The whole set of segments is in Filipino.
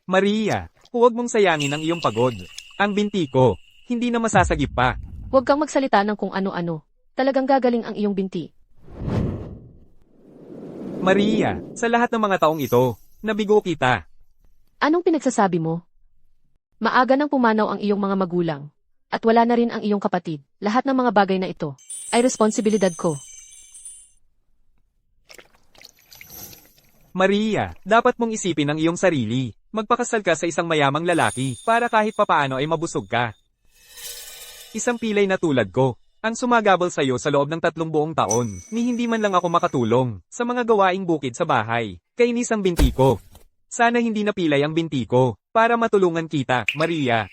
Maria, huwag mong sayangin ang iyong pagod. Ang binti ko, hindi na masasagip pa. Huwag kang magsalita ng kung ano-ano. Talagang gagaling ang iyong binti. Maria, sa lahat ng mga taong ito, nabigo kita. Anong pinagsasabi mo? Maaga nang pumanaw ang iyong mga magulang. At wala na rin ang iyong kapatid. Lahat ng mga bagay na ito ay responsibilidad ko. Maria, dapat mong isipin ang iyong sarili. Magpakasal ka sa isang mayamang lalaki para kahit papaano ay mabusog ka. Isang pilay na tulad ko, ang sumagabal sa iyo sa loob ng 3 buong taon, ni hindi man lang ako makatulong sa mga gawaing bukid sa bahay. Kainis ang binti ko. Sana hindi napilay ang binti ko para matulungan kita, Maria.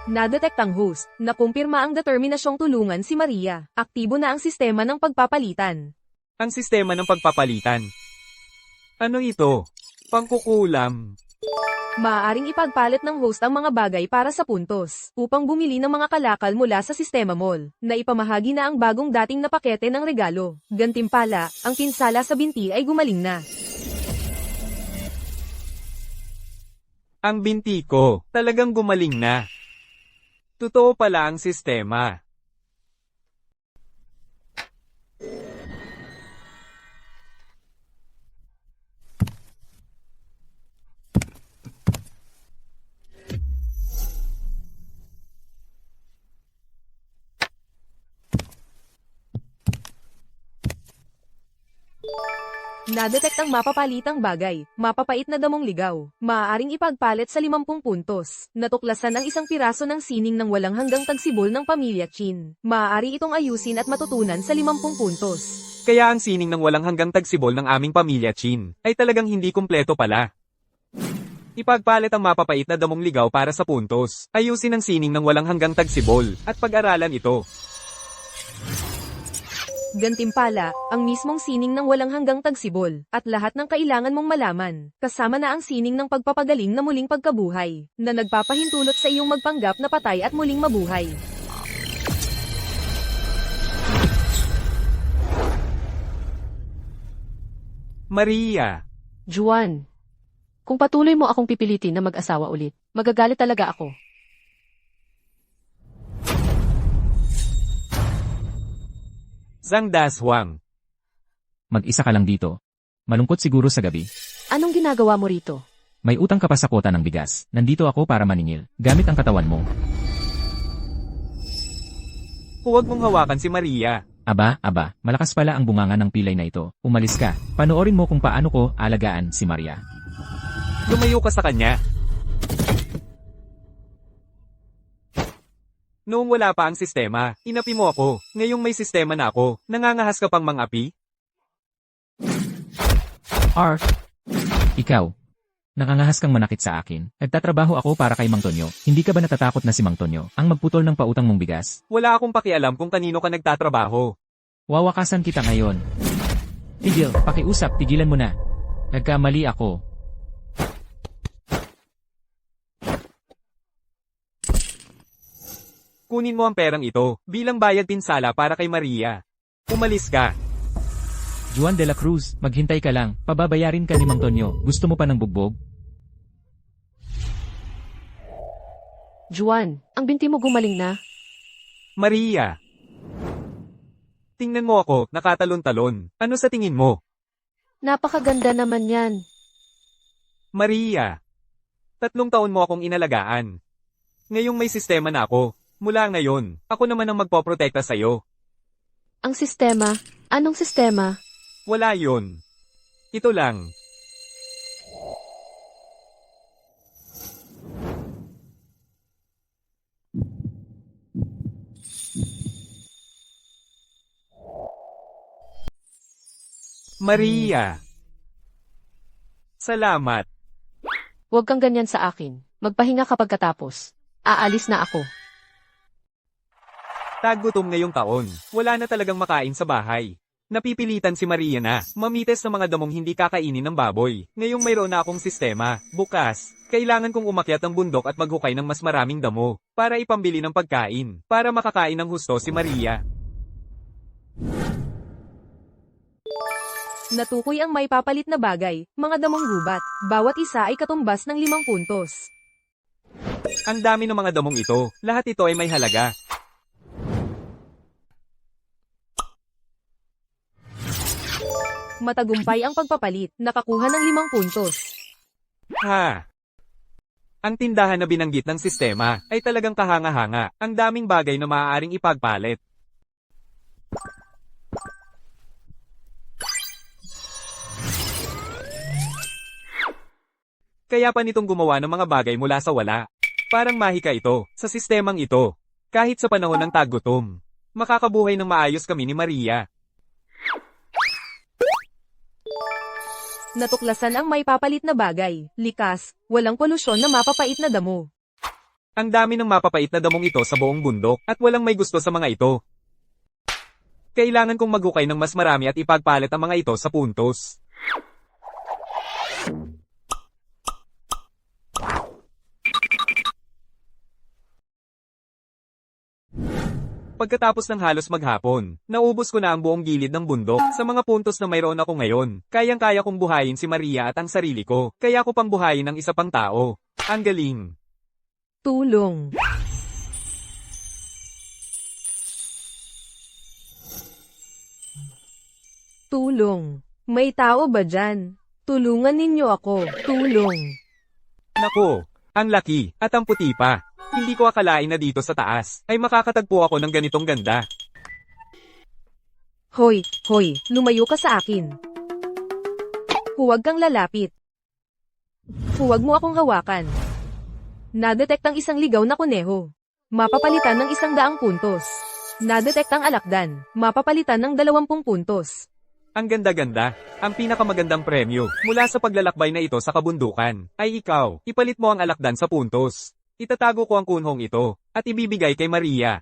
Nadetect ang host, nakumpirma ang determinasyong tulungan si Maria. Aktibo na ang sistema ng pagpapalitan. Ang sistema ng pagpapalitan. Ano ito? Pangkukulam. Maaaring ipagpalit ng host ang mga bagay para sa puntos, upang bumili ng mga kalakal mula sa sistema mall, na ipamahagi na ang bagong dating na pakete ng regalo. Gantimpala, ang pinsala sa binti ay gumaling na. Ang binti ko, talagang gumaling na. Totoo pala ang sistema. Nadetect ang mapapalitang bagay, mapapait na damong ligaw. Maaaring ipagpalit sa 50 puntos. Natuklasan ang isang piraso ng sining ng walang hanggang tagsibol ng pamilya Chin. Maaari itong ayusin at matutunan sa 50 puntos. Kaya ang sining ng walang hanggang tagsibol ng aming pamilya Chin ay talagang hindi kumpleto pala. Ipagpalit ang mapapait na damong ligaw para sa puntos. Ayusin ang sining ng walang hanggang tagsibol at pag-aralan ito. Gantimpala, ang mismong sining ng walang hanggang tagsibol, at lahat ng kailangan mong malaman, kasama na ang sining ng pagpapagaling na muling pagkabuhay, na nagpapahintulot sa iyong magpanggap na patay at muling mabuhay. Maria, Juan, kung patuloy mo akong pipilitin na mag-asawa ulit, magagalit talaga ako. Zhang Dashuang. Mag-isa ka lang dito. Malungkot siguro sa gabi. Anong ginagawa mo rito? May utang ka pa sa kota ng bigas. Nandito ako para maningil. Gamit ang katawan mo. Huwag mong hawakan si Maria. Aba, malakas pala ang bunganga ng pilay na ito. Umalis ka. Panoorin mo kung paano ko alagaan si Maria. Lumayo ka sa kanya. Noong wala pa ang sistema, inapi mo ako. Ngayong may sistema na ako, nangangahas ka pang mang-api? Ikaw. Nakangahas kang manakit sa akin. Nagtatrabaho ako para kay Mang Tonyo. Hindi ka ba natatakot na si Mang Tonyo ang magputol ng pautang mong bigas? Wala akong pakialam kung kanino ka nagtatrabaho. Wawakasan kita ngayon. Tigil, pakiusap, tigilan mo na. Nagkamali ako. Kunin mo ang perang ito, bilang bayad pinsala para kay Maria. Umalis ka. Juan de la Cruz, maghintay ka lang. Pababayarin ka ni Mang Tonyo. Gusto mo pa ng bugbog? Juan, ang binti mo gumaling na. Maria. Tingnan mo ako, nakatalon-talon. Ano sa tingin mo? Napakaganda naman yan. Maria. 3 taon mo akong inalagaan. Ngayong may sistema na ako. Mula ngayon, ako naman ang magpoprotekta sa'yo. Ang sistema? Anong sistema? Wala yon. Ito lang. Maria. Salamat. Huwag kang ganyan sa akin. Magpahinga ka pagkatapos. Aalis na ako. Taggutom ngayong taon. Wala na talagang makain sa bahay. Napipilitan si Maria na mamites ng mga damong hindi kakainin ng baboy. Ngayong mayroon na akong sistema. Bukas, kailangan kong umakyat ang bundok at maghukay ng mas maraming damo para ipambili ng pagkain para makakain ng husto si Maria. Natukoy ang may papalit na bagay, mga damong gubat. Bawat isa ay katumbas ng 5 puntos. Ang dami ng mga damong ito, lahat ito ay may halaga. Matagumpay ang pagpapalit, nakakuha ng 5 puntos. Ha! Ang tindahan na binanggit ng sistema ay talagang kahanga-hanga. Ang daming bagay na maaaring ipagpalit. Kaya pa nitong gumawa ng mga bagay mula sa wala. Parang mahika ito, sa sistemang ito. Kahit sa panahon ng tagutom. Makakabuhay ng maayos kami ni Maria. Natuklasan ang may papalit na bagay, likas, walang polusyon na mapapait na damo. Ang dami ng mapapait na damong ito sa buong bundok at walang may gusto sa mga ito. Kailangan kong maghukay ng mas marami at ipagpalit ang mga ito sa puntos. Pagkatapos ng halos maghapon, naubos ko na ang buong gilid ng bundok. Sa mga puntos na mayroon ako ngayon, kayang-kaya kong buhayin si Maria at ang sarili ko. Kaya ko pang buhayin ng isa pang tao. Ang galing. Tulong. Tulong. May tao ba dyan? Tulungan ninyo ako. Tulong. Nako, ang laki at ang puti pa. Hindi ko akalain na dito sa taas ay makakatagpo ako ng ganitong ganda. Hoy, hoy, lumayo ka sa akin. Huwag kang lalapit. Huwag mo akong hawakan. Nadetect ang isang ligaw na kuneho. Mapapalitan ng 100 puntos. Nadetect ang alakdan. Mapapalitan ng 20 puntos. Ang ganda-ganda, ang pinakamagandang premyo mula sa paglalakbay na ito sa kabundukan ay ikaw. Ipalit mo ang alakdan sa puntos. Itatago ko ang kunhong ito at ibibigay kay Maria.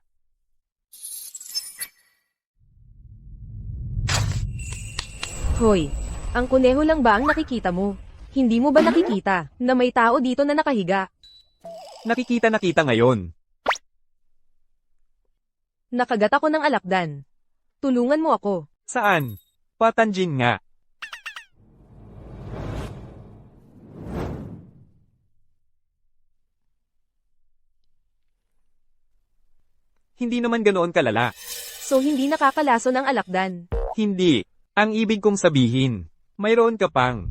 Hoy, ang kuneho lang ba ang nakikita mo? Hindi mo ba nakikita na may tao dito na nakahiga? Nakikita ngayon. Nakagat ako ng alakdan. Tulungan mo ako. Saan? Patanjin nga. Hindi naman ganoon kalala. So hindi nakakalaso ng alakdan. Hindi. Ang ibig kong sabihin, mayroon ka pang.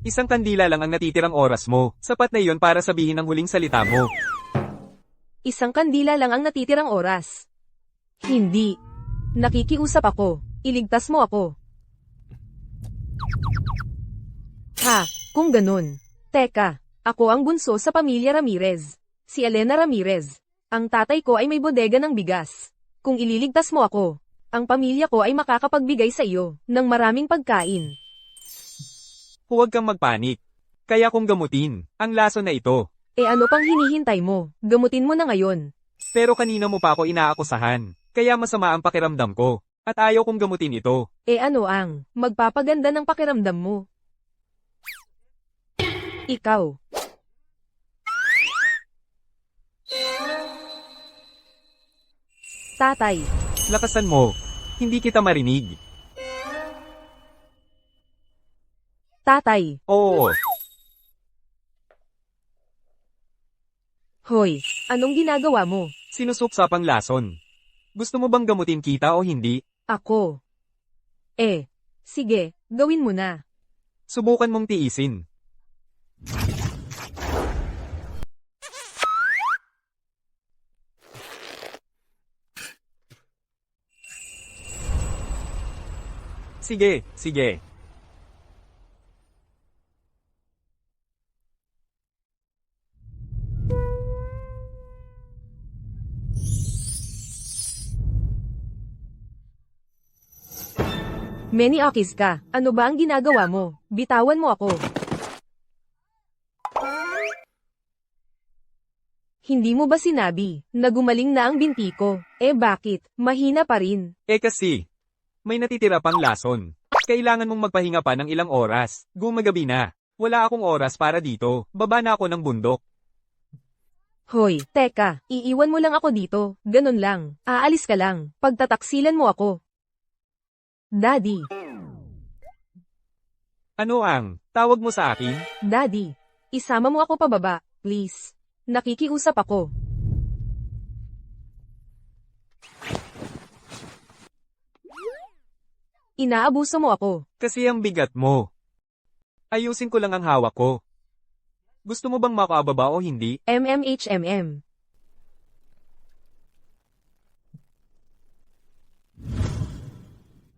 Isang kandila lang ang natitirang oras mo. Sapat na iyon para sabihin ang huling salita mo. Isang kandila lang ang natitirang oras. Hindi. Nakikiusap ako. Iligtas mo ako. Ha, kung ganun. Teka, ako ang bunso sa pamilya Ramirez. Si Elena Ramirez. Ang tatay ko ay may bodega ng bigas. Kung ililigtas mo ako, ang pamilya ko ay makakapagbigay sa iyo ng maraming pagkain. Huwag kang magpanik. Kaya kong gamutin ang laso na ito. E ano pang hinihintay mo? Gamutin mo na ngayon. Pero kanina mo pa ako inaakusahan. Kaya masama ang pakiramdam ko. At ayaw kong gamutin ito. E ano ang magpapaganda ng pakiramdam mo? Ikaw. Tatay. Lakasan mo. Hindi kita marinig. Tatay. Oo. Hoy, anong ginagawa mo? Sinusupsapang lason. Gusto mo bang gamutin kita o hindi? Ako. Sige, gawin mo na. Subukan mong tiisin. Sige, sige. Meniakis ka. Ano ba ang ginagawa mo? Bitawan mo ako. Hindi mo ba sinabi na gumaling na ang binti ko? Bakit? Mahina pa rin. Kasi, may natitira pang lason. Kailangan mong magpahinga pa ng ilang oras. Gumagabi na. Wala akong oras para dito. Baba na ako ng bundok. Hoy, teka, iiwan mo lang ako dito. Ganun lang. Aalis ka lang. Pagtataksilan mo ako. Daddy. Ano ang tawag mo sa akin? Daddy, isama mo ako pababa, please. Nakikiusap ako. Inaabuso mo ako. Kasi ang bigat mo. Ayusin ko lang ang hawak ko. Gusto mo bang makababa o hindi? MMHMM.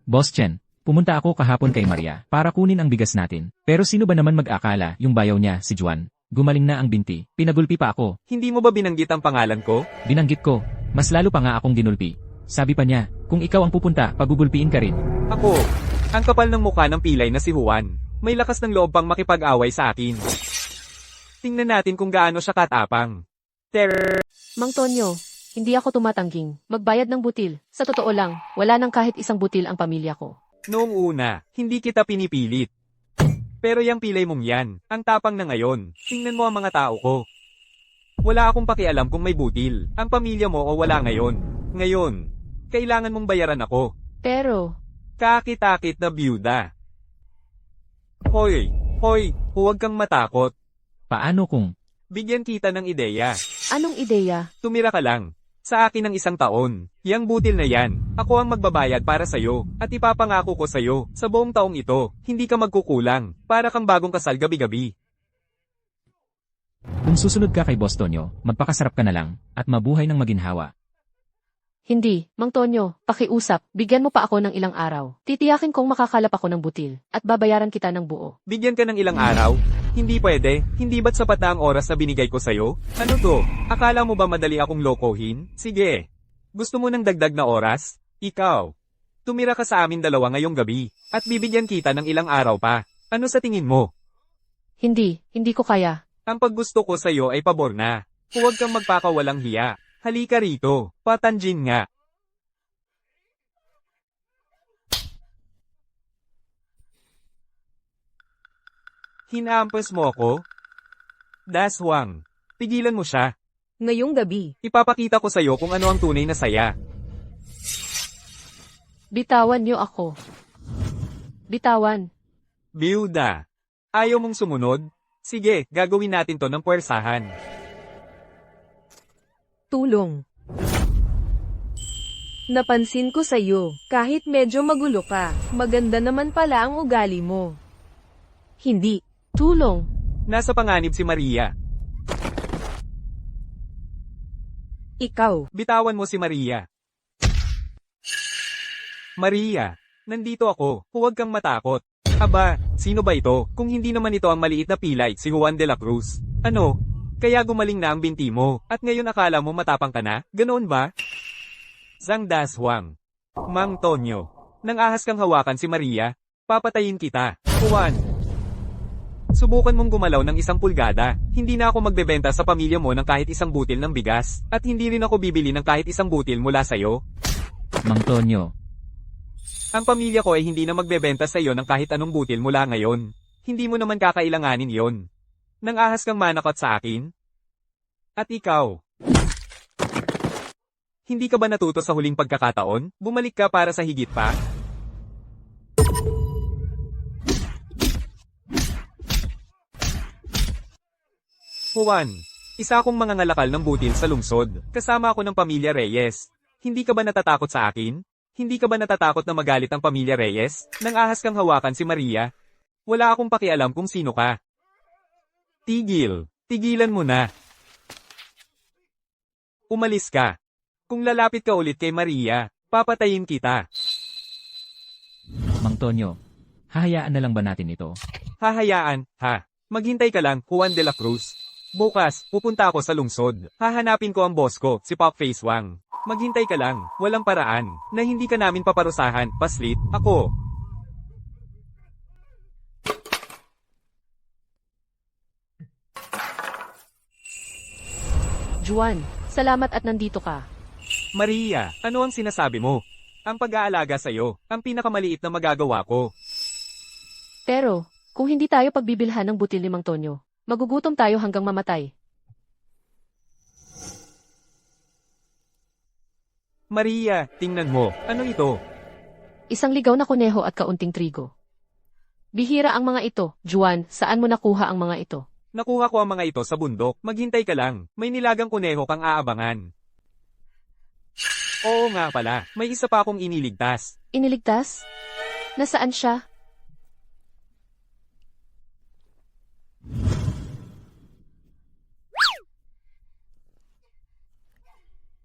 Boss Chen, pumunta ako kahapon kay Maria para kunin ang bigas natin. Pero sino ba naman mag-akala yung bayaw niya, si Juan? Gumaling na ang binti. Pinagulpi pa ako. Hindi mo ba binanggit ang pangalan ko? Binanggit ko. Mas lalo pa nga akong ginulpi. Sabi pa niya, kung ikaw ang pupunta, pagugulpiin ka rin. Ako, ang kapal ng mukha ng pilay na si Juan. May lakas ng loob pang makipag-away sa akin. Tingnan natin kung gaano siya katapang. Terror. Mang Tonyo, hindi ako tumatangging. Magbayad ng butil. Sa totoo lang, wala nang kahit isang butil ang pamilya ko. Noong una, hindi kita pinipilit. Pero yung pilay mong yan, ang tapang na ngayon. Tingnan mo ang mga tao ko. Wala akong pakialam kung may butil, ang pamilya mo o wala ngayon. Ngayon, kailangan mong bayaran ako. Pero, Kakit-akit na byuda. Hoy, huwag kang matakot. Paano kung... Bigyan kita ng ideya. anong ideya? Tumira ka lang. Sa akin ng 1 taon. Yang butil na yan, ako ang magbabayad para sa'yo. At ipapangako ko sa'yo, sa buong taong ito, hindi ka magkukulang. Para kang bagong kasal gabi-gabi. Kung susunod ka kay Boss Tonyo, magpakasarap ka na lang, at mabuhay ng maginhawa. Hindi, Mang Tonyo, pakiusap, bigyan mo pa ako ng ilang araw. Titiyakin kong makakalap ako ng butil, at babayaran kita ng buo. Bigyan ka ng ilang araw? Hindi pwede, hindi ba't sapat na ang oras na binigay ko sa'yo? Ano to? Akala mo ba madali akong lokohin? Sige. Gusto mo ng dagdag na oras? Ikaw. Tumira ka sa amin 2 ngayong gabi, at bibigyan kita ng ilang araw pa. Ano sa tingin mo? Hindi ko kaya. Ang paggusto ko sa'yo ay pabor na. Huwag kang magpakawalang hiya. Halika rito, patanjin nga. Hinaampas mo ako? Daswang. Pigilan mo siya. Ngayong gabi. Ipapakita ko sa'yo kung ano ang tunay na saya. Bitawan niyo ako. Bitawan. Byuda. Ayaw mong sumunod? Sige, gagawin natin to ng puwersahan. Tulong. Napansin ko sa'yo, kahit medyo magulo ka, maganda naman pala ang ugali mo. Hindi. Tulong. Nasa panganib si Maria. Ikaw. Bitawan mo si Maria. Maria, nandito ako. Huwag kang matakot. Aba, sino ba ito? Kung hindi naman ito ang maliit na pilay, si Juan de la Cruz. Ano? Kaya gumaling na ang binti mo, at ngayon akala mo matapang ka na? Ganoon ba? Zhang Daswang. Mang Tonyo. Nang ahas kang hawakan si Maria, papatayin kita. Juan. Subukan mong gumalaw ng 1 pulgada. Hindi na ako magbebenta sa pamilya mo ng kahit 1 butil ng bigas, at hindi rin ako bibili ng kahit 1 butil mula sa'yo. Mang Tonyo, Ang pamilya ko ay hindi na magbebenta sa iyo ng kahit anong butil mula ngayon. Hindi mo naman kakailanganin yon. Nang ahas kang manakot sa akin? At ikaw? Hindi ka ba natuto sa huling pagkakataon? Bumalik ka para sa higit pa? Juan, isa akong mangangalakal ng butil sa lungsod. Kasama ako ng pamilya Reyes. Hindi ka ba natatakot sa akin? Hindi ka ba natatakot na magalit ang pamilya Reyes? Nang ahas kang hawakan si Maria? Wala akong pakialam kung sino ka. Tigil. Tigilan mo na. Umalis ka. Kung lalapit ka ulit kay Maria, papatayin kita. Mang Tonyo, hahayaan na lang ba natin ito? Hahayaan, ha? Maghintay ka lang, Juan de la Cruz. Bukas, pupunta ako sa lungsod. Hahanapin ko ang boss ko, si Popface Wang. Maghintay ka lang, walang paraan, na hindi ka namin paparusahan, paslit, ako. Juan, salamat at nandito ka. Maria, ano ang sinasabi mo? Ang pag-aalaga sa'yo, ang pinakamaliit na magagawa ko. Pero, kung hindi tayo pagbibilhan ng butil ni Mang Tonyo, magugutom tayo hanggang mamatay. Maria, tingnan mo, ano ito? 1 ligaw na kuneho at kaunting trigo. Bihira ang mga ito. Juan, saan mo nakuha ang mga ito? Nakuha ko ang mga ito sa bundok. Maghintay ka lang. May nilagang kuneho kang aabangan. Oo nga pala. May isa pa akong iniligtas. Iniligtas? Nasaan siya?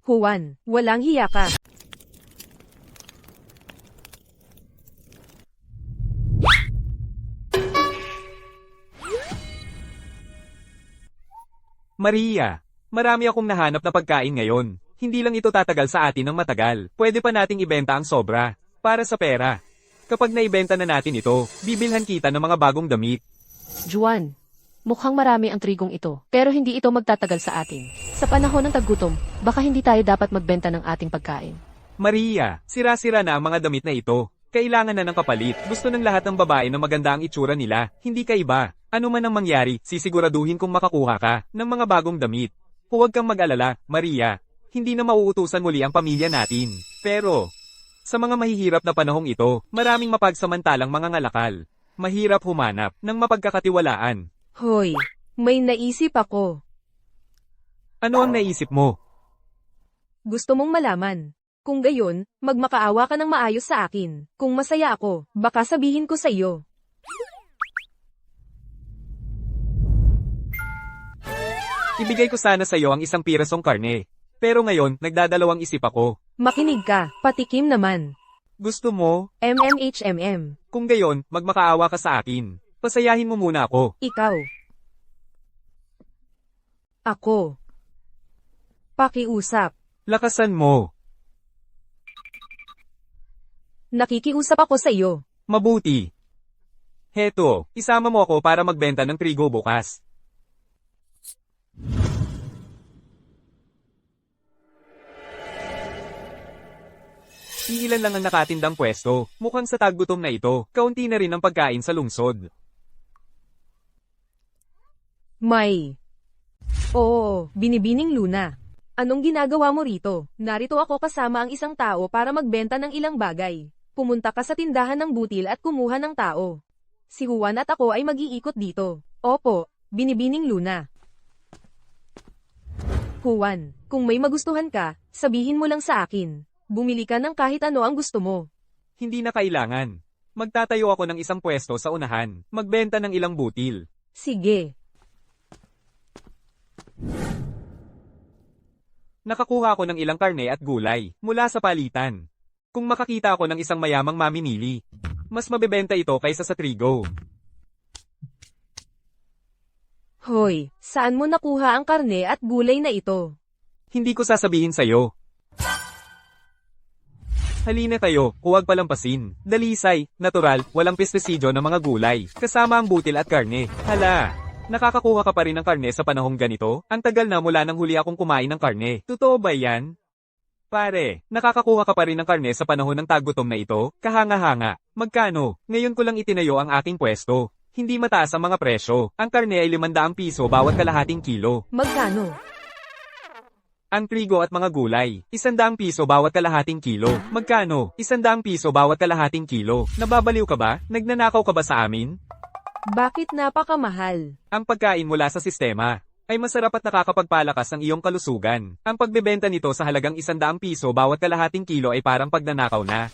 Juan, walang hiya ka. Maria, marami akong nahanap na pagkain ngayon. Hindi lang ito tatagal sa atin ng matagal. Pwede pa nating ibenta ang sobra. Para sa pera. Kapag naibenta na natin ito, bibilhan kita ng mga bagong damit. Juan, mukhang marami ang trigong ito, pero hindi ito magtatagal sa atin. Sa panahon ng taggutom, baka hindi tayo dapat magbenta ng ating pagkain. Maria, sira-sira na ang mga damit na ito. Kailangan na ng kapalit. Gusto ng lahat ng babae na maganda ang itsura nila, hindi ka iba. Ano man ang mangyari, sisiguraduhin kong makakuha ka ng mga bagong damit. Huwag kang mag-alala, Maria. Hindi na mauutusan muli ang pamilya natin. Pero, sa mga mahihirap na panahong ito, maraming mapagsamantalang mga ngalakal. Mahirap humanap ng mapagkakatiwalaan. Hoy, may naisip ako. Ano ang naisip mo? Gusto mong malaman. Kung gayon, magmakaawa ka ng maayos sa akin. Kung masaya ako, baka sabihin ko sa iyo. Ibigay ko sana sa iyo ang isang pirasong karne. Pero ngayon, nagdadalawang isip ako. Makinig ka, patikim naman. Gusto mo? MMHMM. Kung gayon, magmakaawa ka sa akin. Pasayahin mo muna ako. Ikaw. Ako. Pakiusap. Lakasan mo. Nakikiusap ako sa iyo. Mabuti. Heto, isama mo ako para magbenta ng trigo bukas. Iilan lang ang nakatindang pwesto. Mukhang sa taggutom na ito, kaunti na rin ang pagkain sa lungsod. May. Oo, binibining Luna. Anong ginagawa mo rito? Narito ako kasama ang isang tao para magbenta ng ilang bagay. Pumunta ka sa tindahan ng butil at kumuha ng tao. Si Juan at ako ay mag-iikot dito. Opo, binibining Luna. Juan, kung may magustuhan ka, sabihin mo lang sa akin. Bumili ka ng kahit ano ang gusto mo. Hindi na kailangan. Magtatayo ako ng isang pwesto sa unahan. Magbenta ng ilang butil. Sige. Nakakuha ako ng ilang karne at gulay mula sa palitan. Kung makakita ako ng isang mayamang mamimili, mas mabebenta ito kaysa sa trigo. Hoy, saan mo nakuha ang karne at gulay na ito? Hindi ko sasabihin sa'yo. Halina tayo, huwag palampasin. Dalisay, natural, walang pestisidyo ng mga gulay, kasama ang butil at karne. Hala, nakakakuha ka pa rin ng karne sa panahong ganito? Ang tagal na mula nang huli akong kumain ng karne. Totoo ba yan? Pare, nakakakuha ka pa rin ng karne sa panahon ng taggutom na ito? Kahanga-hanga. Magkano? Ngayon ko lang itinayo ang aking pwesto. Hindi mataas ang mga presyo. Ang karne ay 500 piso bawat kalahating kilo. Magkano? Ang trigo at mga gulay, 100 piso bawat kalahating kilo. Magkano? 100 piso bawat kalahating kilo. Nababaliw ka ba? Nagnanakaw ka ba sa amin? Bakit napakamahal? Ang pagkain mula sa sistema ay masarap at nakakapagpalakas ng iyong kalusugan. Ang pagbebenta nito sa halagang 100 piso bawat kalahating kilo ay parang pagnanakaw na.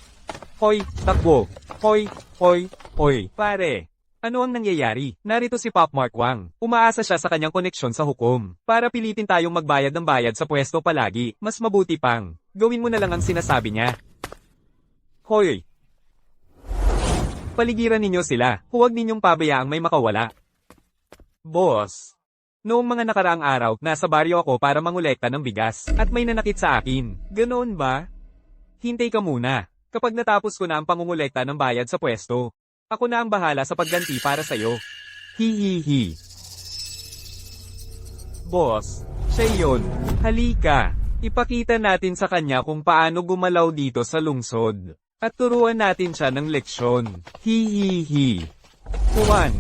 Hoy, takbo! Hoy, hoy, hoy! Pare! Ano ang nangyayari? Narito si Pop Mark Wang. Umaasa siya sa kanyang koneksyon sa hukom. Para pilitin tayong magbayad ng bayad sa pwesto palagi. Mas mabuti pang, gawin mo na lang ang sinasabi niya. Hoy! Paligiran ninyo sila. Huwag ninyong pabayaang may makawala. Boss! Noong mga nakaraang araw, nasa baryo ako para mangolekta ng bigas. At may nanakit sa akin. Ganoon ba? Hintay ka muna. Kapag natapos ko na ang pangungolekta ng bayad sa pwesto, ako na ang bahala sa pagganti para sa'yo. Hihihi. Boss, siya yun. Halika. Ipakita natin sa kanya kung paano gumalaw dito sa lungsod. At turuan natin siya ng leksyon. Hihihi. Juan.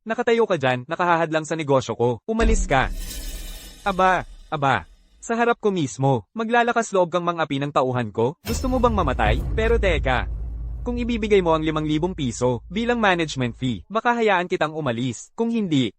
Nakatayo ka dyan, nakahahadlang sa negosyo ko. Umalis ka. Aba. Sa harap ko mismo, maglalakas loob kang mang-api ng tauhan ko? Gusto mo bang mamatay? Pero teka. Kung ibibigay mo ang 5,000 piso bilang management fee, baka hayaan kitang umalis. Kung hindi,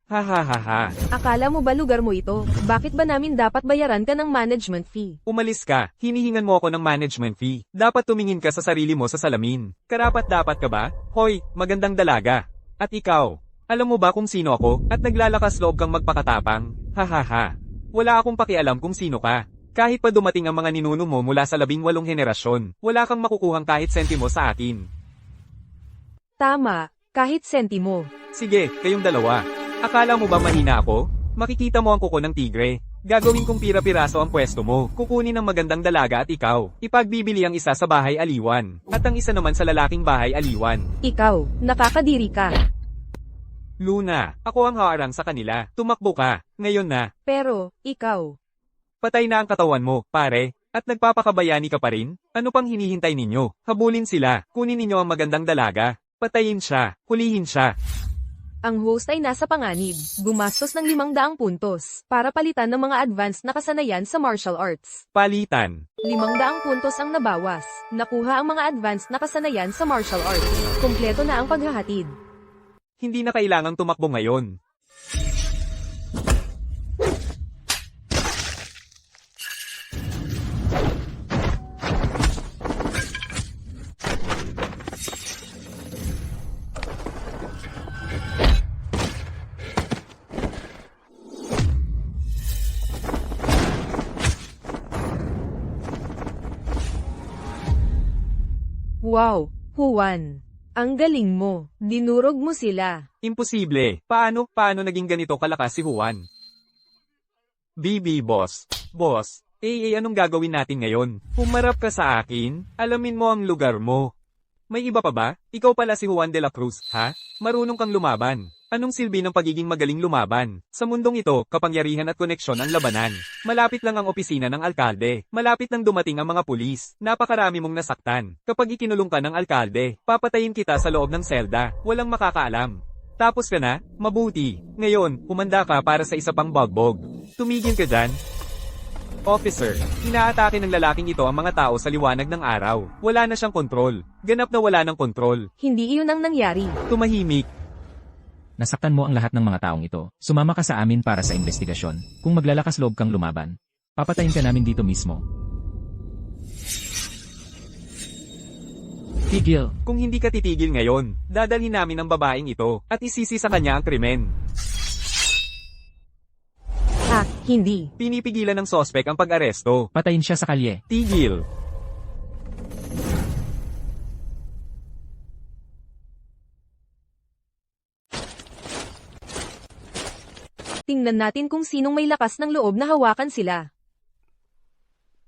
ha. Akala mo ba lugar mo ito? Bakit ba namin dapat bayaran ka ng management fee? Umalis ka, hinihingan mo ako ng management fee. Dapat tumingin ka sa sarili mo sa salamin. Karapat-dapat ka ba? Hoy, magandang dalaga. At ikaw, alam mo ba kung sino ako? At naglalakas loob kang magpakatapang? Ha. Wala akong pakialam kung sino ka. Kahit pa dumating ang mga ninuno mo mula sa 18 henerasyon, wala kang makukuhang kahit sentimo sa akin. Tama, kahit sentimo. Sige, kayong dalawa. Akala mo ba mahina ako? Makikita mo ang kuko ng tigre. Gagawin kong pira-piraso ang pwesto mo. Kukunin ang magandang dalaga at ikaw. Ipagbibili ang isa sa bahay aliwan. At ang isa naman sa lalaking bahay aliwan. Ikaw, nakakadiri ka. Luna, ako ang haarang sa kanila. Tumakbo ka. Ngayon na. Pero, ikaw. Patay na ang katawan mo, pare. At nagpapakabayani ka pa rin? Ano pang hinihintay ninyo? Habulin sila. Kunin ninyo ang magandang dalaga. Patayin siya. Hulihin siya. Ang host ay nasa panganib, gumastos ng 500 puntos, para palitan ng mga advanced na kasanayan sa martial arts. Palitan. 500 puntos ang nabawas, nakuha ang mga advanced na kasanayan sa martial arts. Kompleto na ang paghahatid. Hindi na kailangang tumakbo ngayon. Wow, Juan. Ang galing mo, dinurog mo sila. Imposible. Paano naging ganito kalakas si Juan? BB boss. Boss, anong gagawin natin ngayon? Humarap ka sa akin, alamin mo ang lugar mo. May iba pa ba? Ikaw pala si Juan de la Cruz, ha? Marunong kang lumaban. Anong silbi ng pagiging magaling lumaban? Sa mundong ito, kapangyarihan at koneksyon ang labanan. Malapit lang ang opisina ng alkalde. Malapit nang dumating ang mga pulis. Napakarami mong nasaktan. Kapag ikinulong ka ng alkalde, papatayin kita sa loob ng selda. Walang makakaalam. Tapos ka na? Mabuti. Ngayon, humanda ka para sa isa pang bogbog. Tumigil ka dyan. Officer, inaatake ng lalaking ito ang mga tao sa liwanag ng araw. Wala na siyang kontrol. Ganap na wala ng kontrol. Hindi iyon ang nangyari. Tumahimik. Nasaktan mo ang lahat ng mga taong ito. Sumama ka sa amin para sa investigasyon. Kung maglalakas loob kang lumaban, papatayin ka namin dito mismo. Tigil. Kung hindi ka titigil ngayon, dadalhin namin ang babaeng ito at isisi sa kanya ang krimen. Hindi. Pinipigilan ng sospek ang pag-aresto. Patayin siya sa kalye. Tigil. Tingnan natin kung sinong may lakas ng loob na hawakan sila.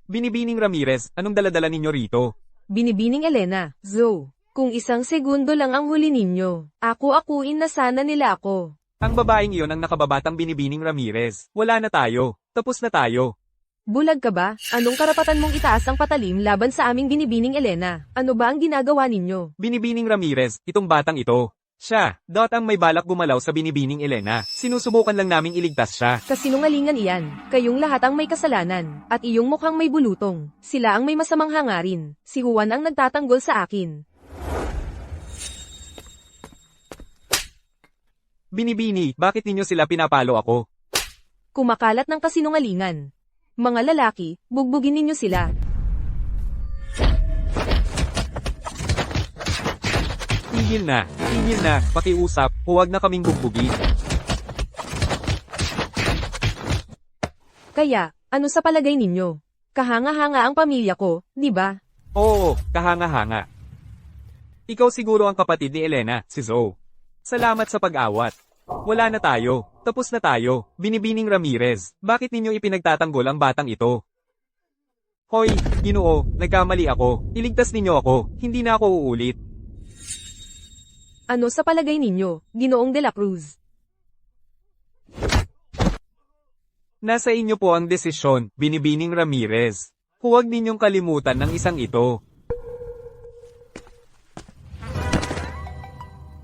Binibining Ramirez, anong daladala ninyo rito? Binibining Elena, Zoe. Kung 1 segundo lang ang huli ninyo, akuin na sana nila ako. Ang babaeng iyon ang nakababatang Binibining Ramirez. Wala na tayo. Tapos na tayo. Bulag ka ba? Anong karapatan mong itaas ang patalim laban sa aming binibining Elena? Ano ba ang ginagawa ninyo? Binibining Ramirez, itong batang ito. Siya, ang may balak gumalaw sa Binibining Elena. Sinusubukan lang naming iligtas siya. Kasinungalingan iyan. Kayong lahat ang may kasalanan. At iyong mukhang may bulutong. Sila ang may masamang hangarin. Si Juan ang nagtatanggol sa akin. Binibini, bakit ninyo sila pinapalo ako? Kumakalat ng kasinungalingan. Mga lalaki, bugbugin ninyo sila. Tigil na, pakiusap, huwag na kaming bugbugin. Kaya, ano sa palagay ninyo? Kahanga-hanga ang pamilya ko, di ba? Oo, kahanga-hanga. Ikaw siguro ang kapatid ni Elena, si Zoe. Salamat sa pag-awat. Wala na tayo. Tapos na tayo. Binibining Ramirez. Bakit ninyo ipinagtatanggol ang batang ito? Hoy, Ginoo, nagkamali ako. Iligtas ninyo ako. Hindi na ako uulit. Ano sa palagay ninyo, Ginoong de la Cruz? Nasa inyo po ang desisyon, Binibining Ramirez. Huwag ninyong kalimutan ng isang ito.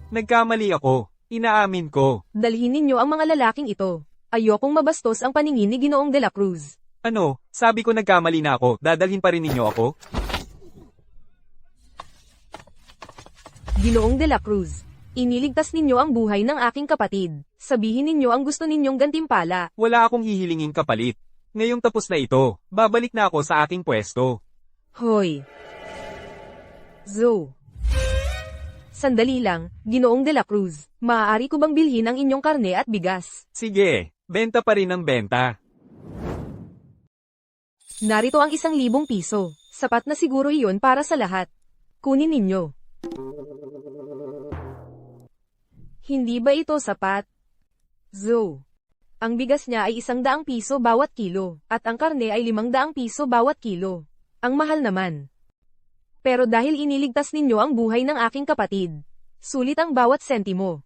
Nagkamali ako. Inaamin ko. Dalhin ninyo ang mga lalaking ito. Ayokong mabastos ang paningin ni Ginoong de la Cruz. Ano, sabi ko nagkamali na ako, dadalhin pa rin ninyo ako? Ginoong de la Cruz, iniligtas ninyo ang buhay ng aking kapatid. Sabihin ninyo ang gusto ninyong gantimpala. Wala akong hihilinging kapalit. Ngayong tapos na ito, babalik na ako sa aking pwesto. Hoy. Zo. Sandali lang, Ginoong de la Cruz. Maaari ko bang bilhin ang inyong karne at bigas? Sige, benta pa rin ang benta. Narito ang 1,000 piso. Sapat na siguro iyon para sa lahat. Kunin ninyo. Hindi ba ito sapat? Zo. Ang bigas niya ay 100 piso bawat kilo, at ang karne ay 500 piso bawat kilo. Ang mahal naman. Pero dahil iniligtas ninyo ang buhay ng aking kapatid, sulit ang bawat sentimo.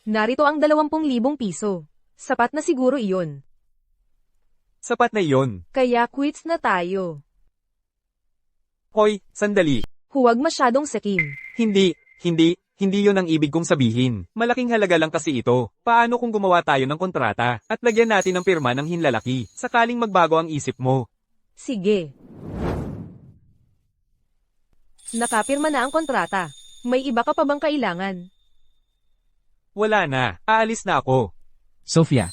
Narito ang 20,000 piso. Sapat na siguro iyon. Sapat na iyon. Kaya quits na tayo. Hoy, sandali. Huwag masyadong sekim. Hindi yun ang ibig kong sabihin. Malaking halaga lang kasi ito. Paano kung gumawa tayo ng kontrata, at lagyan natin ng pirma ng hinlalaki, sakaling magbago ang isip mo? Sige. Nakapirma na ang kontrata. May iba ka pa bang kailangan? Wala na, aalis na ako. Sofia.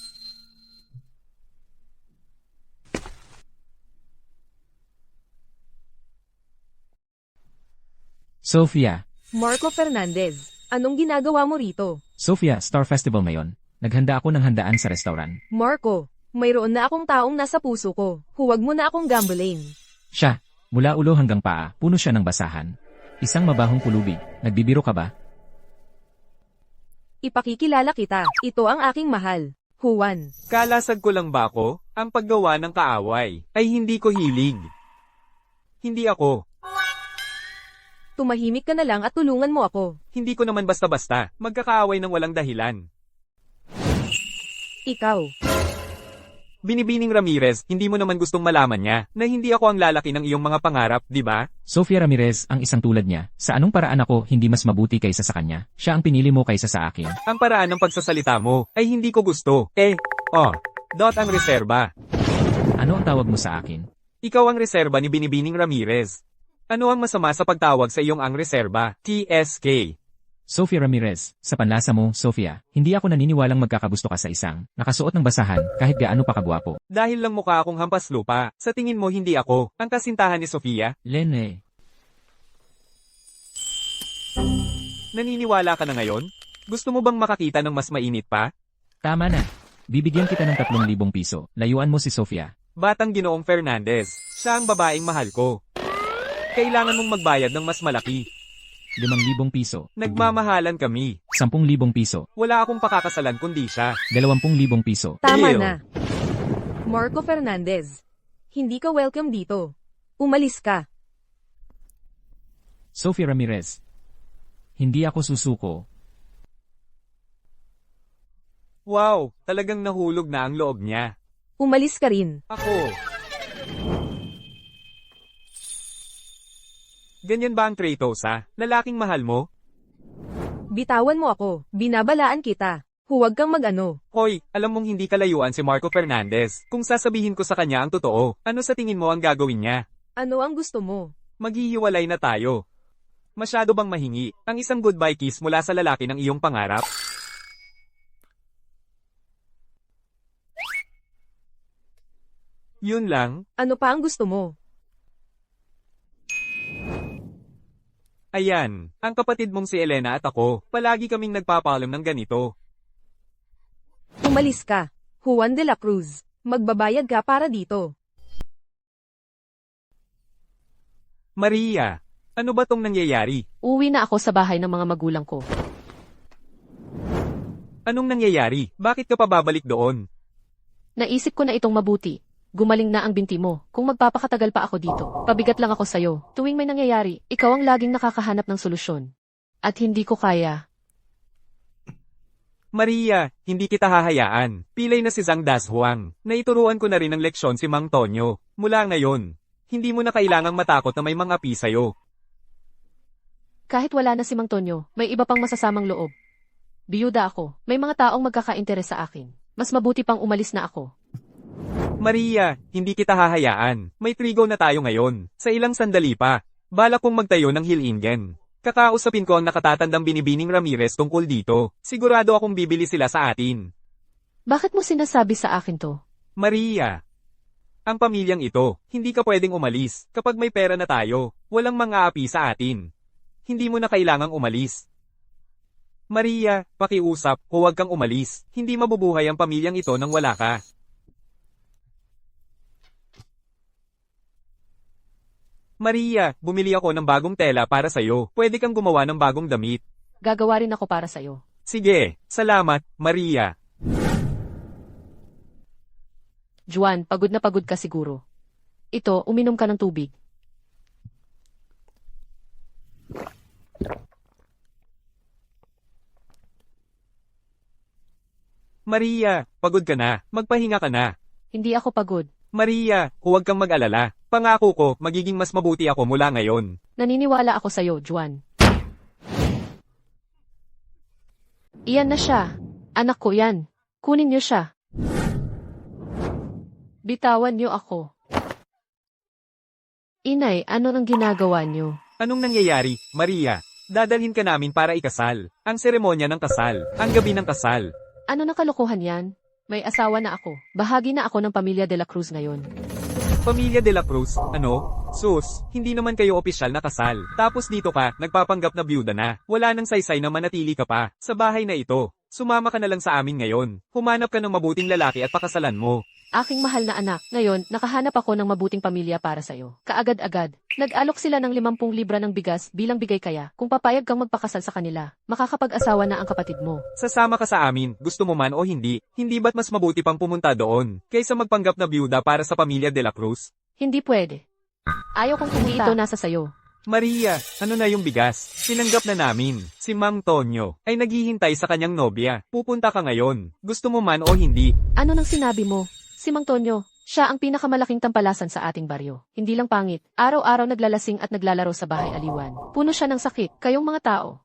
Sofia. Marco Fernandez, anong ginagawa mo rito? Sofia, Star Festival ngayon. Naghanda ako ng handaan sa restaurant. Marco, mayroon na akong taong nasa puso ko. Huwag mo na akong gambling. Siya, mula ulo hanggang paa, puno siya ng basahan. Isang mabahong pulubi. Nagbibiro ka ba? Ipakikilala kita. Ito ang aking mahal, Juan. Kalasag ko lang ba ako? Ang paggawa ng kaaway ay hindi ko hilig. Hindi ako. Tumahimik ka na lang at tulungan mo ako. Hindi ko naman basta-basta magkakaaway ng walang dahilan. Ikaw. Binibining Ramirez, hindi mo naman gustong malaman niya na hindi ako ang lalaki ng iyong mga pangarap, di ba? Sofia Ramirez, ang isang tulad niya. Sa anong paraan ako hindi mas mabuti kaysa sa kanya? Siya ang pinili mo kaysa sa akin. Ang paraan ng pagsasalita mo ay hindi ko gusto. Dot ang reserba. Ano ang tawag mo sa akin? Ikaw ang reserba ni Binibining Ramirez. Ano ang masama sa pagtawag sa iyong ang reserba? TSK. Sofia Ramirez, sa panlasa mo, Sofia, hindi ako naniniwalang magkakagusto ka sa isang nakasuot ng basahan kahit gaano pa kagwapo. Dahil lang mukha akong hampas lupa, sa tingin mo hindi ako ang kasintahan ni Sofia? Lene. Naniniwala ka na ngayon? Gusto mo bang makakita ng mas mainit pa? Tama na. Bibigyan kita ng 3,000 piso. Layuan mo si Sofia. Batang Ginoong Fernandez, siya ang babaeng mahal ko. Kailangan mong magbayad ng mas malaki. 5,000 piso. Nagmamahalan kami. 10,000 piso. Wala akong pakakasalan kundi siya. 20,000 piso. Tama Deal. na. Marco Fernandez. Hindi ka welcome dito. Umalis ka. Sofia Ramirez. Hindi ako susuko. Wow, talagang nahulog na ang loob niya. Umalis ka rin. Ako. Ganyan ba ang Kratos ha? Lalaking mahal mo? Bitawan mo ako. Binabalaan kita. Huwag kang mag-ano. Hoy, alam mong hindi kalayuan si Marco Fernandez. Kung sasabihin ko sa kanya ang totoo, ano sa tingin mo ang gagawin niya? Ano ang gusto mo? Maghihiwalay na tayo. Masyado bang mahingi ang isang goodbye kiss mula sa lalaki ng iyong pangarap? Yun lang? Ano pa ang gusto mo? Ayan, ang kapatid mong si Elena at ako, palagi kaming nagpapaalam ng ganito. Umalis ka. Juan de la Cruz. Magbabayad ka para dito. Maria, ano ba tong nangyayari? Uwi na ako sa bahay ng mga magulang ko. Anong nangyayari? Bakit ka pa babalik doon? Naisip ko na itong mabuti. Gumaling na ang binti mo. Kung magpapakatagal pa ako dito, pabigat lang ako sa'yo. Tuwing may nangyayari, ikaw ang laging nakakahanap ng solusyon. At hindi ko kaya. Maria, hindi kita hahayaan. Pilay na si Zhang Dashuang. Naituruan ko na rin ng leksyon si Mang Tonyo. Mula ngayon, hindi mo na kailangang matakot na may mga api sa'yo. Kahit wala na si Mang Tonyo, may iba pang masasamang loob. Biyuda ako. May mga taong magkaka-interes sa akin. Mas mabuti pang umalis na ako. Maria, hindi kita hahayaan. May trigo na tayo ngayon. Sa ilang sandali pa. Balak kong magtayo ng Hilingen. Kakausapin ko ang nakatatandang Binibining Ramirez tungkol dito. Sigurado akong bibili sila sa atin. Bakit mo sinasabi sa akin to? Maria. Ang pamilyang ito, hindi ka pwedeng umalis. Kapag may pera na tayo, walang mang-aapi sa atin. Hindi mo na kailangang umalis. Maria, pakiusap, huwag kang umalis. Hindi mabubuhay ang pamilyang ito nang wala ka. Maria, bumili ako ng bagong tela para sa'yo. Pwede kang gumawa ng bagong damit. Gagawa rin ako para sa'yo. Sige, salamat, Maria. Juan, pagod na pagod ka siguro. Ito, uminom ka ng tubig. Maria, pagod ka na. Magpahinga ka na. Hindi ako pagod. Maria, huwag kang mag-alala. Pangako ko, magiging mas mabuti ako mula ngayon. Naniniwala ako sa'yo, Juan. Iyan na siya. Anak ko yan. Kunin niyo siya. Bitawan niyo ako. Inay, ano nang ginagawa niyo? Anong nangyayari, Maria? Dadalhin ka namin para ikasal. Ang seremonya ng kasal. Ang gabi ng kasal. Ano nang kalokohan yan? May asawa na ako. Bahagi na ako ng pamilya de la Cruz ngayon. Pamilya de la Cruz, ano? Sus, hindi naman kayo opisyal na kasal. Tapos dito ka, nagpapanggap na byuda na. Wala nang saysay na manatili ka pa. Sa bahay na ito. Sumama ka na lang sa amin ngayon. Humanap ka ng mabuting lalaki at pakasalan mo. Aking mahal na anak, ngayon, nakahanap ako ng mabuting pamilya para sa'yo. Kaagad-agad, nag-alok sila ng 50 libra ng bigas bilang bigay kaya. Kung papayag kang magpakasal sa kanila, makakapag-asawa na ang kapatid mo. Sasama ka sa amin, gusto mo man o hindi. Hindi ba't mas mabuti pang pumunta doon, kaysa magpanggap na byuda para sa pamilya de la Cruz? Hindi pwede. Ayaw kong pumunta. Ito nasa sayo. Maria, ano na yung bigas? Tinanggap na namin. Si Mang Tonyo ay naghihintay sa kanyang nobya. Pupunta ka ngayon. Gusto mo man o hindi. Ano nang sinabi mo? Si Mang Tonyo, siya ang pinakamalaking tampalasan sa ating baryo. Hindi lang pangit, araw-araw naglalasing at naglalaro sa bahay aliwan. Puno siya ng sakit, kayong mga tao.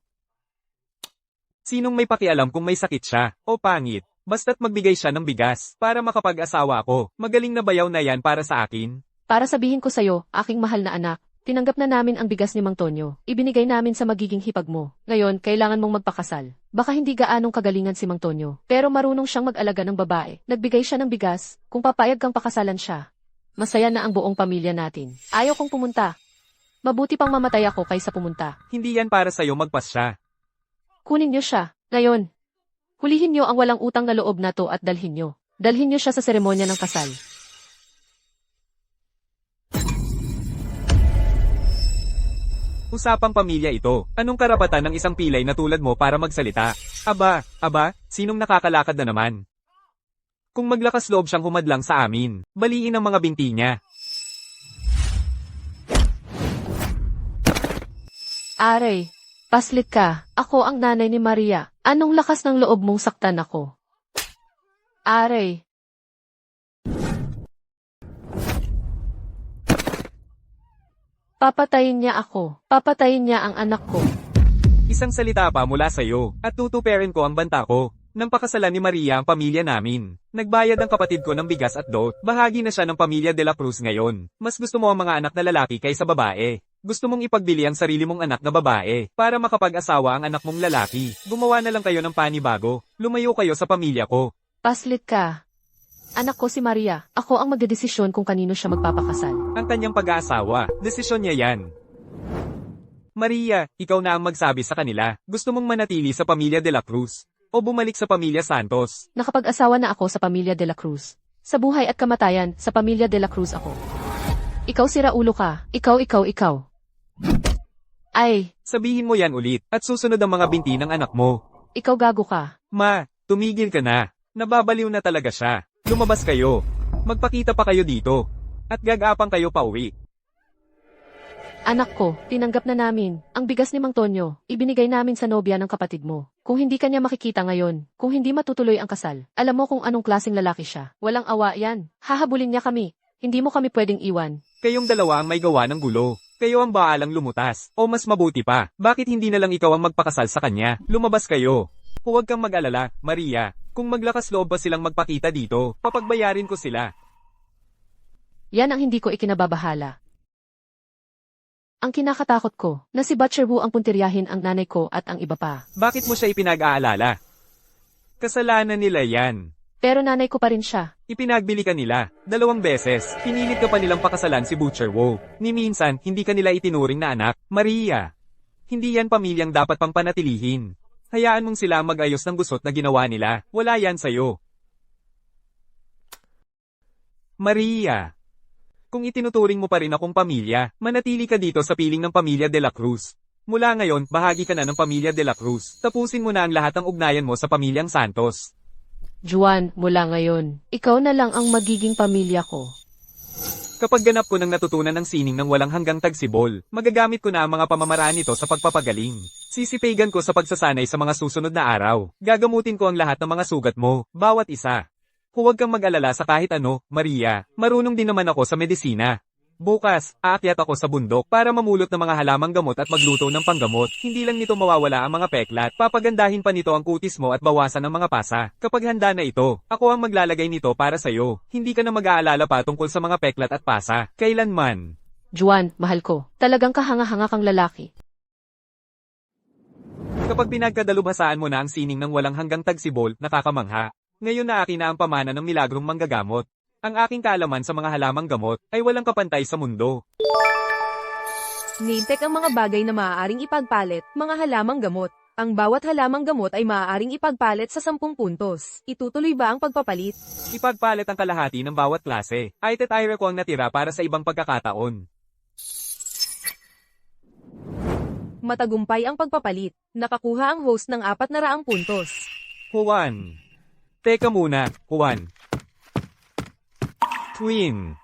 Sinong may pakialam kung may sakit siya o pangit? Basta't magbigay siya ng bigas para makapag-asawa ako. Magaling na bayaw na yan para sa akin. Para sabihin ko sa'yo, aking mahal na anak, tinanggap na namin ang bigas ni Mang Tonyo. Ibinigay namin sa magiging hipag mo. Ngayon, kailangan mong magpakasal. Baka hindi gaanong kagalingan si Mang Tonyo, pero marunong siyang mag-alaga ng babae. Nagbigay siya ng bigas, kung papayag kang pakasalan siya. Masaya na ang buong pamilya natin. Ayaw kong pumunta. Mabuti pang mamatay ako kaysa pumunta. Hindi yan para sa'yo magpasya. Kunin niyo siya. Ngayon. Hulihin niyo ang walang utang na loob na to at dalhin niyo. Dalhin niyo siya sa seremonya ng kasal. Usapang pamilya ito. Anong karapatan ng isang pilay na tulad mo para magsalita? Aba, sinong nakakalakad na naman? Kung maglakas loob siyang humadlang sa amin, baliin ang mga binti niya. Aray, paslit ka. Ako ang nanay ni Maria. Anong lakas ng loob mong saktan ako? Aray. Papatayin niya ako. Papatayin niya ang anak ko. Isang salita pa mula sa'yo, at tutuperin ko ang banta ko. Nang pakasalan ni Maria ang pamilya namin. Nagbayad ang kapatid ko ng bigas at dot. Bahagi na siya ng pamilya de la Cruz ngayon. Mas gusto mo ang mga anak na lalaki kaysa babae. Gusto mong ipagbili ang sarili mong anak na babae para makapag-asawa ang anak mong lalaki. Gumawa na lang kayo ng panibago. Lumayo kayo sa pamilya ko. Paslit ka. Anak ko si Maria. Ako ang magdedesisyon kung kanino siya magpapakasal. Ang kanyang pag-aasawa, desisyon niya yan. Maria, ikaw na ang magsabi sa kanila. Gusto mong manatili sa pamilya de la Cruz o bumalik sa pamilya Santos? Nakapag-asawa na ako sa pamilya de la Cruz. Sa buhay at kamatayan, sa pamilya de la Cruz ako. Ikaw si Raulo ka. Ikaw. Ay, Sabihin mo yan ulit at susunod ang mga binti ng anak mo. ikaw gago ka. Ma, tumigil ka na. Nababaliw na talaga siya. Lumabas kayo. Magpakita pa kayo dito. At gagapang kayo pauwi. Anak ko, tinanggap na namin. Ang bigas ni Mang Tonyo, ibinigay namin sa nobya ng kapatid mo. Kung hindi kanya makikita ngayon, kung hindi matutuloy ang kasal, alam mo kung anong klaseng lalaki siya. Walang awa yan. Hahabulin niya kami. Hindi mo kami pwedeng iwan. Kayong dalawa ang may gawa ng gulo. Kayo ang baalang lumutas. O mas mabuti pa, bakit hindi na lang ikaw ang magpakasal sa kanya? Lumabas kayo. Huwag kang mag-alala, Maria. Kung maglakas loob ba silang magpakita dito, papagbayarin ko sila. Yan ang hindi ko ikinababahala. Ang kinakatakot ko, na si Butcher Wu ang puntiryahin ang nanay ko at ang iba pa. Bakit mo siya ipinag-aalala? Kasalanan nila yan. Pero nanay ko pa rin siya. Ipinagbili ka nila, 2 beses, pinilit ka pa nilang pakasalan si Butcher Wu. Ni minsan, hindi ka nila itinuring na anak, Maria. Hindi yan pamilyang dapat pang panatilihin. Hayaan mong sila mag-ayos ng gusot na ginawa nila, wala yan sa'yo. Maria. Kung itinuturing mo pa rin akong pamilya, manatili ka dito sa piling ng pamilya de la Cruz. Mula ngayon, bahagi ka na ng pamilya de la Cruz. Tapusin mo na ang lahat ng ugnayan mo sa pamilyang Santos. Juan, mula ngayon, ikaw na lang ang magiging pamilya ko. Kapag ganap ko ng natutunan ng sining ng walang hanggang tagsibol, magagamit ko na ang mga pamamaraan nito sa pagpapagaling. Sisipagan ko sa pagsasanay sa mga susunod na araw. Gagamutin ko ang lahat ng mga sugat mo, bawat isa. Huwag kang mag-alala sa kahit ano, Maria. Marunong din naman ako sa medisina. Bukas, aakyat ako sa bundok para mamulot ng mga halamang gamot at magluto ng panggamot. Hindi lang nito mawawala ang mga peklat. Papagandahin pa nito ang kutis mo at bawasan ang mga pasa. Kapag handa na ito, ako ang maglalagay nito para sa'yo. Hindi ka na mag-aalala pa tungkol sa mga peklat at pasa. Kailanman. Juan, mahal ko, talagang kahanga-hanga kang lalaki. Kapag pinagkadalubhasaan mo na ang sining ng walang hanggang tagsibol, nakakamangha. Ngayon na akin na ang pamana ng milagrong manggagamot. Ang aking kaalaman sa mga halamang gamot ay walang kapantay sa mundo. Name-tech ang mga bagay na maaaring ipagpalit, mga halamang gamot. Ang bawat halamang gamot ay maaaring ipagpalit sa 10 puntos. Itutuloy ba ang pagpapalit? Ipagpalit ang kalahati ng bawat klase. Itetira ko ang natira para sa ibang pagkakataon. Matagumpay ang pagpapalit. Nakakuha ang host ng 400 puntos. Juan. Teka muna, Juan. Twin.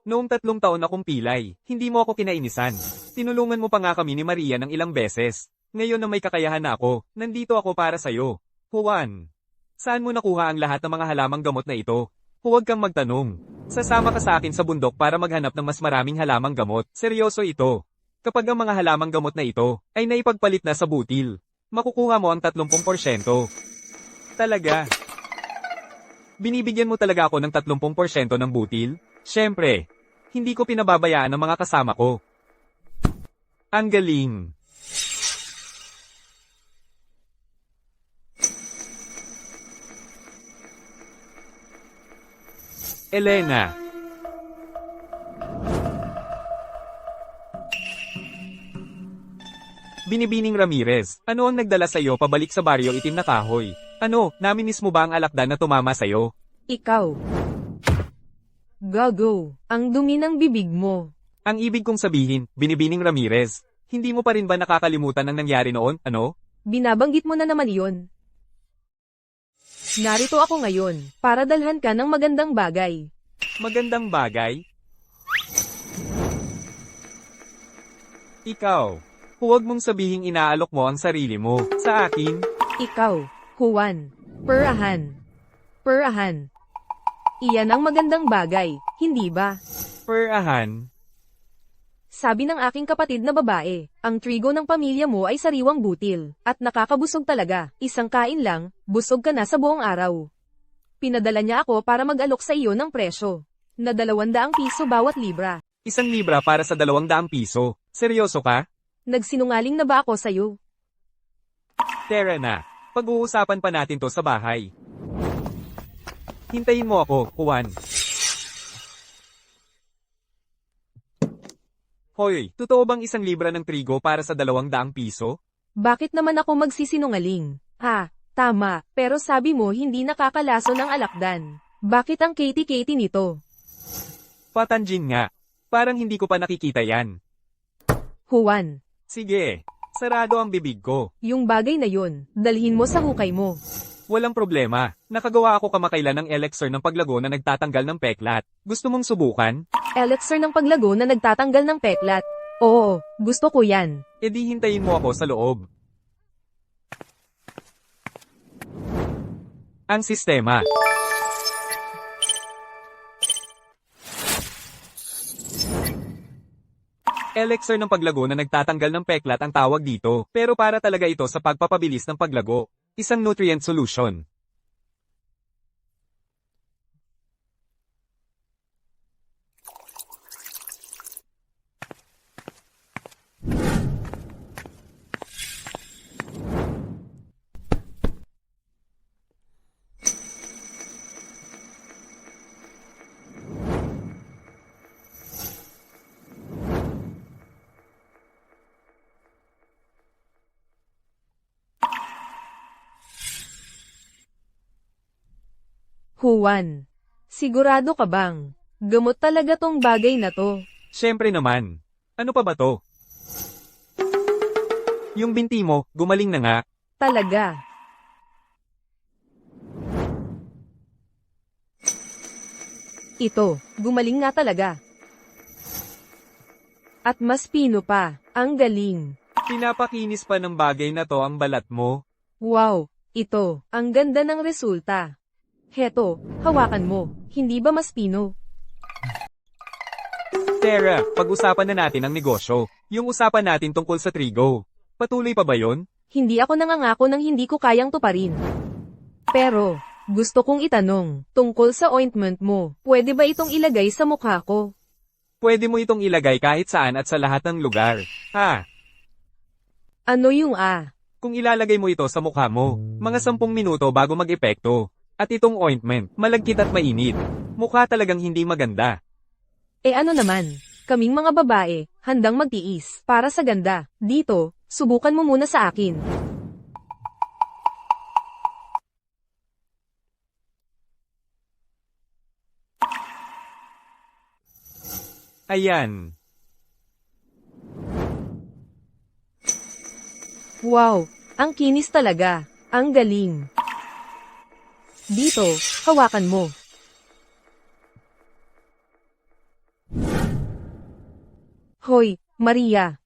Noong 3 taon akong pilay, hindi mo ako kinainisan. Tinulungan mo pa nga kami ni Maria ng ilang beses. Ngayon na may kakayahan na ako, nandito ako para sa'yo. Juan. Saan mo nakuha ang lahat ng mga halamang gamot na ito? Huwag kang magtanong. Sasama ka sa akin sa bundok para maghanap ng mas maraming halamang gamot. Seryoso ito. Kapag ang mga halamang gamot na ito ay naipagpalit na sa butil, makukuha mo ang 30%. Talaga. Binibigyan mo talaga ako ng 30% ng butil? Siyempre, hindi ko pinababayaan ang mga kasama ko. Ang galing. Elena. Binibining Ramirez, ano ang nagdala sa'yo pabalik sa baryo itim na kahoy? Ano, naminis mo ba ang alakdan na tumama sa'yo? Ikaw. Gago, ang dumi ng bibig mo. Ang ibig kong sabihin, Binibining Ramirez, hindi mo pa rin ba nakakalimutan ang nangyari noon, ano? Binabanggit mo na naman iyon. Narito ako ngayon, para dalhan ka ng magandang bagay. Magandang bagay? Ikaw, huwag mong sabihing inaalok mo ang sarili mo sa akin. Ikaw, Juan. Perahan. Perahan. Iyan ang magandang bagay, hindi ba? Perahan. Sabi ng aking kapatid na babae, ang trigo ng pamilya mo ay sariwang butil, at nakakabusog talaga. Isang kain lang, busog ka na sa buong araw. Pinadala niya ako para mag-alok sa iyo ng presyo. Na 200 piso bawat libra. 1 libra para sa 200 piso. Seryoso ka? Nagsinungaling na ba ako sa iyo? Tara na. Pag-uusapan pa natin to sa bahay. Hintayin mo ako, Juan. Hoy, totoo bang 1 libra ng trigo para sa 200 piso? Bakit naman ako magsisinungaling? Ha, tama, pero sabi mo hindi nakakalaso ng alakdan. Bakit ang Katie nito? Patanjin nga. Parang hindi ko pa nakikita yan. Juan, Sige, sarado ang bibig ko. yung bagay na yun, dalhin mo sa hukay mo. Walang problema. Nakagawa ako kamakailan ng elixir ng paglago na nagtatanggal ng peklat. Gusto mong subukan? Elixir ng paglago na nagtatanggal ng peklat. Oo, gusto ko yan. E di hintayin mo ako sa loob. Ang sistema. Elixir ng paglago na nagtatanggal ng peklat ang tawag dito, pero para talaga ito sa pagpapabilis ng paglago. Isang nutrient solution. Juan, sigurado ka bang gamot talaga tong bagay na to? Siyempre naman. Ano pa ba to? Yung binti mo, gumaling na nga. Talaga. Ito, gumaling nga talaga. At mas pino pa, ang galing. Pinapakinis pa ng bagay na to ang balat mo. Wow, ito, ang ganda ng resulta. Heto, hawakan mo, hindi ba mas pino? Tara, pag-usapan na natin ang negosyo. Yung usapan natin tungkol sa trigo. Patuloy pa ba yon? Hindi ako nangangako ng hindi ko kayang tuparin. Pero, gusto kong itanong, tungkol sa ointment mo, pwede ba itong ilagay sa mukha ko? Pwede mo itong ilagay kahit saan at sa lahat ng lugar. Ha? Ano yung Kung ilalagay mo ito sa mukha mo, mga 10 minuto bago mag-epekto. At itong ointment, malagkit at mainit. Mukha talagang hindi maganda. ano naman, kaming mga babae, handang magtiis, para sa ganda. Dito, subukan mo muna sa akin. Ayan. Wow, ang kinis talaga, ang galing. Dito, hawakan mo. Hoy, Maria.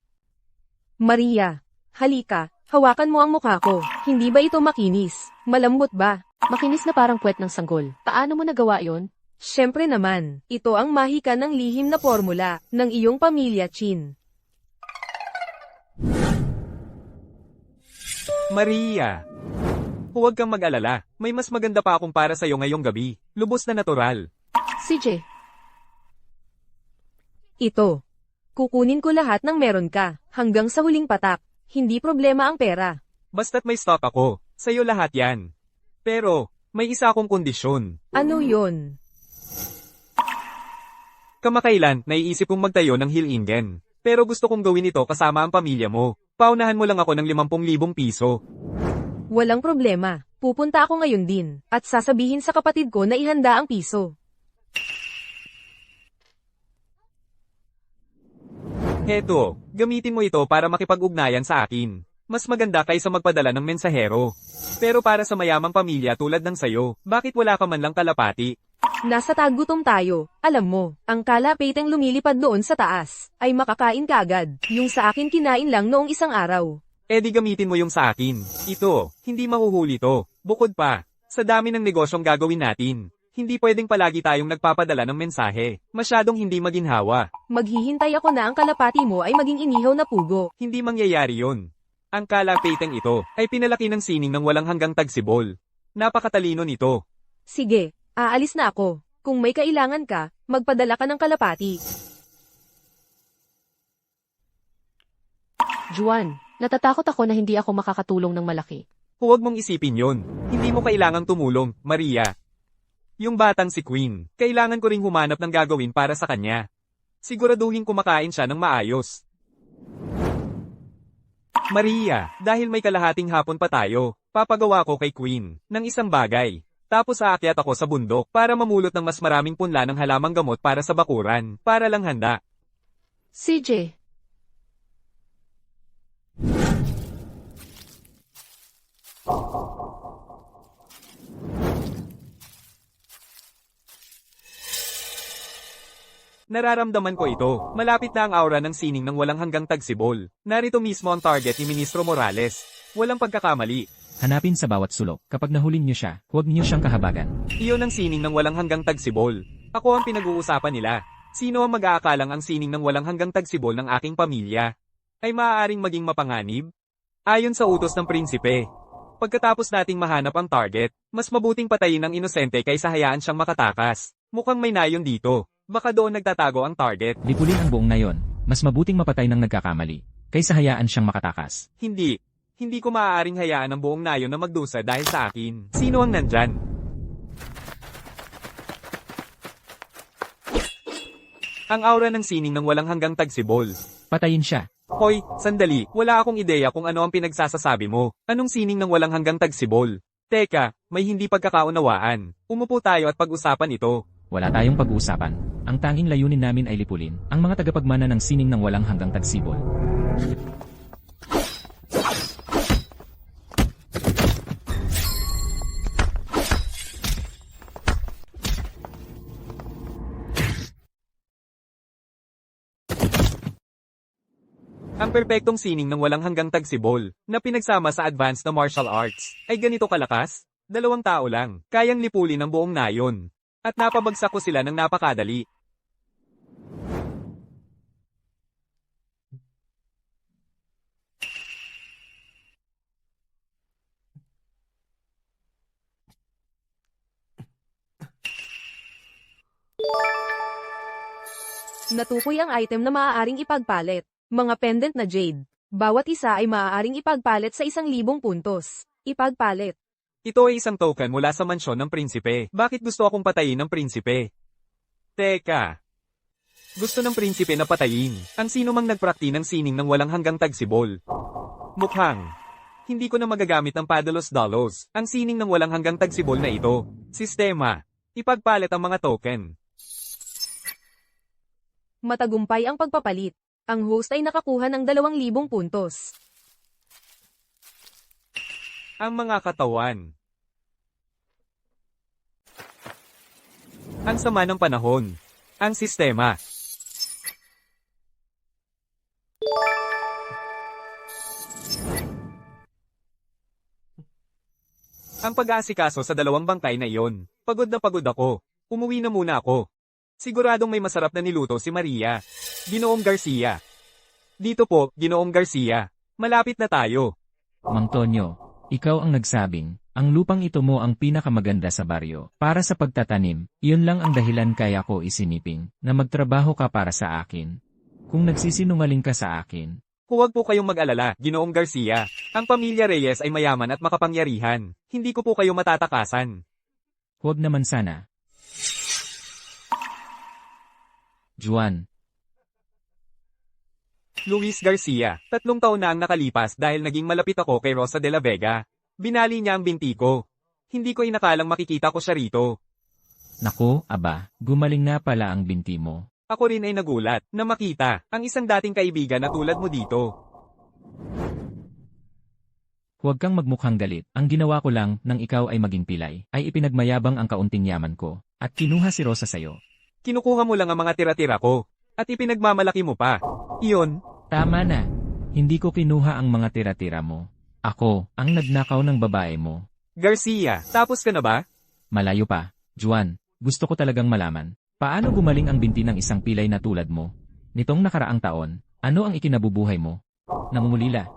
Maria, halika, hawakan mo ang mukha ko. Hindi ba ito makinis? Malambot ba? Makinis na parang puwet ng sanggol. Paano mo nagawa yon? Siyempre naman, ito ang mahika ng lihim na formula ng iyong pamilya, Chin. Maria. Huwag kang mag-alala. May mas maganda pa akong para sa'yo ngayong gabi. Lubos na natural. CJ, Ito. Kukunin ko lahat ng meron ka, hanggang sa huling patak. Hindi problema ang pera. Basta't may stock ako. Sa'yo lahat yan. Pero, may isa akong kondisyon. Ano yon? Kamakailan, naiisip kong magtayo ng Hilingen. Pero gusto kong gawin ito kasama ang pamilya mo. Paunahan mo lang ako ng 50,000 piso. Walang problema. Pupunta ako ngayon din, at sasabihin sa kapatid ko na ihanda ang piso. Heto, gamitin mo ito para makipag-ugnayan sa akin. Mas maganda kaysa magpadala ng mensahero. Pero para sa mayamang pamilya tulad ng sayo, bakit wala ka man lang kalapati? Nasa tagutom tayo. Alam mo, ang kalapiteng lumilipad doon sa taas, ay makakain ka agad. Yung sa akin kinain lang noong isang araw. Eh di gamitin mo yung sa akin. Ito, hindi mahuhuli to. Bukod pa, sa dami ng negosyong gagawin natin, hindi pwedeng palagi tayong nagpapadala ng mensahe. Masyadong hindi maginhawa. Maghihintay ako na ang kalapati mo ay maging inihaw na pugo. Hindi mangyayari yon. Ang kalapiteng ito ay pinalaki ng sining ng walang hanggang tagsibol. Napakatalino nito. Sige, aalis na ako. Kung may kailangan ka, magpadala ka ng kalapati. Juan, natatakot ako na hindi ako makakatulong ng malaki. Huwag mong isipin yon. Hindi mo kailangang tumulong, Maria. Yung batang si Queen, kailangan ko ring humanap ng gagawin para sa kanya. Siguraduhin kumakain siya ng maayos. Maria, dahil may kalahating hapon pa tayo, papagawa ko kay Queen ng isang bagay. Tapos aakyat ako sa bundok para mamulot ng mas maraming punla ng halamang gamot para sa bakuran, para lang handa. CJ, Nararamdaman ko ito. Malapit na ang aura ng sining ng walang hanggang tagsibol. Narito mismo ang target ni Ministro Morales. Walang pagkakamali. Hanapin sa bawat sulok. Kapag nahulin niyo siya, huwag niyo siyang kahabagan. Iyon ang sining ng walang hanggang tagsibol. Ako ang pinag-uusapan nila. Sino ang mag-aakalang ang sining ng walang hanggang tagsibol ng aking pamilya? Ay maaaring maging mapanganib? Ayon sa utos ng prinsipe. Pagkatapos nating mahanap ang target, mas mabuting patayin ang inosente kaysa hayaan siyang makatakas. Mukhang may nayon dito. Baka doon nagtatago ang target. Lipulin ang buong nayon. Mas mabuting mapatay ng nagkakamali, kaysa hayaan siyang makatakas. Hindi. Hindi ko maaaring hayaan ang buong nayon na magdusa dahil sa akin. Sino ang nandyan? Ang aura ng sining ng walang hanggang tagsibol. Patayin siya. Hoy, sandali, wala akong ideya kung ano ang pinagsasasabi mo. Anong sining ng walang hanggang tagsibol? Teka, may hindi pagkakaunawaan. Umupo tayo at pag-usapan ito. Wala tayong pag-uusapan. Ang tanging layunin namin ay lipulin ang mga tagapagmana ng sining ng walang hanggang tagsibol. Ang perpektong sining ng walang hanggang tagsibol, na pinagsama sa advanced na martial arts, ay ganito kalakas? 2 tao lang, kayang lipulin ang buong nayon. At napabagsak ko sila ng napakadali. Natukoy ang item na maaaring ipagpalit. Mga pendant na jade. Bawat isa ay maaaring ipagpalit sa 1,000 puntos. Ipagpalit. Ito ay isang token mula sa mansyon ng prinsipe. Bakit gusto akong patayin ng prinsipe? Teka. Gusto ng prinsipe na patayin ang sino mang nagprakti ng sining ng walang hanggang tagsibol. Mukhang. Hindi ko na magagamit ang padalos-dalos ang sining ng walang hanggang tagsibol na ito. Sistema. Ipagpalit ang mga token. Matagumpay ang pagpapalit. Ang host ay nakakuha ng 2,000 puntos. Ang mga katawan. Ang sama ng panahon. Ang sistema. Ang pag-aasikaso sa 2 bangkay na iyon. Pagod na pagod ako. Umuwi na muna ako. Siguradong may masarap na niluto si Maria. Ginoong Garcia. Dito po, Ginoong Garcia. Malapit na tayo. Mang Tonyo, ikaw ang nagsabing, ang lupang ito mo ang pinakamaganda sa baryo. Para sa pagtatanim, iyon lang ang dahilan kaya ko isiniping, na magtrabaho ka para sa akin. Kung nagsisinungaling ka sa akin, Huwag po kayong mag-alala, Ginoong Garcia. Ang pamilya Reyes ay mayaman at makapangyarihan. Hindi ko po kayo matatakasan. huwag naman sana. Juan, Luis Garcia, 3 taon na ang nakalipas dahil naging malapit ako kay Rosa de la Vega. Binali niya ang binti ko. Hindi ko inakalang makikita ko siya rito. naku, aba, gumaling na pala ang binti mo. Ako rin ay nagulat na makita ang isang dating kaibigan na tulad mo dito. Huwag kang magmukhang galit. Ang ginawa ko lang nang ikaw ay maging pilay, ay ipinagmayabang ang kaunting yaman ko, at kinuha si Rosa sayo. Kinukuha mo lang ang mga tira-tira ko, at ipinagmamalaki mo pa. Iyon, Tama na. Hindi ko kinuha ang mga tira-tira mo. Ako, ang nagnakaw ng babae mo. Garcia, tapos ka na ba? Malayo pa. Juan, gusto ko talagang malaman. Paano gumaling ang binti ng isang pilay na tulad mo? Nitong nakaraang taon, ano ang ikinabubuhay mo? Nangungulila.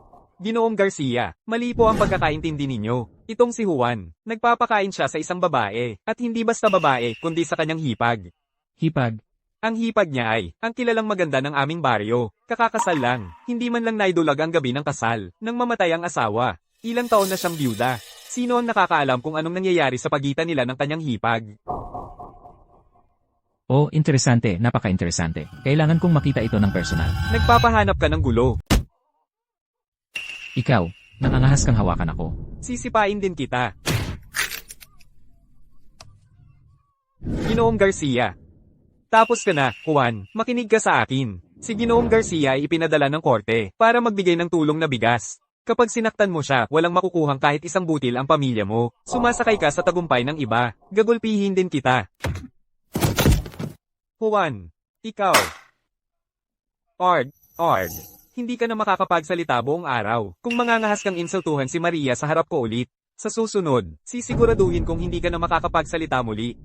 Ginoong Garcia, mali po ang pagkakaintindi ninyo. Itong si Juan, nagpapakain siya sa isang babae, at hindi basta babae, kundi sa kanyang hipag. Hipag. Ang hipag niya ay, ang kilalang maganda ng aming baryo. Kakakasal lang, hindi man lang naidulag ang gabi ng kasal, nang mamatay ang asawa. Ilang taon na siyang byuda. Sino ang nakakaalam kung anong nangyayari sa pagitan nila ng kanyang hipag? Oh, interesante, napaka-interesante. Kailangan kong makita ito ng personal. Nagpapahanap ka ng gulo. Ikaw, nangangahas kang hawakan ako. Sisipain din kita. Ginoong Garcia. Tapos ka na, Juan, makinig ka sa akin. Si Ginoong Garcia ay ipinadala ng korte para magbigay ng tulong na bigas. Kapag sinaktan mo siya, walang makukuhang kahit isang butil ang pamilya mo. Sumasakay ka sa tagumpay ng iba. Gagulpihin din kita. Juan, ikaw. Ard. Hindi ka na makakapagsalita buong araw. Kung mangangahas kang insultuhan si Maria sa harap ko ulit. Sa susunod, sisiguraduhin kong hindi ka na makakapagsalita muli.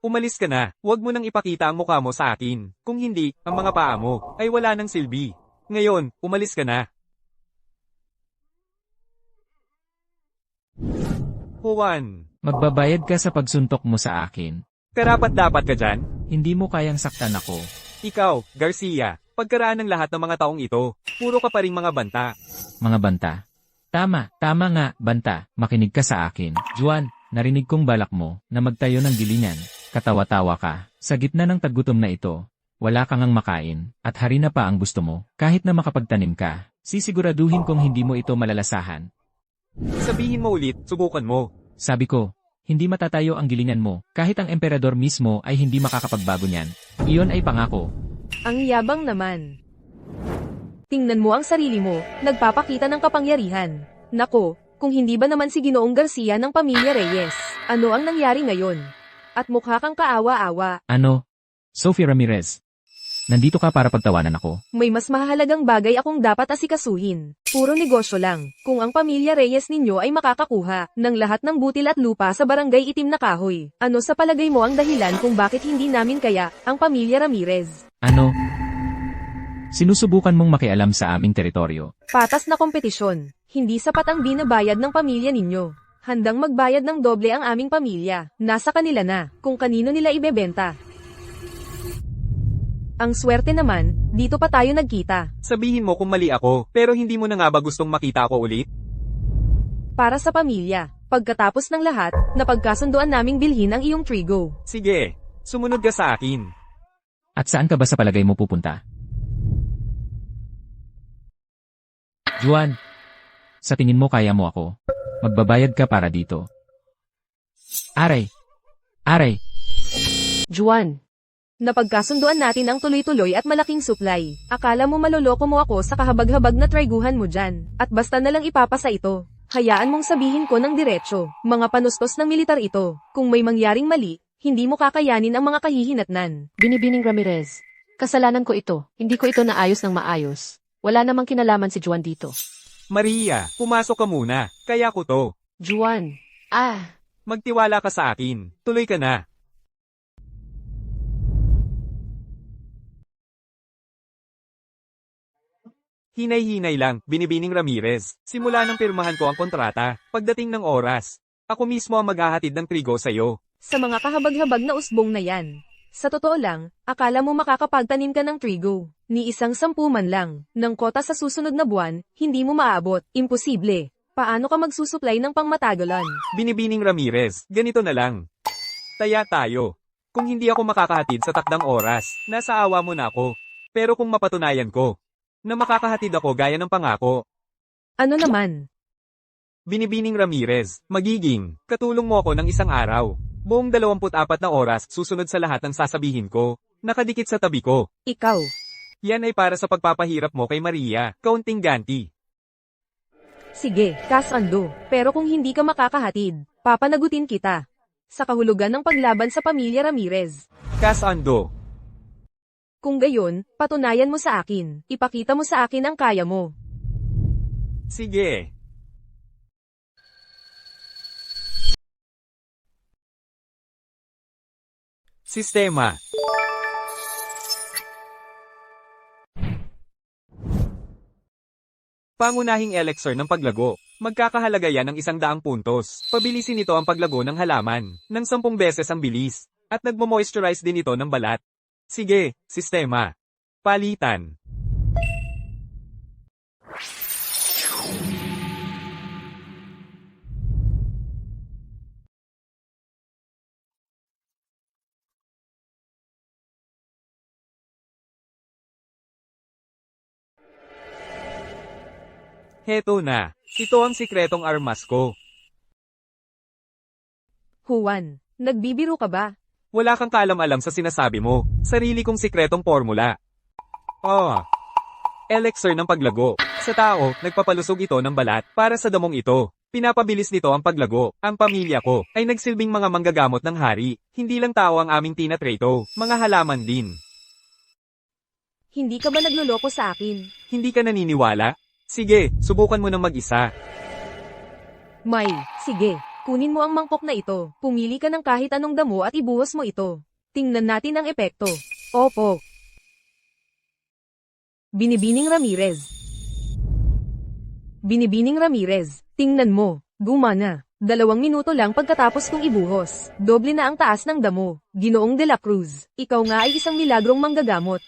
Umalis ka na, huwag mo nang ipakita ang mukha mo sa akin. Kung hindi, ang mga paa mo ay wala ng silbi. Ngayon, umalis ka na. Juan, Magbabayad ka sa pagsuntok mo sa akin. karapat-dapat ka dyan? Hindi mo kayang saktan ako. Ikaw, Garcia, pagkaraan ng lahat ng mga taong ito, puro ka pa ring mga banta. Mga banta. Tama nga, banta. Makinig ka sa akin. Juan, narinig kong balak mo na magtayo ng gilingan. Katawa-tawa ka. Sa gitna ng taggutom na ito, wala kang ang makain, at hari na pa ang gusto mo. Kahit na makapagtanim ka, sisiguraduhin kong hindi mo ito malalasahan. Sabihin mo ulit, subukan mo. Sabi ko, hindi matatayo ang gilingan mo, kahit ang emperador mismo ay hindi makakapagbago niyan. Iyon ay pangako. Ang yabang naman. Tingnan mo ang sarili mo, nagpapakita ng kapangyarihan. Nako, kung hindi ba naman si Ginoong Garcia ng Pamilya Reyes, ano ang nangyari ngayon? At mukha kang kaawa-awa. Ano? Sophie Ramirez. Nandito ka para pagtawanan ako. May mas mahalagang bagay akong dapat asikasuhin. Puro negosyo lang. Kung ang Pamilya Reyes ninyo ay makakakuha ng lahat ng butil at lupa sa barangay Itim na Kahoy, ano sa palagay mo ang dahilan kung bakit hindi namin kaya ang Pamilya Ramirez? Ano? Sinusubukan mong makialam sa aming teritoryo. Patas na kompetisyon. Hindi sapat ang binabayad ng pamilya ninyo. Handang magbayad ng doble ang aming pamilya. Nasa kanila na kung kanino nila ibebenta. Ang swerte naman, dito pa tayo nagkita. Sabihin mo kung mali ako, pero hindi mo na nga ba gustong makita ako ulit? Para sa pamilya. Pagkatapos ng lahat, napagkasunduan naming bilhin ang iyong trigo. Sige, sumunod ka sa akin. At saan ka ba sa palagay mo pupunta? Juan, sa tingin mo kaya mo ako? Magbabayad ka para dito. Aray! Aray! Juan, Napagkasunduan natin ang tuloy-tuloy at malaking supply. Akala mo maloloko mo ako sa kahabag-habag na triguhan mo dyan. At basta na lang ipapasa ito. Hayaan mong sabihin ko ng diretsyo. Mga panustos ng militar ito. Kung may mangyaring mali, hindi mo kakayanin ang mga kahihinatnan. Binibining Ramirez. Kasalanan ko ito. Hindi ko ito naayos ng maayos. Wala namang kinalaman si Juan dito. Maria, pumasok ka muna. Kaya ko to. Juan. Magtiwala ka sa akin. Tuloy ka na. Hinay-hinay lang, Binibining Ramirez. Simula nang pirmahan ko ang kontrata, pagdating ng oras, ako mismo ang maghahatid ng trigo sa'yo. Sa mga kahabag-habag na usbong na yan. Sa totoo lang, akala mo makakapagtanim ka ng trigo. Ni isang 10 man lang. Ng kota sa susunod na buwan, hindi mo maaabot. Imposible. Paano ka magsusupply ng pangmatagalan? Binibining Ramirez, ganito na lang. Taya tayo. Kung hindi ako makakahatid sa takdang oras, nasa awa mo na ako. Pero kung mapatunayan ko, na makakahatid ako gaya ng pangako, Ano naman? Binibining Ramirez, magiging, katulong mo ako ng isang araw. Buong 24 na oras susunod sa lahat ng sasabihin ko, nakadikit sa tabi ko. Ikaw. Yan ay para sa pagpapahirap mo kay Maria, kaunting ganti. Sige, kasando. Pero kung hindi ka makakahatid, papanagutin kita. Sa kahulugan ng paglaban sa pamilya Ramirez. Kasando. Kung gayon, patunayan mo sa akin. Ipakita mo sa akin ang kaya mo. Sige. Sistema. Pangunahing elixir ng paglago. Magkakahalaga yan ng 100 puntos. Pabilisin ito ang paglago ng halaman, ng 10 beses ang bilis, at nagmo-moisturize din ito ng balat. Sige, sistema. Palitan. Heto na. Ito ang sikretong armas ko. Juan, nagbibiro ka ba? Wala kang kaalam-alam sa sinasabi mo. Sarili kong sikretong formula. Elixir ng paglago. Sa tao, nagpapalusog ito ng balat para sa damong ito. Pinapabilis nito ang paglago. Ang pamilya ko ay nagsilbing mga manggagamot ng hari. Hindi lang tao ang aming tinatrato, mga halaman din. Hindi ka ba nagloloko sa akin? Hindi ka naniniwala? Sige, subukan mo ng mag-isa. May, sige. Kunin mo ang mangkok na ito. Pumili ka ng kahit anong damo at ibuhos mo ito. Tingnan natin ang epekto. Opo. Binibining Ramirez. Binibining Ramirez. Tingnan mo. Gumana. 2 minuto lang pagkatapos kong ibuhos. Doble na ang taas ng damo. Ginoong de la Cruz. Ikaw nga ay isang milagrong manggagamot.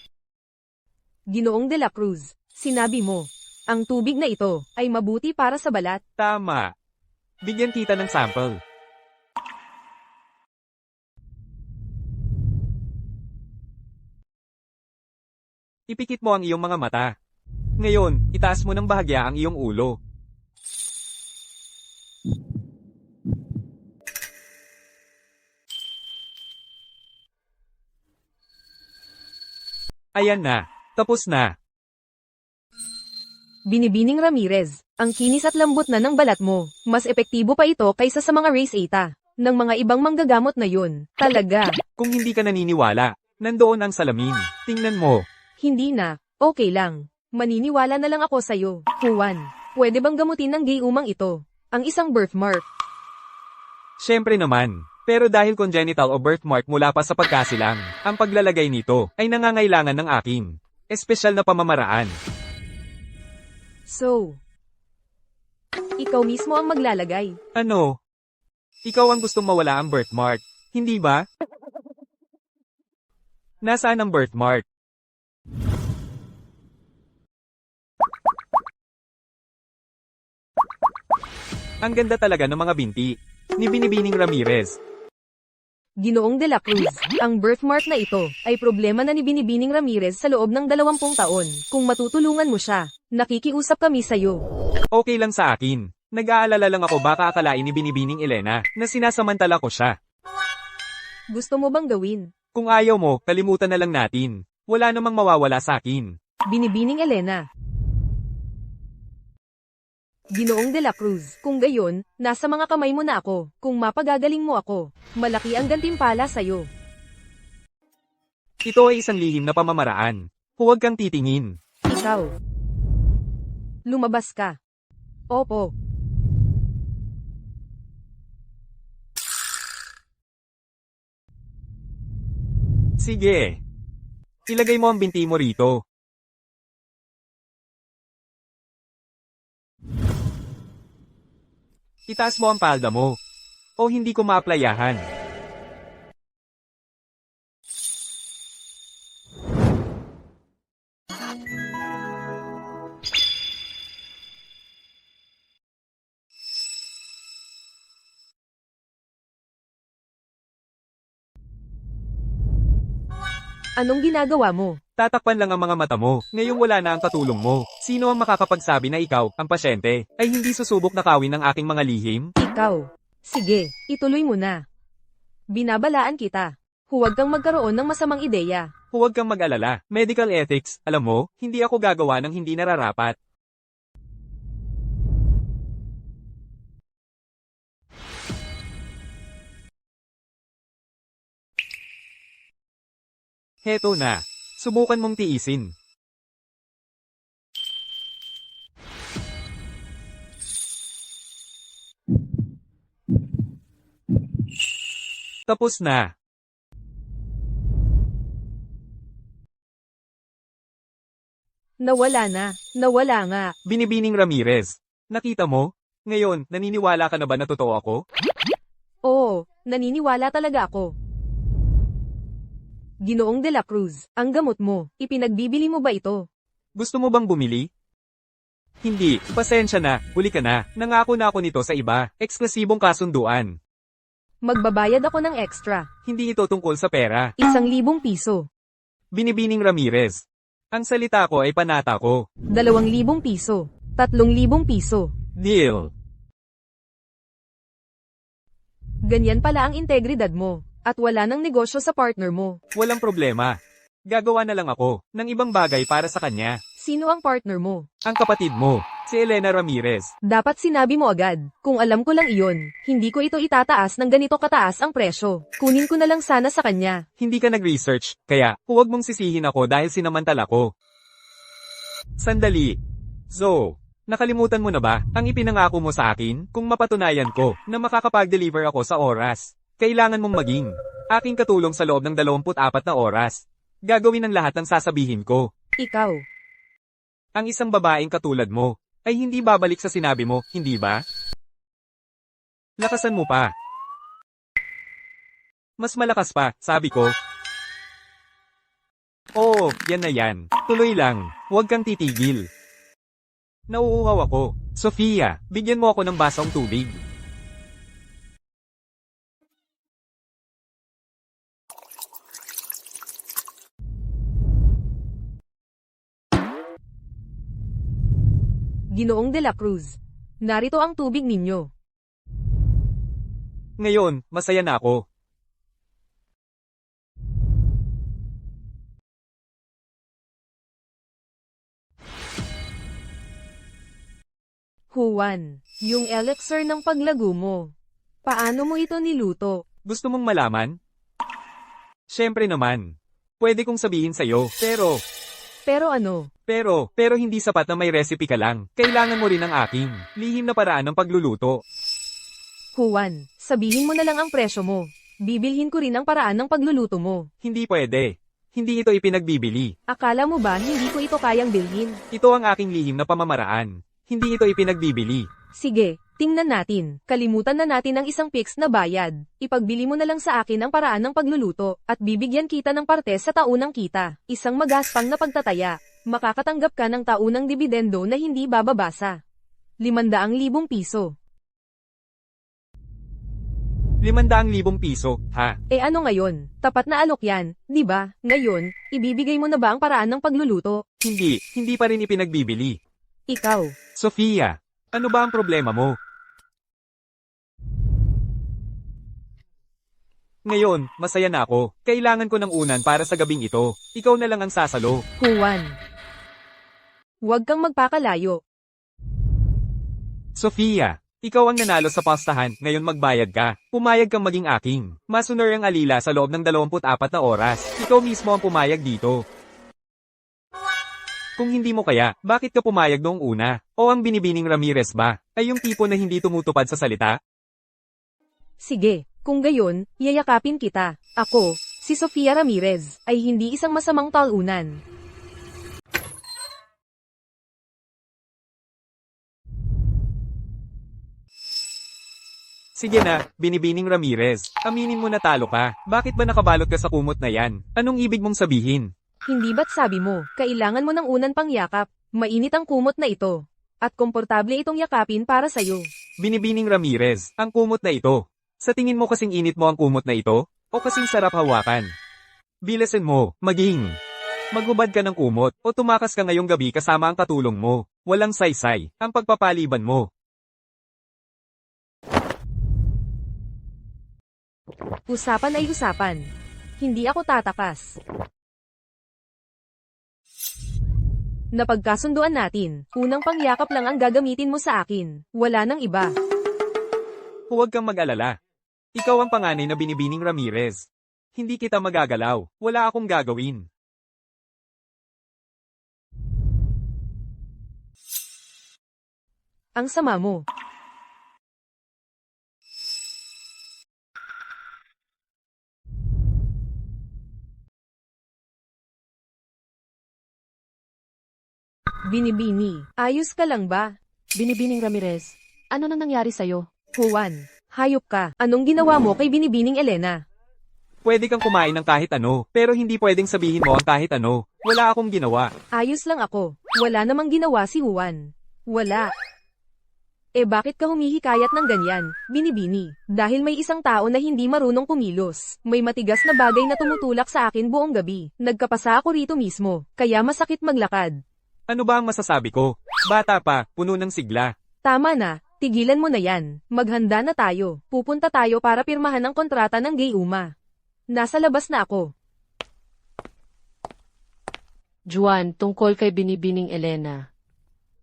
Ginoong de la Cruz. Sinabi mo. Ang tubig na ito ay mabuti para sa balat. Tama. Bigyan kita ng sample. Ipikit mo ang iyong mga mata. Ngayon, itaas mo ng bahagya ang iyong ulo. Ayan na. Tapos na. Binibining Ramirez, ang kinis at lambot na ng balat mo. Mas epektibo pa ito kaysa sa mga race eta ng mga ibang manggagamot na yun. Talaga. Kung hindi ka naniniwala, nandoon ang salamin. Tingnan mo. Hindi na. Okay lang. Maniniwala na lang ako sa'yo. Juan, pwede bang gamutin ng gayumang ito? Ang isang birthmark. Siyempre naman. Pero dahil congenital o birthmark mula pa sa pagkasilang, ang paglalagay nito ay nangangailangan ng aking espesyal na pamamaraan. So, ikaw mismo ang maglalagay. Ano? Ikaw ang gustong mawala ang birthmark, hindi ba? Nasaan ang birthmark? Ang ganda talaga ng mga binti ni Binibining Ramirez. Ginoong de la Cruz, ang birthmark na ito ay problema na ni Binibining Ramirez sa loob ng 20 taon. Kung matutulungan mo siya, nakikiusap kami sa'yo. Okay lang sa akin. Nag-aalala lang ako baka akalain ni Binibining Elena na sinasamantala ko siya. Gusto mo bang gawin? Kung ayaw mo, kalimutan na lang natin. Wala namang mawawala sa akin. Binibining Elena. Ginoong de la Cruz, kung gayon, nasa mga kamay mo na ako. Kung mapagagaling mo ako, malaki ang gantimpala sa'yo. Ito ay isang lihim na pamamaraan. Huwag kang titingin. Ikaw. Lumabas ka. Opo. Sige. Ilagay mo ang binti mo rito. Itaas mo ang palda mo. O hindi ko maaplayahan. Anong ginagawa mo? Tatakpan lang ang mga mata mo. Ngayong wala na ang katulong mo. Sino ang makakapagsabi na ikaw, ang pasyente, ay hindi susubok nakawin ng aking mga lihim? Ikaw. Sige, ituloy mo na. Binabalaan kita. Huwag kang magkaroon ng masamang ideya. Huwag kang mag-alala. Medical ethics, alam mo, hindi ako gagawa ng hindi nararapat. Heto na. Subukan mong tiisin. Tapos na. Nawala na. Nawala nga. Binibining Ramirez. Nakita mo? Ngayon, naniniwala ka na ba na totoo ako? Oo, naniniwala talaga ako. Ginoong de la Cruz, ang gamot mo, ipinagbibili mo ba ito? Gusto mo bang bumili? Hindi, pasensya na, huli ka na. Nangako na ako nito sa iba, eksklusibong kasunduan. Magbabayad ako ng extra. Hindi ito tungkol sa pera. 1,000 piso. Binibining Ramirez. Ang salita ko ay panata ko. 2,000 piso. 3,000 piso. Deal. Ganyan pala ang integridad mo. At wala nang negosyo sa partner mo. Walang problema. Gagawa na lang ako ng ibang bagay para sa kanya. Sino ang partner mo? Ang kapatid mo, si Elena Ramirez. Dapat sinabi mo agad. Kung alam ko lang iyon, hindi ko ito itataas ng ganito kataas ang presyo. Kunin ko na lang sana sa kanya. Hindi ka nag-research, kaya huwag mong sisihin ako dahil sinamantala ko. Sandali. So, nakalimutan mo na ba ang ipinangako mo sa akin kung mapatunayan ko na makakapag-deliver ako sa oras? Kailangan mong maging aking katulong sa loob ng 24 na oras. Gagawin ang lahat ng sasabihin ko. Ikaw. Ang isang babaeng katulad mo ay hindi babalik sa sinabi mo, hindi ba? Lakasan mo pa. Mas malakas pa, sabi ko. Oo, yan na yan. Tuloy lang. Huwag kang titigil. Nauuhaw ako. Sofia, bigyan mo ako ng basong tubig. Ginoong de la Cruz. Narito ang tubig ninyo. Ngayon, masaya na ako. Juan, yung elixir ng paglago mo. Paano mo ito niluto? Gusto mong malaman? Siyempre naman. Pwede kong sabihin sa'yo, Pero ano? pero hindi sapat na may recipe ka lang. Kailangan mo rin ang aking lihim na paraan ng pagluluto. Juan, sabihin mo na lang ang presyo mo. Bibilhin ko rin ang paraan ng pagluluto mo. Hindi pwede. Hindi ito ipinagbibili. Akala mo ba hindi ko ito kayang bilhin? Ito ang aking lihim na pamamaraan. Hindi ito ipinagbibili. Sige, tingnan natin. Kalimutan na natin ang isang fixed na bayad. Ipagbili mo na lang sa akin ang paraan ng pagluluto, at bibigyan kita ng parte sa taunang kita. Isang magaspang na pagtataya. Makakatanggap ka ng taunang dibidendo na hindi bababasa. 500,000 piso. 500,000 piso, ha? E ano ngayon? Tapat na alok yan, di ba? Ngayon, ibibigay mo na ba ang paraan ng pagluluto? Hindi pa rin ipinagbibili. Ikaw. Sofia, ano ba ang problema mo? Ngayon, masaya na ako. Kailangan ko ng unan para sa gabing ito. Ikaw na lang ang sasalo. Juan. Huwag kang magpakalayo. Sofia, ikaw ang nanalo sa pastahan, ngayon magbayad ka. Pumayag kang maging aking. Masunar ang alila sa loob ng 24 na oras. Ikaw mismo ang pumayag dito. Kung hindi mo kaya, bakit ka pumayag noong una? O ang binibining Ramirez ba? Ay yung tipo na hindi tumutupad sa salita? Sige, kung gayon, yayakapin kita. Ako, si Sofia Ramirez, ay hindi isang masamang talunan. Sige na, binibining Ramirez. Aminin mo na talo ka. Bakit ba nakabalot ka sa kumot na yan? Anong ibig mong sabihin? Hindi ba't sabi mo, kailangan mo ng unan pang yakap? Mainit ang kumot na ito. At komportable itong yakapin para sa'yo. Binibining Ramirez, ang kumot na ito. Sa tingin mo kasing init mo ang kumot na ito? O kasing sarap hawakan? Bilasin mo, maghubad ka ng kumot, o tumakas ka ngayong gabi kasama ang katulong mo. Walang saysay, ang pagpapaliban mo. Usapan ay usapan. Hindi ako tatakas. Napagkasunduan natin, unang pangyakap lang ang gagamitin mo sa akin. Wala nang iba. Huwag kang mag-alala. Ikaw ang panganay na binibining Ramirez. Hindi kita magagalaw. Wala akong gagawin. Ang sama mo. Binibini, ayos ka lang ba? Binibining Ramirez, ano nang nangyari sa'yo? Juan, hayop ka. Anong ginawa mo kay Binibining Elena? Pwede kang kumain ng kahit ano, pero hindi pwedeng sabihin mo ang kahit ano. Wala akong ginawa. Ayos lang ako. Wala namang ginawa si Juan. Wala. Eh bakit ka humihikayat ng ganyan, Binibini? Dahil may isang tao na hindi marunong kumilos. May matigas na bagay na tumutulak sa akin buong gabi. Nagkapasa ako rito mismo, kaya masakit maglakad. Ano ba ang masasabi ko? Bata pa, puno ng sigla. Tama na, tigilan mo na yan. Maghanda na tayo. Pupunta tayo para pirmahan ang kontrata ng Gayuma. Nasa labas na ako. Juan, tungkol kay Binibining Elena.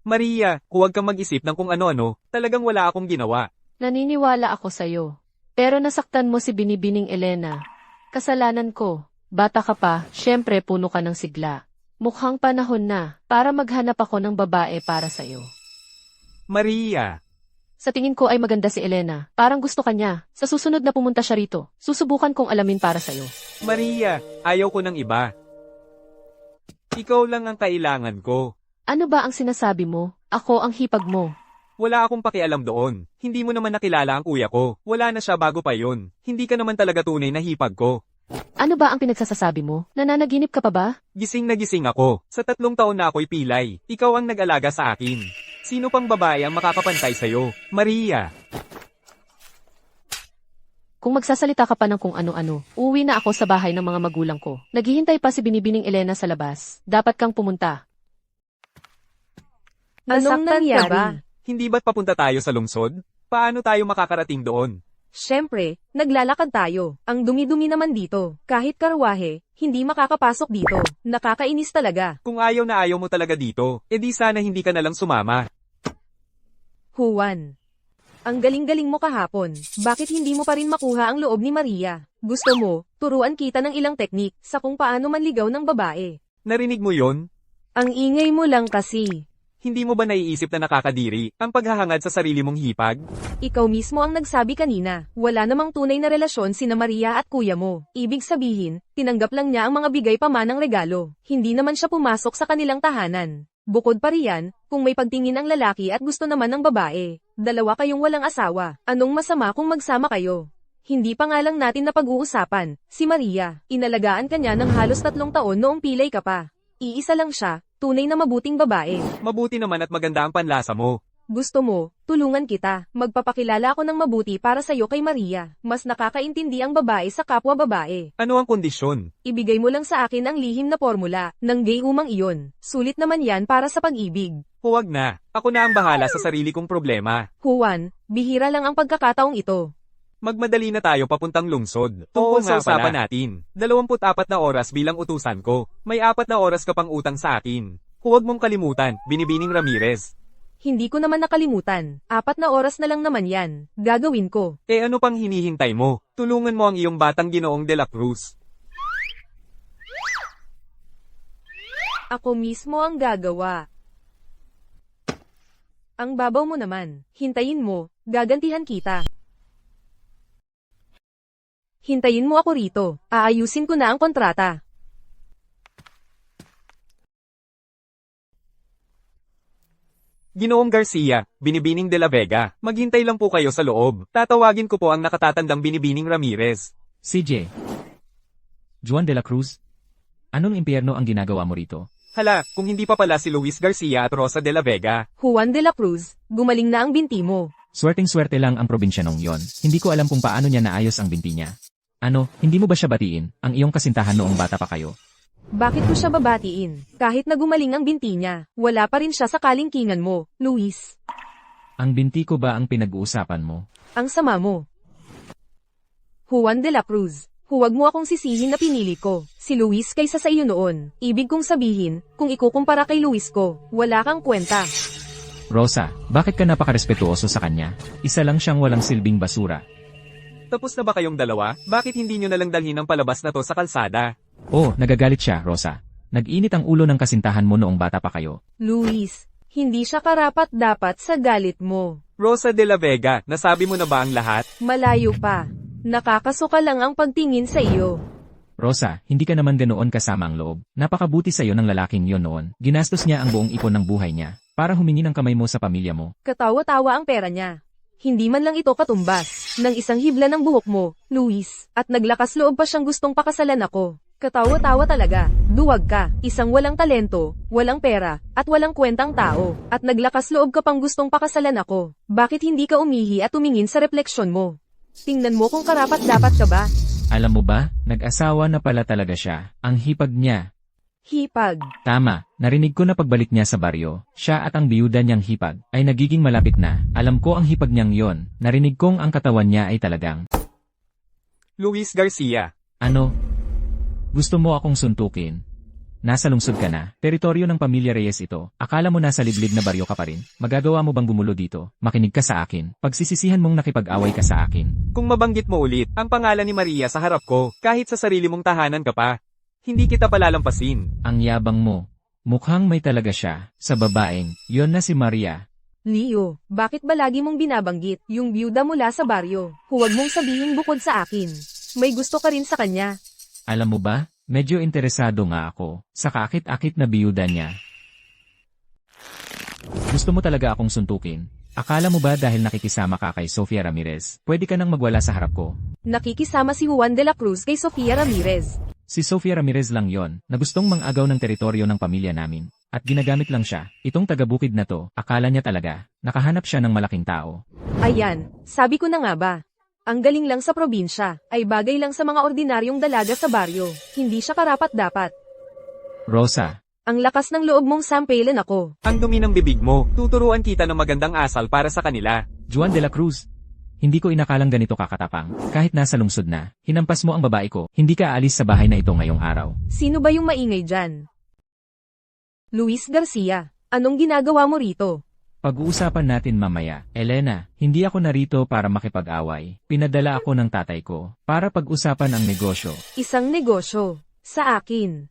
Maria, huwag kang mag-isip ng kung ano-ano. Talagang wala akong ginawa. Naniniwala ako sa'yo. Pero nasaktan mo si Binibining Elena. Kasalanan ko. Bata ka pa, syempre puno ka ng sigla. Mukhang panahon na para maghanap ako ng babae para sa'yo. Maria, Sa tingin ko ay maganda si Elena. Parang gusto ka niya. Sa susunod na pumunta siya rito, susubukan kong alamin para sa'yo. Maria, ayaw ko ng iba. Ikaw lang ang kailangan ko. Ano ba ang sinasabi mo? Ako ang hipag mo. Wala akong pakialam doon. Hindi mo naman nakilala ang kuya ko. Wala na siya bago pa yun. Hindi ka naman talaga tunay na hipag ko. Ano ba ang pinagsasasabi mo? Nananaginip ka pa ba? Gising na gising ako. Sa 3 taon na ako'y pilay. Ikaw ang nag-alaga sa akin. Sino pang babae ang makakapantay sa'yo? Maria. Kung magsasalita ka pa ng kung ano-ano, uwi na ako sa bahay ng mga magulang ko. Naghihintay pa si Binibining Elena sa labas. Dapat kang pumunta. Anong nangyari? Hindi ba't papunta tayo sa lungsod? Paano tayo makakarating doon? Siyempre, naglalakad tayo. Ang dumi-dumi naman dito. Kahit karwahe, hindi makakapasok dito. Nakakainis talaga. Kung ayaw na ayaw mo talaga dito, edi sana hindi ka nalang sumama. Juan. Ang galing-galing mo kahapon. Bakit hindi mo pa rin makuha ang loob ni Maria? Gusto mo, turuan kita ng ilang teknik sa kung paano manligaw ng babae. Narinig mo yon? Ang ingay mo lang kasi. Hindi mo ba naiisip na nakakadiri ang paghahangad sa sarili mong hipag? Ikaw mismo ang nagsabi kanina, wala namang tunay na relasyon sina Maria at kuya mo. Ibig sabihin, tinanggap lang niya ang mga bigay pa man ng regalo. Hindi naman siya pumasok sa kanilang tahanan. Bukod pa riyan, kung may pagtingin ang lalaki at gusto naman ng babae, dalawa kayong walang asawa, anong masama kung magsama kayo? Hindi pa nga lang natin napag-uusapan, si Maria, inalagaan ka niya ng halos 3 taon noong pilay ka pa. Iisa lang siya, tunay na mabuting babae. Mabuti naman at maganda ang panlasa mo. Gusto mo, tulungan kita, magpapakilala ako ng mabuti para sa'yo kay Maria. Mas nakakaintindi ang babae sa kapwa babae. Ano ang kondisyon? Ibigay mo lang sa akin ang lihim na formula ng gay umang iyon. Sulit naman yan para sa pag-ibig. Huwag na. Ako na ang bahala sa sarili kong problema. Juan, bihira lang ang pagkakataong ito. Magmadali na tayo papuntang lungsod. Tungkol sa usapan natin. 24 na oras bilang utusan ko. May 4 na oras ka pang utang sa akin. Huwag mong kalimutan, Binibining Ramirez. Hindi ko naman nakalimutan. 4 na oras na lang naman yan. Gagawin ko. Ano pang hinihintay mo? Tulungan mo ang iyong batang Ginoong de la Cruz. Ako mismo ang gagawa. Ang babaw mo naman. Hintayin mo, gagantihan kita. Hintayin mo ako rito. Aayusin ko na ang kontrata. Ginoong Garcia, Binibining de la Vega, maghintay lang po kayo sa loob. Tatawagin ko po ang nakatatandang Binibining Ramirez. CJ. Juan de la Cruz? Anong impyerno ang ginagawa mo rito? Hala, kung hindi pa pala si Luis Garcia at Rosa de la Vega. Juan de la Cruz, gumaling na ang binti mo. Swerteng-swerte lang ang probinsyanong yon. Hindi ko alam kung paano niya naayos ang binti niya. Ano, hindi mo ba siya batiin, ang iyong kasintahan noong bata pa kayo? Bakit ko siya babatiin? Kahit na gumaling ang binti niya, wala pa rin siya sa kalingkingan mo, Luis. Ang binti ko ba ang pinag-uusapan mo? Ang sama mo. Juan de la Cruz, huwag mo akong sisihin na pinili ko. Si Luis kaysa sa iyo noon. Ibig kong sabihin, kung ikukumpara kay Luis ko, wala kang kwenta. Rosa, bakit ka napakarespetuoso sa kanya? Isa lang siyang walang silbing basura. Tapos na ba kayong dalawa? Bakit hindi nyo nalang dalhin ang palabas na to sa kalsada? Oh, nagagalit siya, Rosa. Nag-init ang ulo ng kasintahan mo noong bata pa kayo. Luis, hindi siya karapat-dapat sa galit mo. Rosa de la Vega, nasabi mo na ba ang lahat? Malayo pa. Nakakasuka lang ang pagtingin sa iyo. Rosa, hindi ka naman ganoon kasama ang loob. Napakabuti sa iyo ng lalaking yon noon. Ginastos niya ang buong ipon ng buhay niya para humingi ng kamay mo sa pamilya mo. Katawa-tawa ang pera niya. Hindi man lang ito katumbas ng isang hibla ng buhok mo, Luis. At naglakas loob pa siyang gustong pakasalan ako. Katawa-tawa talaga. Duwag ka, isang walang talento, walang pera, at walang kwentang tao. At naglakas loob ka pang gustong pakasalan ako. Bakit hindi ka umihi at tumingin sa refleksyon mo? Tingnan mo kung karapat-dapat ka ba? Alam mo ba, nag-asawa na pala talaga siya. Ang hipag niya. Hipag. Tama, narinig ko na pagbalik niya sa baryo, siya at ang biyuda niyang hipag ay nagiging malapit na. Alam ko ang hipag niyang yon. Narinig kong ang katawan niya ay talagang. Luis Garcia. Ano? Gusto mo akong suntukin? Nasa lungsod ka na, teritoryo ng pamilya Reyes ito. Akala mo nasa liblib na baryo ka pa rin? Magagawa mo bang gumulo dito? Makinig ka sa akin. Pagsisisihan mong nakipag-away ka sa akin. Kung mabanggit mo ulit ang pangalan ni Maria sa harap ko, kahit sa sarili mong tahanan ka pa, hindi kita palalampasin. Ang yabang mo. Mukhang may talaga siya. Sa babaeng, yon na si Maria. Leo, bakit ba lagi mong binabanggit yung byuda mula sa baryo? Huwag mong sabihin bukod sa akin. May gusto ka rin sa kanya. Alam mo ba, medyo interesado nga ako sa kaakit-akit na biyuda niya. Gusto mo talaga akong suntukin? Akala mo ba dahil nakikisama ka kay Sofia Ramirez, pwede ka nang magwala sa harap ko? Nakikisama si Juan de la Cruz kay Sofia Ramirez. Si Sofia Ramirez lang yon, na gustong mang-agaw ng teritoryo ng pamilya namin. At ginagamit lang siya, itong taga-bukid na to, akala niya talaga, nakahanap siya ng malaking tao. Ayan, sabi ko na nga ba. Ang galing lang sa probinsya, ay bagay lang sa mga ordinaryong dalaga sa baryo. Hindi siya karapat-dapat. Rosa, Ang lakas ng loob mong sampelan ako. Ang dumi ng bibig mo, tuturuan kita ng magandang asal para sa kanila. Juan de la Cruz. Hindi ko inakalang ganito kakatapang, kahit nasa lungsod na, hinampas mo ang babae ko, hindi ka aalis sa bahay na ito ngayong araw. Sino ba yung maingay dyan? Luis Garcia, anong ginagawa mo rito? Pag-uusapan natin mamaya. Elena, hindi ako narito para makipag-away. Pinadala ako ng tatay ko para pag-usapan ang negosyo. Isang negosyo. Sa akin.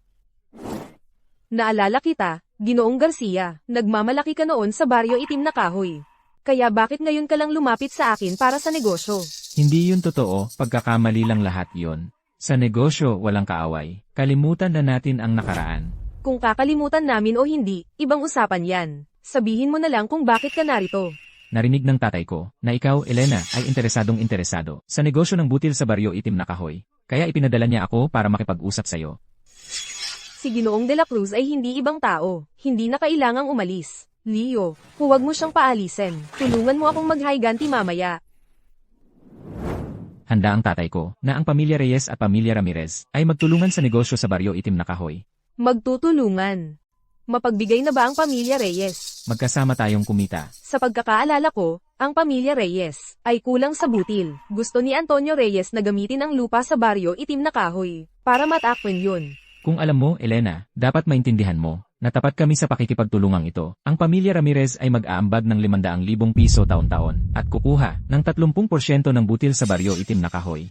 Naalala kita, Ginoong Garcia, nagmamalaki ka noon sa baryo itim na kahoy. Kaya bakit ngayon ka lang lumapit sa akin para sa negosyo? Hindi yun totoo, pagkakamali lang lahat yon. Sa negosyo, walang kaaway. Kalimutan na natin ang nakaraan. Kung kakalimutan namin o hindi, ibang usapan yan. Sabihin mo na lang kung bakit ka narito. Narinig ng tatay ko na ikaw, Elena, ay interesado sa negosyo ng butil sa baryo itim na kahoy. Kaya ipinadala niya ako para makipag-usap sa'yo. Si Ginoong De La Cruz ay hindi ibang tao. Hindi na kailangang umalis. Leo, huwag mo siyang paalisin. Tulungan mo akong maghiganti mamaya. Handa ang tatay ko na ang pamilya Reyes at pamilya Ramirez ay magtulungan sa negosyo sa baryo itim na kahoy. Magtutulungan. Mapagbigay na ba ang pamilya Reyes? Magkasama tayong kumita. Sa pagkakaalala ko, ang pamilya Reyes ay kulang sa butil. Gusto ni Antonio Reyes na gamitin ang lupa sa baryo itim na kahoy para matakpan yun. Kung alam mo, Elena, dapat maintindihan mo na tapat kami sa pakikipagtulungang ito. Ang pamilya Ramirez ay mag-aambag ng 500,000 piso taon-taon at kukuha ng 30% ng butil sa baryo itim na kahoy.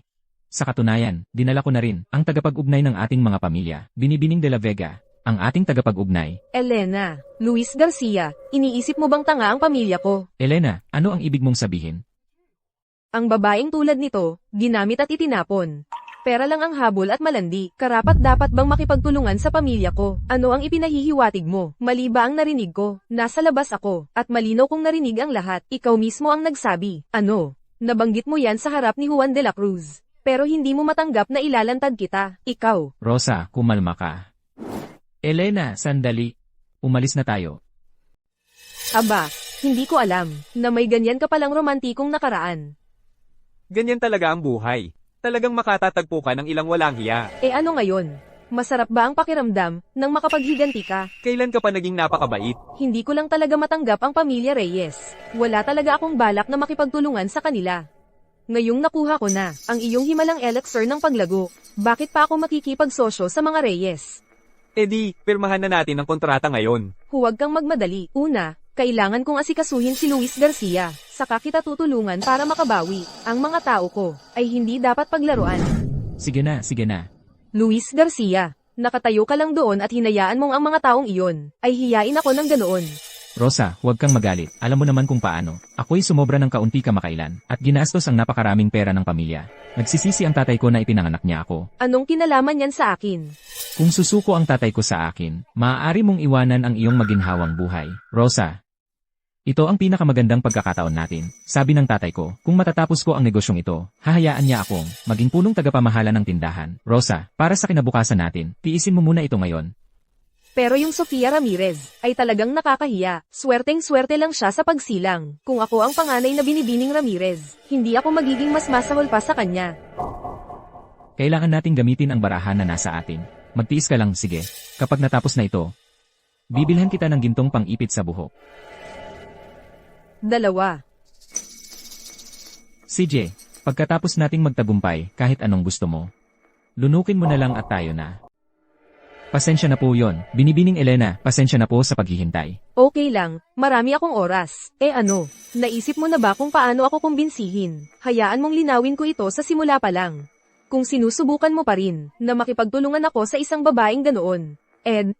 Sa katunayan, dinala ko na rin ang tagapag-ugnay ng ating mga pamilya, Binibining de la Vega, ang ating tagapag-ugnay. Elena, Luis Garcia, iniisip mo bang tanga ang pamilya ko? Elena, ano ang ibig mong sabihin? Ang babaeng tulad nito, ginamit at itinapon. Pera lang ang habol at malandi. Karapat-dapat bang makipagtulungan sa pamilya ko? Ano ang ipinahihiwatig mo? Mali ba ang narinig ko? Nasa labas ako. At malinaw kong narinig ang lahat. Ikaw mismo ang nagsabi. Ano? Nabanggit mo yan sa harap ni Juan de la Cruz. Pero hindi mo matanggap na ilalantad kita. Ikaw. Rosa, kumalma ka. Elena, sandali. Umalis na tayo. Aba, hindi ko alam na may ganyan ka palang romantikong nakaraan. Ganyan talaga ang buhay. Talagang makatatagpo ka ng ilang walang hiya. Ano ngayon? Masarap ba ang pakiramdam nang makapaghiganti ka? Kailan ka pa naging napakabait? Hindi ko lang talaga matanggap ang pamilya Reyes. Wala talaga akong balak na makipagtulungan sa kanila. Ngayong nakuha ko na ang iyong himalang elixir ng paglago. Bakit pa ako makikipagsosyo sa mga Reyes? Pirmahan na natin ang kontrata ngayon. Huwag kang magmadali. Una, kailangan kong asikasuhin si Luis Garcia. Saka kita tutulungan para makabawi. Ang mga tao ko ay hindi dapat paglaruan. Sige na. Luis Garcia, nakatayo ka lang doon at hinayaan mong ang mga taong iyon ay hiyain ako ng ganoon. Rosa, huwag kang magalit. Alam mo naman kung paano. Ako'y sumobra ng kaunti kamakailan at ginastos ang napakaraming pera ng pamilya. Nagsisisi ang tatay ko na ipinanganak niya ako. Anong kinalaman yan sa akin? Kung susuko ang tatay ko sa akin, maaari mong iwanan ang iyong maginhawang buhay. Rosa, ito ang pinakamagandang pagkakataon natin. Sabi ng tatay ko, kung matatapos ko ang negosyong ito, hahayaan niya akong maging punong tagapamahala ng tindahan. Rosa, para sa kinabukasan natin, tiisin mo muna ito ngayon. Pero yung Sofia Ramirez ay talagang nakakahiya. Swerteng-swerte lang siya sa pagsilang. Kung ako ang panganay na Binibining Ramirez, hindi ako magiging mas masahol pa sa kanya. Kailangan nating gamitin ang barahan na nasa atin. Magtiis ka lang, sige. Kapag natapos na ito, bibilhan kita ng gintong pang-ipit sa buhok. 2. CJ, pagkatapos nating magtagumpay, kahit anong gusto mo, lunukin mo na lang at tayo na. Pasensya na po yon, Binibining Elena, pasensya na po sa paghihintay. Okay lang, marami akong oras. Ano, naisip mo na ba kung paano ako kumbinsihin? Hayaan mong linawin ko ito sa simula pa lang. Kung sinusubukan mo pa rin na makipagtulungan ako sa isang babaeng ganoon,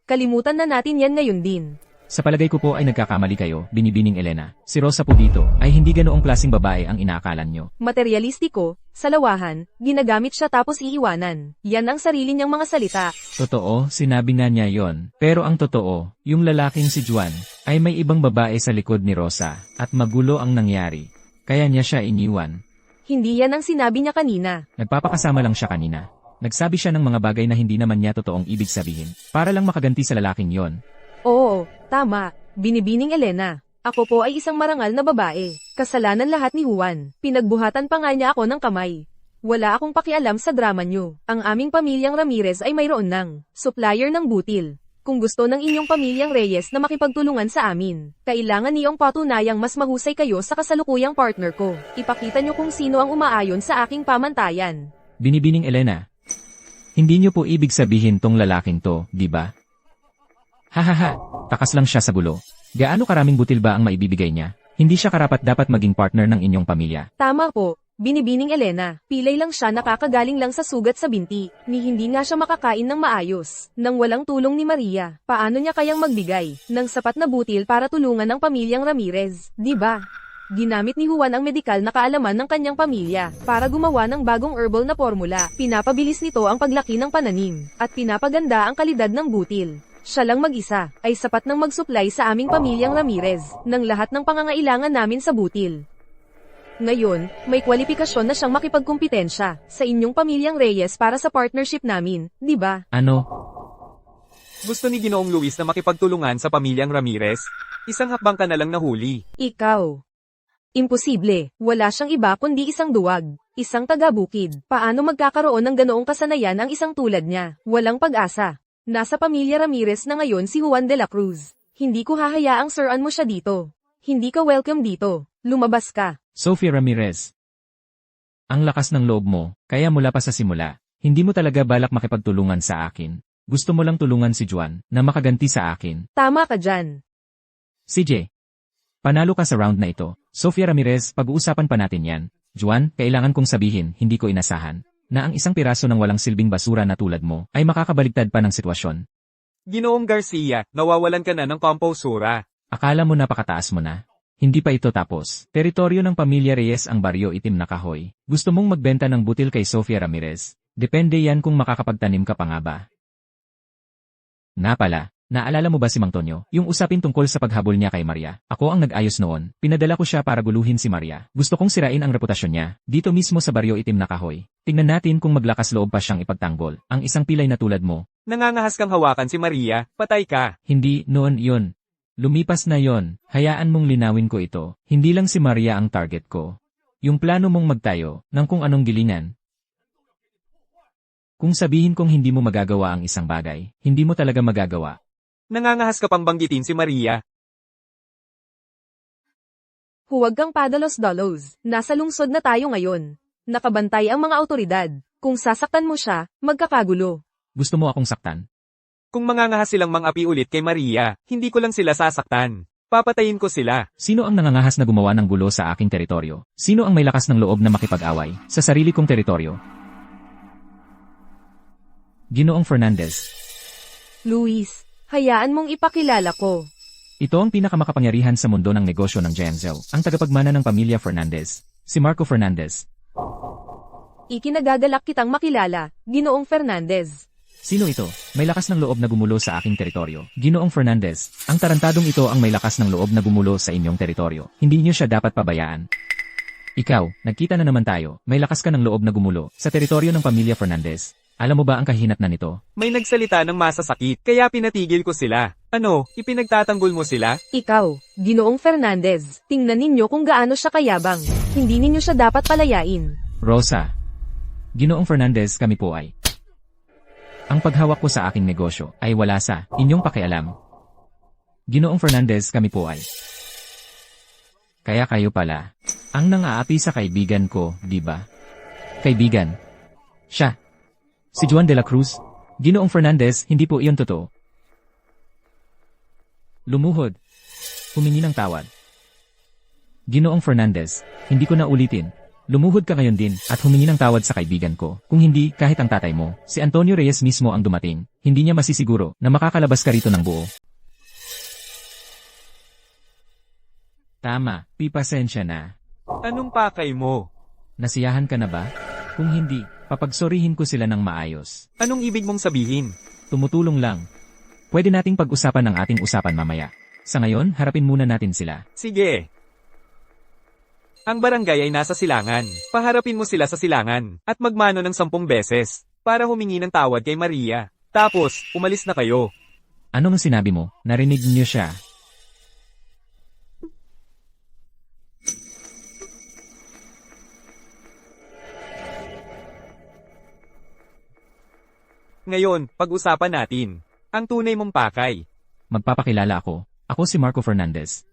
kalimutan na natin yan ngayon din. Sa palagay ko po ay nagkakamali kayo, Binibining Elena. Si Rosa po dito ay hindi ganoong klaseng babae ang inaakalan nyo. Materialistiko, salawahan, ginagamit siya tapos iiwanan. Yan ang sarili niyang mga salita. Totoo, sinabi nga niya yon. Pero ang totoo, yung lalaking si Juan ay may ibang babae sa likod ni Rosa at magulo ang nangyari. Kaya niya siya iniwan. Hindi yan ang sinabi niya kanina. Nagpapakasama lang siya kanina. Nagsabi siya ng mga bagay na hindi naman niya totoong ibig sabihin. Para lang makaganti sa lalaking yon. Oo, tama. Binibining Elena. Ako po ay isang marangal na babae. Kasalanan lahat ni Juan. Pinagbuhatan pa nga niya ako ng kamay. Wala akong pakialam sa drama niyo. Ang aming pamilyang Ramirez ay mayroon ng supplier ng butil. Kung gusto ng inyong pamilyang Reyes na makipagtulungan sa amin, kailangan niyong patunayang mas mahusay kayo sa kasalukuyang partner ko. Ipakita niyo kung sino ang umaayon sa aking pamantayan. Binibining Elena. Hindi niyo po ibig sabihin tong lalaking to, di ba? Hahaha, takas lang siya sa gulo. Gaano karaming butil ba ang maibibigay niya? Hindi siya karapat-dapat maging partner ng inyong pamilya. Tama po, binibining Elena. Pilay lang siya nakakagaling lang sa sugat sa binti. Ni hindi nga siya makakain ng maayos. Nang walang tulong ni Maria, paano niya kayang magbigay ng sapat na butil para tulungan ang pamilyang Ramirez, di ba? Ginamit ni Juan ang medikal na kaalaman ng kanyang pamilya para gumawa ng bagong herbal na formula. Pinapabilis nito ang paglaki ng pananim at pinapaganda ang kalidad ng butil. Siya lang mag-isa ay sapat ng mag-supply sa aming pamilyang Ramirez ng lahat ng pangangailangan namin sa butil. Ngayon, may kwalifikasyon na siyang makipagkumpitensya sa inyong pamilyang Reyes para sa partnership namin, di ba? Ano? Gusto ni Ginoong Luis na makipagtulungan sa pamilyang Ramirez? Isang hakbang ka na lang nahuli. Ikaw. Imposible, wala siyang iba kundi isang duwag, isang taga-bukid. Paano magkakaroon ng ganoong kasanayan ang isang tulad niya? Walang pag-asa. Nasa pamilya Ramirez na ngayon si Juan de la Cruz. Hindi ko hahayaang sir-an mo siya dito. Hindi ka welcome dito. Lumabas ka. Sophie Ramirez. Ang lakas ng loob mo, kaya mula pa sa simula, hindi mo talaga balak makipagtulungan sa akin. Gusto mo lang tulungan si Juan na makaganti sa akin. Tama ka dyan. CJ. Panalo ka sa round na ito. Sophia Ramirez, pag-uusapan pa natin yan. Juan, kailangan kong sabihin, hindi ko inasahan na ang isang piraso ng walang silbing basura na tulad mo ay makakabaligtad pa ng sitwasyon. Ginoong Garcia, nawawalan ka na ng komposura. Akala mo napakataas mo na? Hindi pa ito tapos. Teritoryo ng pamilya Reyes ang baryo itim na kahoy. Gusto mong magbenta ng butil kay Sophia Ramirez? Depende yan kung makakapagtanim ka pa nga ba. Naalala mo ba si Mang Tonyo? Yung usapin tungkol sa paghabol niya kay Maria. Ako ang nag-ayos noon. Pinadala ko siya para guluhin si Maria. Gusto kong sirain ang reputasyon niya. Dito mismo sa baryo itim na kahoy. Tingnan natin kung maglakas loob pa siyang ipagtanggol. Ang isang pilay na tulad mo. Nangangahas kang hawakan si Maria, patay ka. Hindi noon yun. Lumipas na yon. Hayaan mong linawin ko ito. Hindi lang si Maria ang target ko. Yung plano mong magtayo ng kung anong gilingan. Kung sabihin kong hindi mo magagawa ang isang bagay, hindi mo talaga magagawa. Nangangahas ka pang banggitin si Maria. Huwag kang padalos-dalos. Nasa lungsod na tayo ngayon. Nakabantay ang mga awtoridad. Kung sasaktan mo siya, magkakagulo. Gusto mo akong saktan? Kung mangangahas silang mang-api ulit kay Maria, hindi ko lang sila sasaktan. Papatayin ko sila. Sino ang nangangahas na gumawa ng gulo sa aking teritoryo? Sino ang may lakas ng loob na makipag-away sa sarili kong teritoryo? Ginoong Fernandez. Luis, hayaan mong ipakilala ko. Ito ang pinakamakapangyarihan sa mundo ng negosyo ng Genzel, ang tagapagmana ng pamilya Fernandez, si Marco Fernandez. Ikinagagalak kitang makilala, Ginoong Fernandez. Sino ito? May lakas ng loob na gumulo sa aking teritoryo. Ginoong Fernandez, ang tarantadong ito ang may lakas ng loob na gumulo sa inyong teritoryo. Hindi niyo siya dapat pabayaan. Ikaw, nagkita na naman tayo, may lakas ka ng loob na gumulo sa teritoryo ng pamilya Fernandez. Alam mo ba ang kahinatnan nito? May nagsalita ng masasakit, kaya pinatigil ko sila. Ano, ipinagtatanggol mo sila? Ikaw, Ginoong Fernandez, tingnan ninyo kung gaano siya kayabang. Hindi ninyo siya dapat palayain. Rosa. Ginoong Fernandez, kami po ay. Ang paghawak ko sa aking negosyo ay wala sa inyong pakialam. Ginoong Fernandez, kami po ay. Kaya kayo pala ang nang-aapi sa kaibigan ko, di ba? Kaibigan. Siya. Si Juan de la Cruz. Ginoong Fernandez, hindi po iyon totoo. Lumuhod. Humingi ng tawad. Ginoong Fernandez, hindi ko na ulitin. Lumuhod ka ngayon din at humingi ng tawad sa kaibigan ko. Kung hindi, kahit ang tatay mo, si Antonio Reyes mismo ang dumating, hindi niya masisiguro na makakalabas ka rito ng buo. Tama, pipasensya na. Anong pakay mo? Nasiyahan ka na ba? Kung hindi, papagsorihin ko sila ng maayos. Anong ibig mong sabihin? Tumutulong lang. Pwede nating pag-usapan ang ating usapan mamaya. Sa ngayon, harapin muna natin sila. Sige. Ang barangay ay nasa silangan. Paharapin mo sila sa silangan at magmano ng 10 beses para humingi ng tawad kay Maria. Tapos, umalis na kayo. Anong sinabi mo? Narinig niyo siya. Ngayon, pag-usapan natin. Ang tunay mong pakay. Magpapakilala ako. Ako si Marco Fernandez.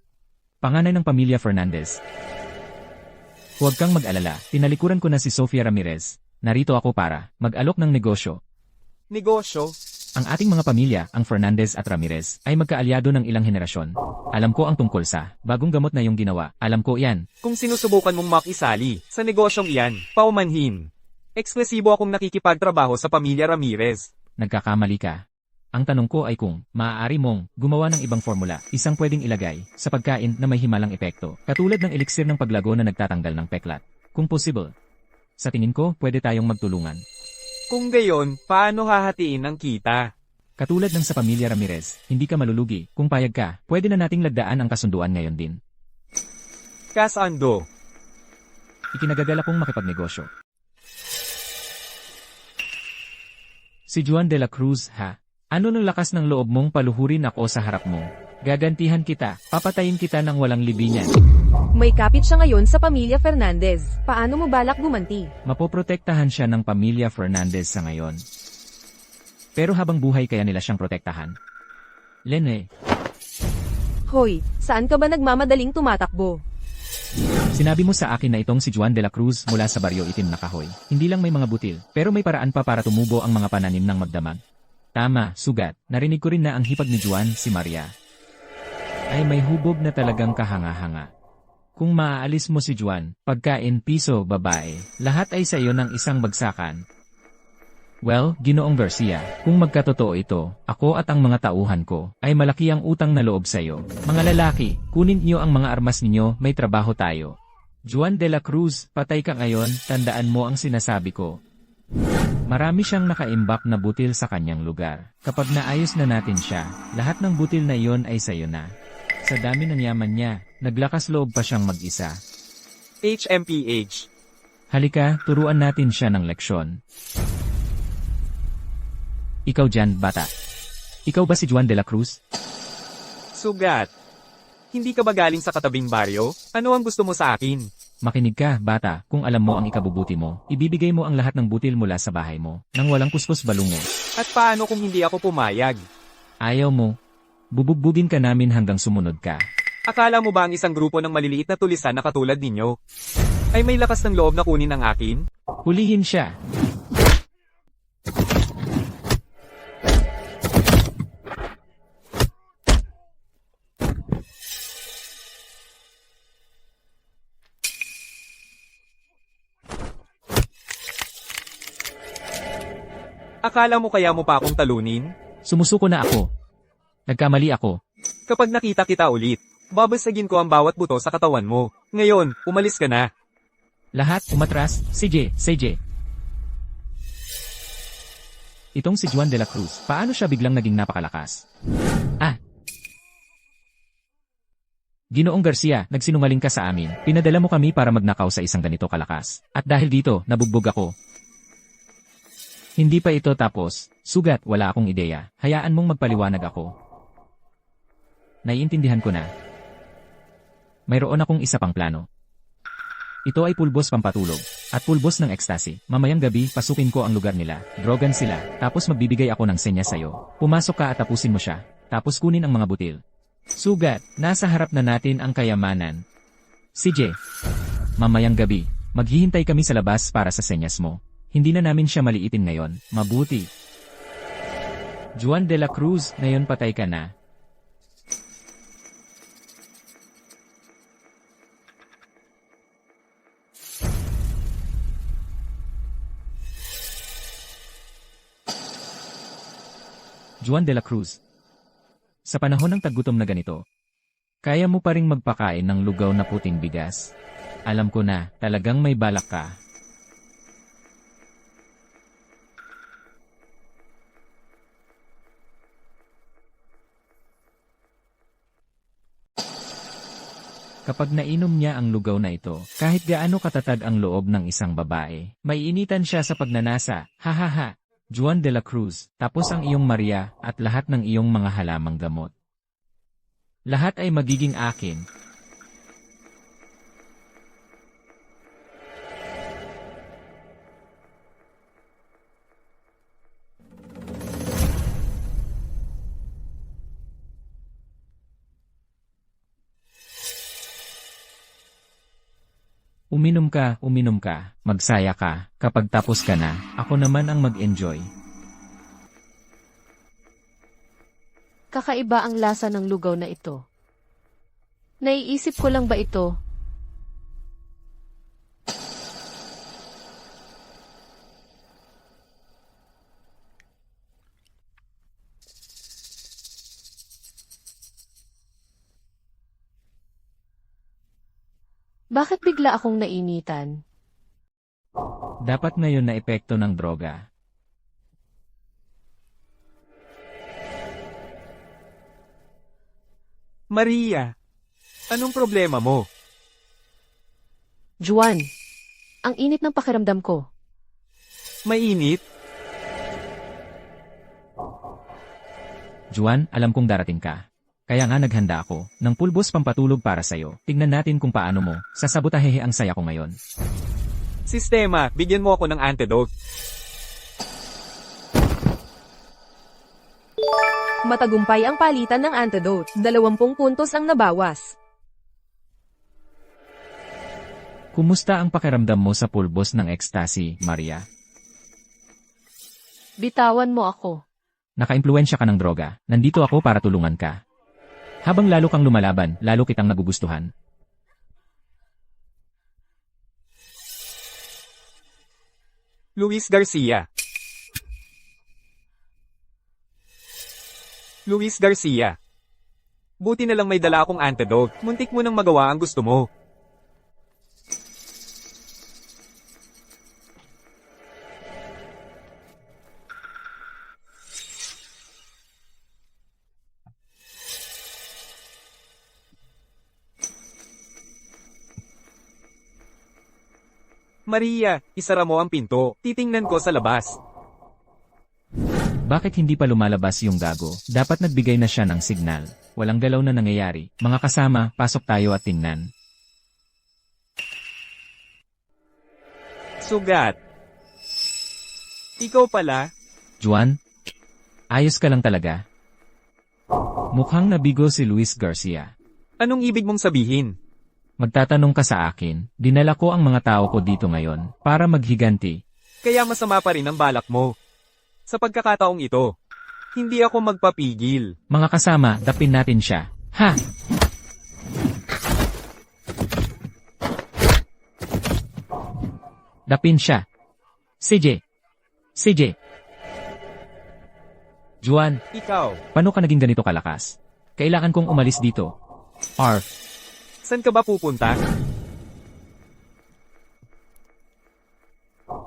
Panganay ng pamilya Fernandez. Huwag kang mag-alala, tinalikuran ko na si Sophia Ramirez. Narito ako para mag-alok ng negosyo. Negosyo? Ang ating mga pamilya, ang Fernandez at Ramirez, ay magkaalyado ng ilang henerasyon. Alam ko ang tungkol sa bagong gamot na iyong ginawa. Alam ko yan. Kung sinusubukan mong makisali sa negosyong iyan, paumanhin. Eksklusibo akong nakikipagtrabaho sa pamilya Ramirez. Nagkakamali ka. Ang tanong ko ay kung maaari mong gumawa ng ibang formula, isang pwedeng ilagay sa pagkain na may himalang epekto, katulad ng eliksir ng paglago na nagtatanggal ng peklat. Kung possible. Sa tingin ko, pwede tayong magtulungan. Kung gayon, paano hahatiin ang kita? Katulad ng sa pamilya Ramirez, hindi ka malulugi. Kung payag ka, pwede na nating lagdaan ang kasunduan ngayon din. Kasando. Ikinagagalak kong makipagnegosyo. Si Juan de la Cruz, ha? Ano ng lakas ng loob mong paluhurin ako sa harap mo? Gagantihan kita, papatayin kita ng walang libingan. May kapit siya ngayon sa pamilya Fernandez. Paano mo balak gumanti? Mapoprotektahan siya ng pamilya Fernandez sa ngayon. Pero habang buhay kaya nila siyang protektahan. Lene, Hoy, saan ka ba nagmamadaling tumatakbo? sinabi mo sa akin na itong si Juan de la Cruz mula sa baryo itim na kahoy. Hindi lang may mga butil, pero may paraan pa para tumubo ang mga pananim ng magdamag. Tama, sugat. Narinig ko rin na ang hipag ni Juan, si Maria, ay may hubog na talagang kahanga-hanga. Kung maaalis mo si Juan, pagkain, piso, babae, lahat ay sa iyo ng isang bagsakan. Well, Ginoong Garcia, kung magkatotoo ito, ako at ang mga tauhan ko, ay malaki ang utang na loob sa iyo. Mga lalaki, kunin niyo ang mga armas ninyo, may trabaho tayo. Juan de la Cruz, patay ka ngayon, tandaan mo ang sinasabi ko. Marami siyang nakaimbak na butil sa kanyang lugar. Kapag naayos na natin siya, lahat ng butil na iyon ay sayo na. Sa dami ng yaman niya, naglakas loob pa siyang mag-isa. HMPH. Halika, turuan natin siya ng leksyon. Ikaw dyan, bata. Ikaw ba si Juan de la Cruz? Sugat. Hindi ka ba galing sa katabing baryo? Ano ang gusto mo sa akin? Makinig ka, bata, kung alam mo ang ikabubuti mo, ibibigay mo ang lahat ng butil mula sa bahay mo, nang walang kuskus balungo. At paano kung hindi ako pumayag? Ayaw mo. Bubugbugin ka namin hanggang sumunod ka. Akala mo ba ang isang grupo ng maliliit na tulisan na katulad ninyo ay may lakas ng loob na kunin ang akin? Hulihin siya. Akala mo kaya mo pa akong talunin? Sumusuko na ako. Nagkamali ako. Kapag nakita kita ulit, babasagin ko ang bawat buto sa katawan mo. Ngayon, umalis ka na. Lahat umatras, CJ. Itong si Juan de la Cruz, paano siya biglang naging napakalakas? Ginoong Garcia, nagsinungaling ka sa amin. Pinadala mo kami para magnakaw sa isang ganito kalakas. At dahil dito, nabugbog ako. Hindi pa ito tapos. Sugat, wala akong ideya. Hayaan mong magpaliwanag ako. Naiintindihan ko na. Mayroon akong isa pang plano. Ito ay pulbos pampatulog. At pulbos ng ecstasy. Mamayang gabi, pasukin ko ang lugar nila. Drogan sila. Tapos magbibigay ako ng senya sa'yo. Pumasok ka at tapusin mo siya. Tapos kunin ang mga butil. Sugat, nasa harap na natin ang kayamanan. CJ, mamayang gabi, maghihintay kami sa labas para sa senyas mo. Hindi na namin siya maliitin ngayon. Mabuti. Juan de la Cruz, ngayon patay ka na. Juan de la Cruz. Sa panahon ng taggutom na ganito, kaya mo pa ring magpakain ng lugaw na puting bigas. Alam ko na, talagang may balak ka. Kapag nainom niya ang lugaw na ito, kahit gaano katatag ang loob ng isang babae, maiinitan siya sa pagnanasa, hahaha. Juan de la Cruz, tapos ang iyong Maria, at lahat ng iyong mga halamang gamot. Lahat ay magiging akin. Uminom ka, magsaya ka, kapag tapos ka na, ako naman ang mag-enjoy. Kakaiba ang lasa ng lugaw na ito. Naiisip ko lang ba ito? Bakit bigla akong nainitan? Dapat ngayon na epekto ng droga. Maria, anong problema mo? Juan, ang init ng pakiramdam ko. Mainit? Juan, alam kong darating ka. Kaya nga naghanda ako ng pulbos pampatulog para sa'yo. Tignan natin kung paano mo sasabotahehe ang saya ko ngayon. Sistema, bigyan mo ako ng antidote. Matagumpay ang palitan ng antidote. 20 puntos ang nabawas. Kumusta ang pakiramdam mo sa pulbos ng ecstasy, Maria? Bitawan mo ako. Nakaimpluwensya ka ng droga. Nandito ako para tulungan ka. Habang lalo kang lumalaban, lalo kitang nagugustuhan. Luis Garcia. Luis Garcia. Buti na lang may dala akong antidote. Muntik mo nang magawa ang gusto mo. Maria, isara mo ang pinto. Titingnan ko sa labas. Bakit hindi pa lumalabas yung gago? Dapat nagbigay na siya ng signal. Walang galaw na nangyayari. Mga kasama, pasok tayo at tingnan. Sugat. Ikaw pala? Juan? Ayos ka lang talaga. Mukhang nabigo si Luis Garcia. Anong ibig mong sabihin? Magtatanong ka sa akin, dinala ko ang mga tao ko dito ngayon para maghiganti. Kaya masama pa rin ang balak mo. Sa pagkakataong ito, hindi ako magpapigil. Mga kasama, dapin natin siya. Ha! Dapin siya. CJ. CJ. Juan, Ikaw, paano ka naging ganito kalakas? Kailangan kong umalis dito. Arf. saan ka ba pupunta?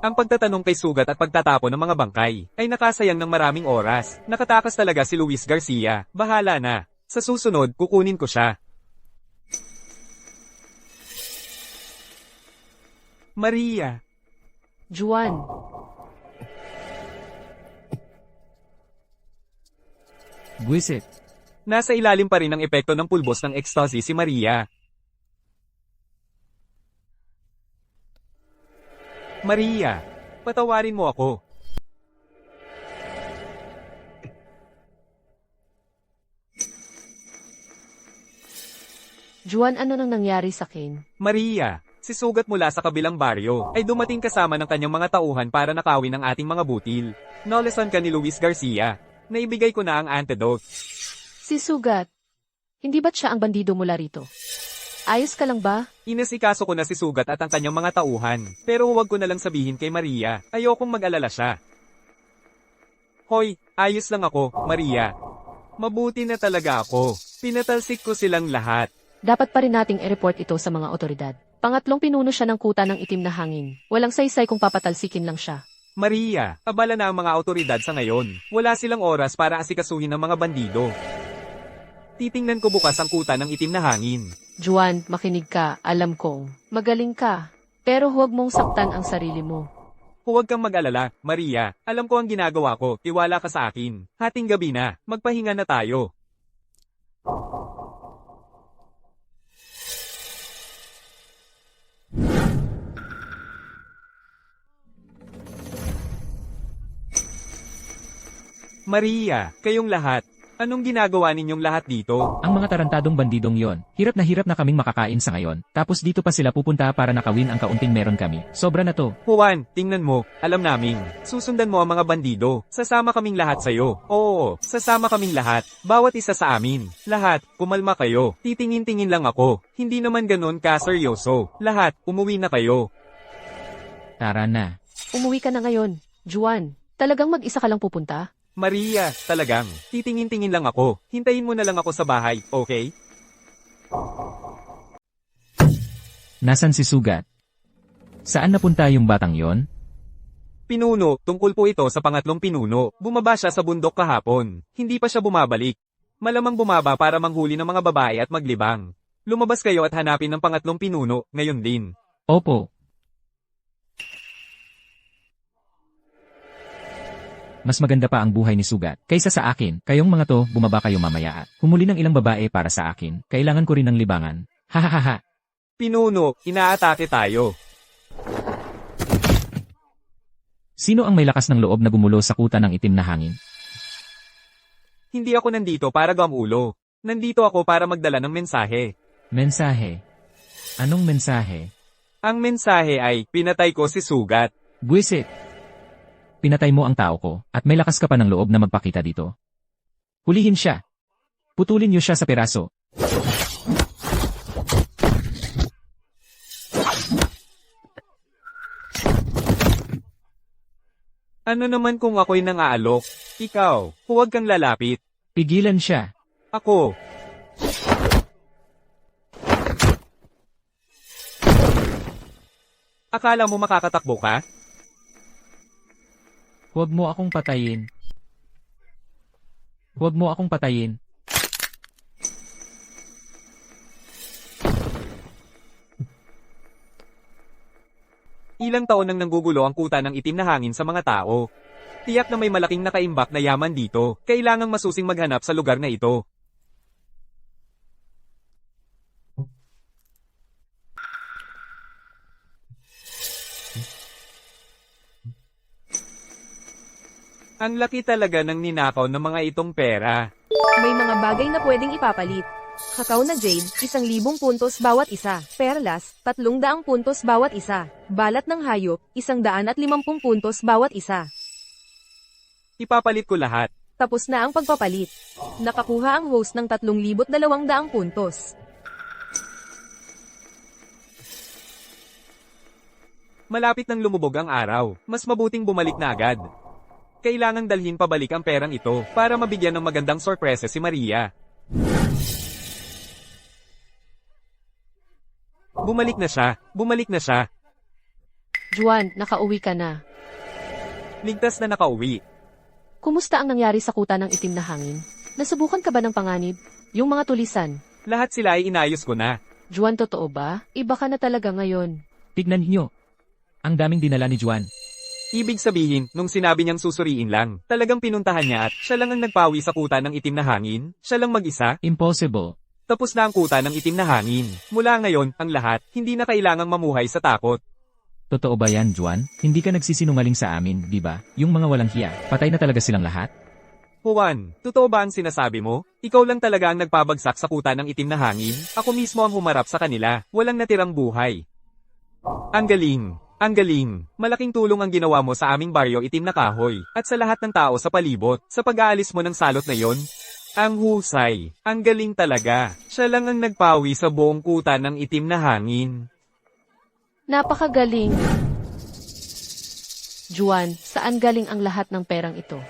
Ang pagtatanong kay Sugat at pagtatapon ng mga bangkay ay nakasayang ng maraming oras. Nakatakas talaga si Luis Garcia. Bahala na. Sa susunod, kukunin ko siya. Maria. Juan, Buisit. Nasa ilalim pa rin ang epekto ng pulbos ng ecstasy si Maria. Maria, patawarin mo ako. Juan, ano nang nangyari sa akin? Maria, si Sugat mula sa kabilang baryo ay dumating kasama ng kanyang mga tauhan para nakawin ang ating mga butil. Noleson ka ni Luis Garcia. Naibigay ko na ang antidote. Si Sugat. Hindi ba't siya ang bandido mula rito? Ayos ka lang ba? Inasikaso ko na si Sugat at ang kanyang mga tauhan. Pero huwag ko na lang sabihin kay Maria. Ayokong mag-alala siya. Hoy, ayos lang ako, Maria. Mabuti na talaga ako. Pinatalsik ko silang lahat. Dapat pa rin nating i-report ito sa mga otoridad. Pangatlong pinuno siya ng kuta ng itim na hangin. Walang saysay kung papatalsikin lang siya. Maria, abala na ang mga otoridad sa ngayon. Wala silang oras para asikasuhin ng mga bandido. Titingnan ko bukas ang kuta ng itim na hangin. Juan, makinig ka. Alam kong magaling ka. Pero huwag mong saktan ang sarili mo. Huwag kang mag-alala, Maria. Alam ko ang ginagawa ko. Tiwala ka sa akin. Hating gabi na. Magpahinga na tayo. Maria, kayong lahat. Anong ginagawa ninyong lahat dito? Ang mga tarantadong bandidong yon, hirap na kaming makakain sa ngayon, tapos dito pa sila pupunta para nakawin ang kaunting meron kami. Sobra na to. Juan, tingnan mo, alam namin. Susundan mo ang mga bandido. Sasama kaming lahat sa'yo. Oo, sasama kaming lahat. Bawat isa sa amin. Lahat, kumalma kayo. Titingin-tingin lang ako. Hindi naman ganon ka-seryoso. Lahat, umuwi na kayo. Tara na. Umuwi ka na ngayon. Juan, talagang mag-isa ka lang pupunta? Maria, talagang. Titingin-tingin lang ako. Hintayin mo na lang ako sa bahay, okay? Nasaan si Sugat? Saan napunta yung batang yon? Pinuno, tungkol po ito sa pangatlong pinuno. Bumaba siya sa bundok kahapon. Hindi pa siya bumabalik. Malamang bumaba para manghuli ng mga babae at maglibang. Lumabas kayo at hanapin ng pangatlong pinuno, ngayon din. Opo. Mas maganda pa ang buhay ni Sugat kaysa sa akin. Kayong mga to, bumaba kayo mamaya at humuli ng ilang babae para sa akin. Kailangan ko rin ng libangan. Hahaha. Pinuno, inaatake tayo. Sino ang may lakas ng loob na gumulo sa kuta ng itim na hangin? Hindi ako nandito para gamulo. Nandito ako para magdala ng mensahe. Mensahe. Anong mensahe? Ang mensahe ay, pinatay ko si Sugat. Buwisit. Pinatay mo ang tao ko, at may lakas ka pa ng loob na magpakita dito. Hulihin siya. Putulin niyo siya sa peraso. Ano naman kung ako'y nang-aalok? Ikaw, huwag kang lalapit. Pigilan siya. Ako. Akala mo makakatakbo ka? Huwag mo akong patayin. Huwag mo akong patayin. Ilang taon nang nanggugulo ang kuta ng itim na hangin sa mga tao. Tiyak na may malaking nakaimbak na yaman dito. Kailangang masusing maghanap sa lugar na ito. Ang laki talaga ng ninakaw ng mga itong pera. May mga bagay na pwedeng ipapalit. Kakao na jade, 1,000 puntos bawat isa. Perlas, 300 puntos bawat isa. Balat ng hayop, 150 puntos bawat isa. Ipapalit ko lahat. Tapos na ang pagpapalit. Nakakuha ang host ng 3,200 puntos. Malapit nang lumubog ang araw. Mas mabuting bumalik na agad. Kailangang dalhin pabalik ang perang ito para mabigyan ng magandang sorpresa si Maria. Bumalik na siya. Bumalik na siya. Juan, nakauwi ka na. Ligtas na nakauwi. Kumusta ang nangyari sa kuta ng itim na hangin? Nasubukan ka ba ng panganib? Yung mga tulisan? Lahat sila ay inayos ko na. Juan, totoo ba? Iba ka na talaga ngayon. Tignan niyo. Ang daming dinala ni Juan. Ibig sabihin, nung sinabi niyang susuriin lang, talagang pinuntahan niya at siya lang ang nagpawi sa kuta ng itim na hangin? Siya lang mag-isa? Impossible. Tapos na ang kuta ng itim na hangin. Mula ngayon, ang lahat, hindi na kailangang mamuhay sa takot. Totoo ba yan, Juan? Hindi ka nagsisinungaling sa amin, di ba? Yung mga walang hiya, patay na talaga silang lahat? Juan, totoo ba ang sinasabi mo? Ikaw lang talaga ang nagpabagsak sa kuta ng itim na hangin? Ako mismo ang humarap sa kanila, walang natirang buhay. Ang galing. Ang galing. Malaking tulong ang ginawa mo sa aming baryo itim na kahoy, at sa lahat ng tao sa palibot, sa pag-aalis mo ng salot na yon. Ang husay. Ang galing talaga. Siya lang ang nagpawi sa buong kuta ng itim na hangin. Napakagaling. Juan, saan galing ang lahat ng perang ito?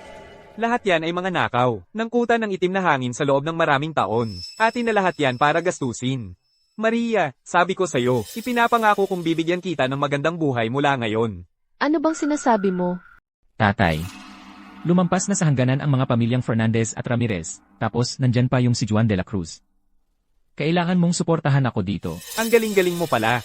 Lahat yan ay mga nakaw, ng kuta ng itim na hangin sa loob ng maraming taon. Atin na lahat yan para gastusin. Maria, sabi ko sa'yo, ipinapangako kong bibigyan kita ng magandang buhay mula ngayon. Ano bang sinasabi mo? Tatay. Lumampas na sa hangganan ang mga pamilyang Fernandez at Ramirez, tapos nandyan pa yung si Juan de la Cruz. Kailangan mong suportahan ako dito. Ang galing-galing mo pala.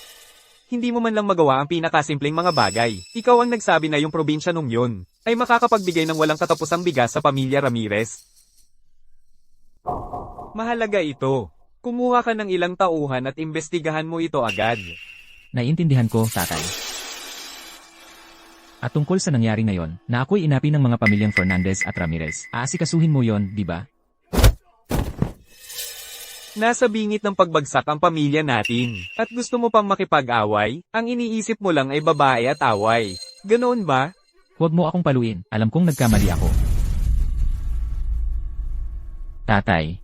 Hindi mo man lang magawa ang pinakasimpleng mga bagay. Ikaw ang nagsabi na yung probinsya nung yun ay makakapagbigay ng walang katapusang bigas sa pamilya Ramirez. Mahalaga ito. Kumuha ka ng ilang tauhan at imbestigahan mo ito agad. Naiintindihan ko, tatay. At tungkol sa nangyari ngayon, na ako'y inapi ng mga pamilyang Fernandez at Ramirez, aasikasuhin mo yon, di ba? Nasa bingit ng pagbagsak ang pamilya natin. At gusto mo pang makipag-away? Ang iniisip mo lang ay babae at away. Ganoon ba? Huwag mo akong paluin, alam kong nagkamali ako. Tatay.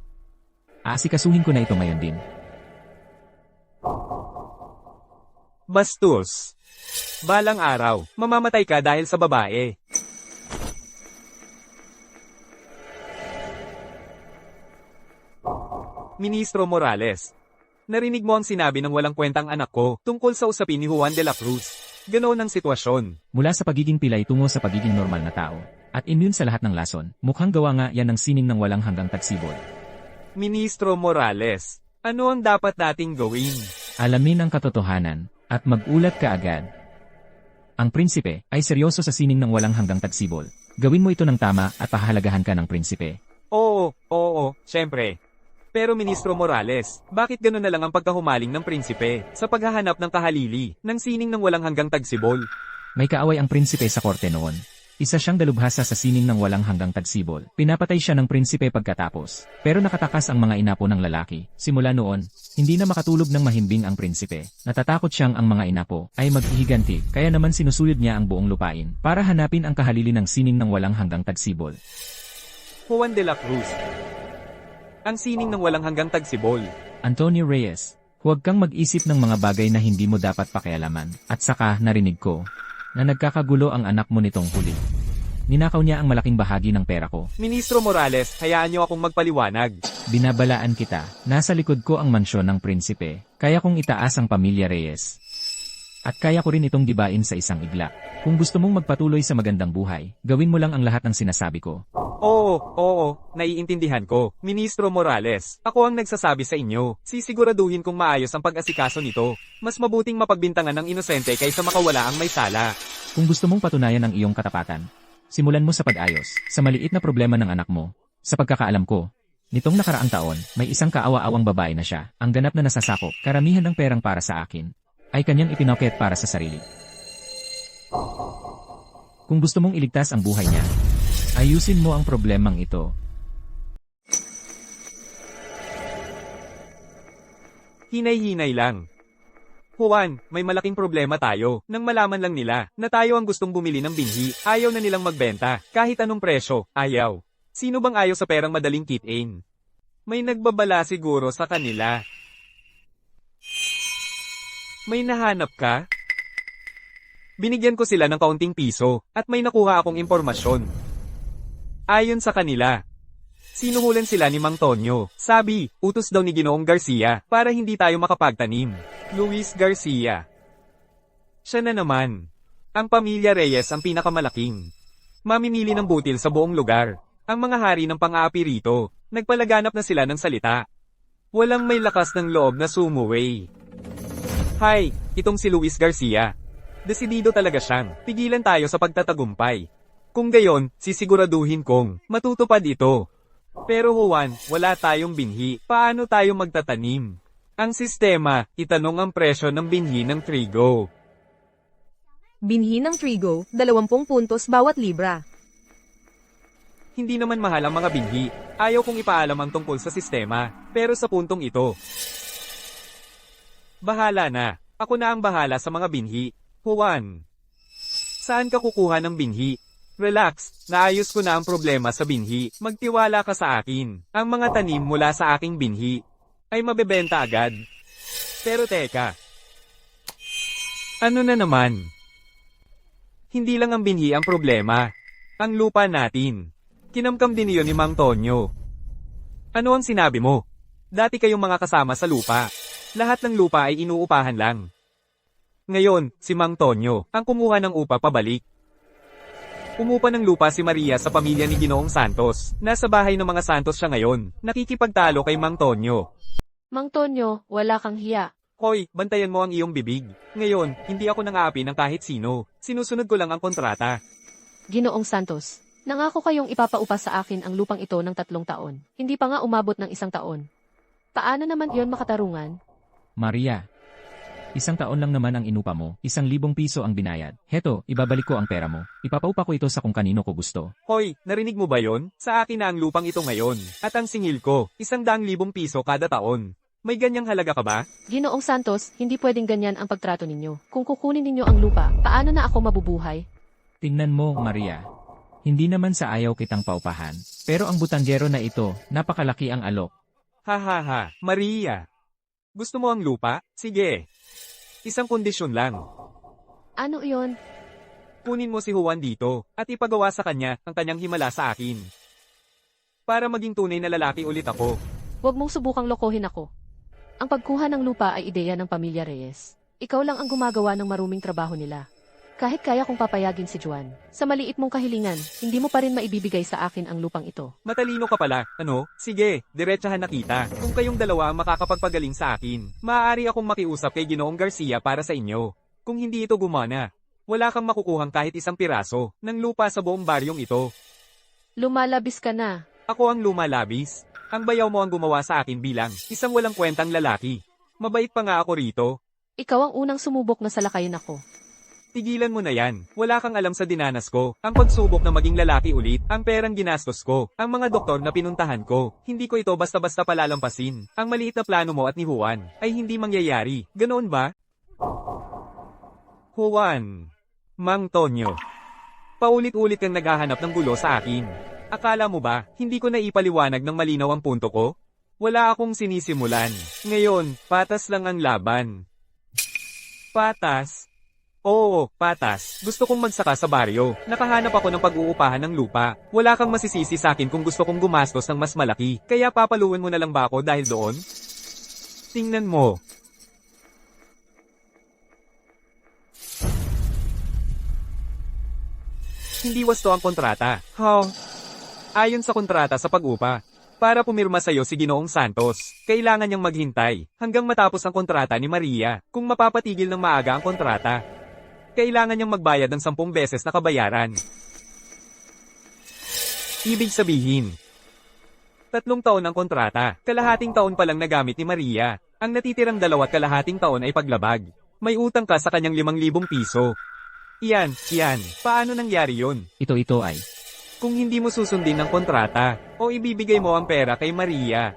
Aasikasuhin ko na ito ngayon din. Bastos. Balang araw, mamamatay ka dahil sa babae. Ministro Morales. Narinig mo ang sinabi ng walang kwentang anak ko tungkol sa usapin ni Juan de la Cruz. Ganoon ang sitwasyon. Mula sa pagiging pilay tungo sa pagiging normal na tao, at immune sa lahat ng lason, mukhang gawa nga yan ng sining ng walang hanggang tagsibol. Ministro Morales, ano ang dapat nating gawin? Alamin ang katotohanan, at mag-ulat ka agad. Ang prinsipe ay seryoso sa sining ng walang hanggang tagsibol. Gawin mo ito ng tama at pahahalagahan ka ng prinsipe. Oo, syempre. Pero Ministro Morales, bakit gano'n na lang ang pagkahumaling ng prinsipe sa paghahanap ng kahalili ng sining ng walang hanggang tagsibol? May kaaway ang prinsipe sa korte noon. Isa siyang dalubhasa sa sining ng walang hanggang tagsibol. Pinapatay siya ng prinsipe pagkatapos. Pero nakatakas ang mga inapo ng lalaki. Simula noon, hindi na makatulog ng mahimbing ang prinsipe. Natatakot siyang ang mga inapo ay maghihiganti, kaya naman sinusuyod niya ang buong lupain para hanapin ang kahalili ng sining ng walang hanggang tagsibol. Juan de la Cruz. Ang sining ng walang hanggang tagsibol. Antonio Reyes, huwag kang mag-isip ng mga bagay na hindi mo dapat pakialaman. At saka, narinig ko, na nagkakagulo ang anak mo nitong huli. Ninakaw niya ang malaking bahagi ng pera ko. Ministro Morales, hayaan niyo akong magpaliwanag. Binabalaan kita, nasa likod ko ang mansyon ng prinsipe, kaya kong itaas ang pamilya Reyes. At kaya ko rin itong dibain sa isang igla. Kung gusto mong magpatuloy sa magandang buhay, gawin mo lang ang lahat ng sinasabi ko. Oo, naiintindihan ko. Ministro Morales, ako ang nagsasabi sa inyo. Sisiguraduhin kong maayos ang pag-asikaso nito. Mas mabuting mapagbintangan ng inosente kaysa makawala ang may sala. Kung gusto mong patunayan ang iyong katapatan, simulan mo sa pag-ayos, sa maliit na problema ng anak mo. Sa pagkakaalam ko, nitong nakaraang taon, may isang kaawa-awang babae na siya, ang ganap na nasasakop, karamihan ng perang para sa akin, ay kanyang ipinokit para sa sarili. Kung gusto mong iligtas ang buhay niya, ayusin mo ang problemang ito. Hinay-hinay lang. Juan, may malaking problema tayo. Nang malaman lang nila na tayo ang gustong bumili ng binhi, ayaw na nilang magbenta. Kahit anong presyo, ayaw. Sino bang ayaw sa perang madaling kitain? May nagbabala siguro sa kanila. May nahanap ka? Binigyan ko sila ng kaunting piso, at may nakuha akong impormasyon. Ayon sa kanila, sinuhulan sila ni Mang Tonyo. Sabi, utos daw ni Ginoong Garcia, para hindi tayo makapagtanim. Luis Garcia. Siya na naman. Ang pamilya Reyes ang pinakamalaking. Mamimili ng butil sa buong lugar. Ang mga hari ng pang-aapi rito, nagpalaganap na sila ng salita. Walang may lakas ng loob na sumuway. Hi, itong si Luis Garcia. Desidido talaga siyang pigilan tayo sa pagtatagumpay. Kung gayon, sisiguraduhin kong matutupad ito. Pero Juan, wala tayong binhi. Paano tayo magtatanim? Ang sistema, itanong ang presyo ng binhi ng trigo. Binhi ng trigo, 20 puntos bawat libra. Hindi naman mahal ang mga binhi. Ayaw kong ipaalam ang tungkol sa sistema. Pero sa puntong ito, bahala na. Ako na ang bahala sa mga binhi. Juan, saan ka kukuha ng binhi? Relax, naayos ko na ang problema sa binhi. Magtiwala ka sa akin. Ang mga tanim mula sa aking binhi ay mabebenta agad. Pero teka, ano na naman? Hindi lang ang binhi ang problema. Ang lupa natin. Kinamkam din iyon ni Mang Tonyo. Ano ang sinabi mo? Dati kayong mga kasama sa lupa. Lahat ng lupa ay inuupahan lang. Ngayon, si Mang Tonyo ang kumuha ng upa pabalik. Umupa ng lupa si Maria sa pamilya ni Ginoong Santos. Nasa bahay ng mga Santos siya ngayon. Nakikipagtalo kay Mang Tonyo. Mang Tonyo, wala kang hiya. Hoy, bantayan mo ang iyong bibig. Ngayon, hindi ako nang-aapi ng kahit sino. Sinusunod ko lang ang kontrata. Ginoong Santos, nangako kayong ipapaupa sa akin ang lupang ito ng 3 taon. Hindi pa nga umabot ng 1 taon. Paano naman iyon makatarungan? Maria, Isang taon lang naman ang inupa mo, 1,000 piso ang binayad. Heto, ibabalik ko ang pera mo. Ipapaupa ko ito sa kung kanino ko gusto. Hoy, narinig mo ba yon? Sa akin na ang lupang ito ngayon. At ang singil ko, 100,000 piso kada taon. May ganyang halaga ka ba? Ginoong Santos, hindi pwedeng ganyan ang pagtrato ninyo. Kung kukunin ninyo ang lupa, paano na ako mabubuhay? Tingnan mo, Maria. Hindi naman sa ayaw kitang paupahan. Pero ang butanggero na ito, napakalaki ang alok. Ha ha ha, Maria. Gusto mo ang lupa? Sige. Isang kondisyon lang. Ano iyon? Kunin mo si Juan dito, at ipagawa sa kanya ang kanyang himala sa akin. Para maging tunay na lalaki ulit ako. Huwag mong subukang lokohin ako. Ang pagkuha ng lupa ay ideya ng pamilya Reyes. Ikaw lang ang gumagawa ng maruming trabaho nila. Kahit kaya kong papayagin si Juan, sa maliit mong kahilingan, hindi mo pa rin maibibigay sa akin ang lupang ito. Matalino ka pala, ano? Sige, diretsahan na kita. Kung kayong dalawa ang makakapagpagaling sa akin, maaari akong makiusap kay Ginoong Garcia para sa inyo. Kung hindi ito gumana, wala kang makukuhang kahit isang piraso ng lupa sa buong baryong ito. Lumalabis ka na. Ako ang lumalabis. Ang bayaw mo ang gumawa sa akin bilang isang walang kwentang lalaki. Mabait pa nga ako rito. Ikaw ang unang sumubok na salakayin ako. Tigilan mo na yan. Wala kang alam sa dinanas ko. Ang pagsubok na maging lalaki ulit, ang perang ginastos ko, ang mga doktor na pinuntahan ko. Hindi ko ito basta-basta palalampasin. Ang maliit na plano mo at ni Juan ay hindi mangyayari. Ganoon ba? Juan. Mang Tonyo. Paulit-ulit kang naghahanap ng gulo sa akin. Akala mo ba, hindi ko na ipaliwanag ng malinaw ang punto ko? Wala akong sinisimulan. Ngayon, patas lang ang laban. Patas? Oo, patas. Gusto kong magsaka sa baryo. Nakahanap ako ng pag-uupahan ng lupa. Wala kang masisisi sa akin kung gusto kong gumastos ng mas malaki. Kaya papaluin mo na lang ba ako dahil doon? Tingnan mo. Hindi wasto ang kontrata. How? Ayon sa kontrata sa pag-upa, para pumirma sa'yo si Ginoong Santos, kailangan niyang maghintay hanggang matapos ang kontrata ni Maria. Kung mapapatigil ng maaga ang kontrata, kailangan niyang magbayad ng 10 beses na kabayaran. Ibig sabihin, 3 taon ang kontrata, kalahating taon pa lang nagamit ni Maria. Ang natitirang 2.5 taon ay paglabag. May utang ka sa kanyang 5,000 piso. Iyan. Paano nangyari yon? Ito ay. Kung hindi mo susundin ng kontrata, o ibibigay mo ang pera kay Maria.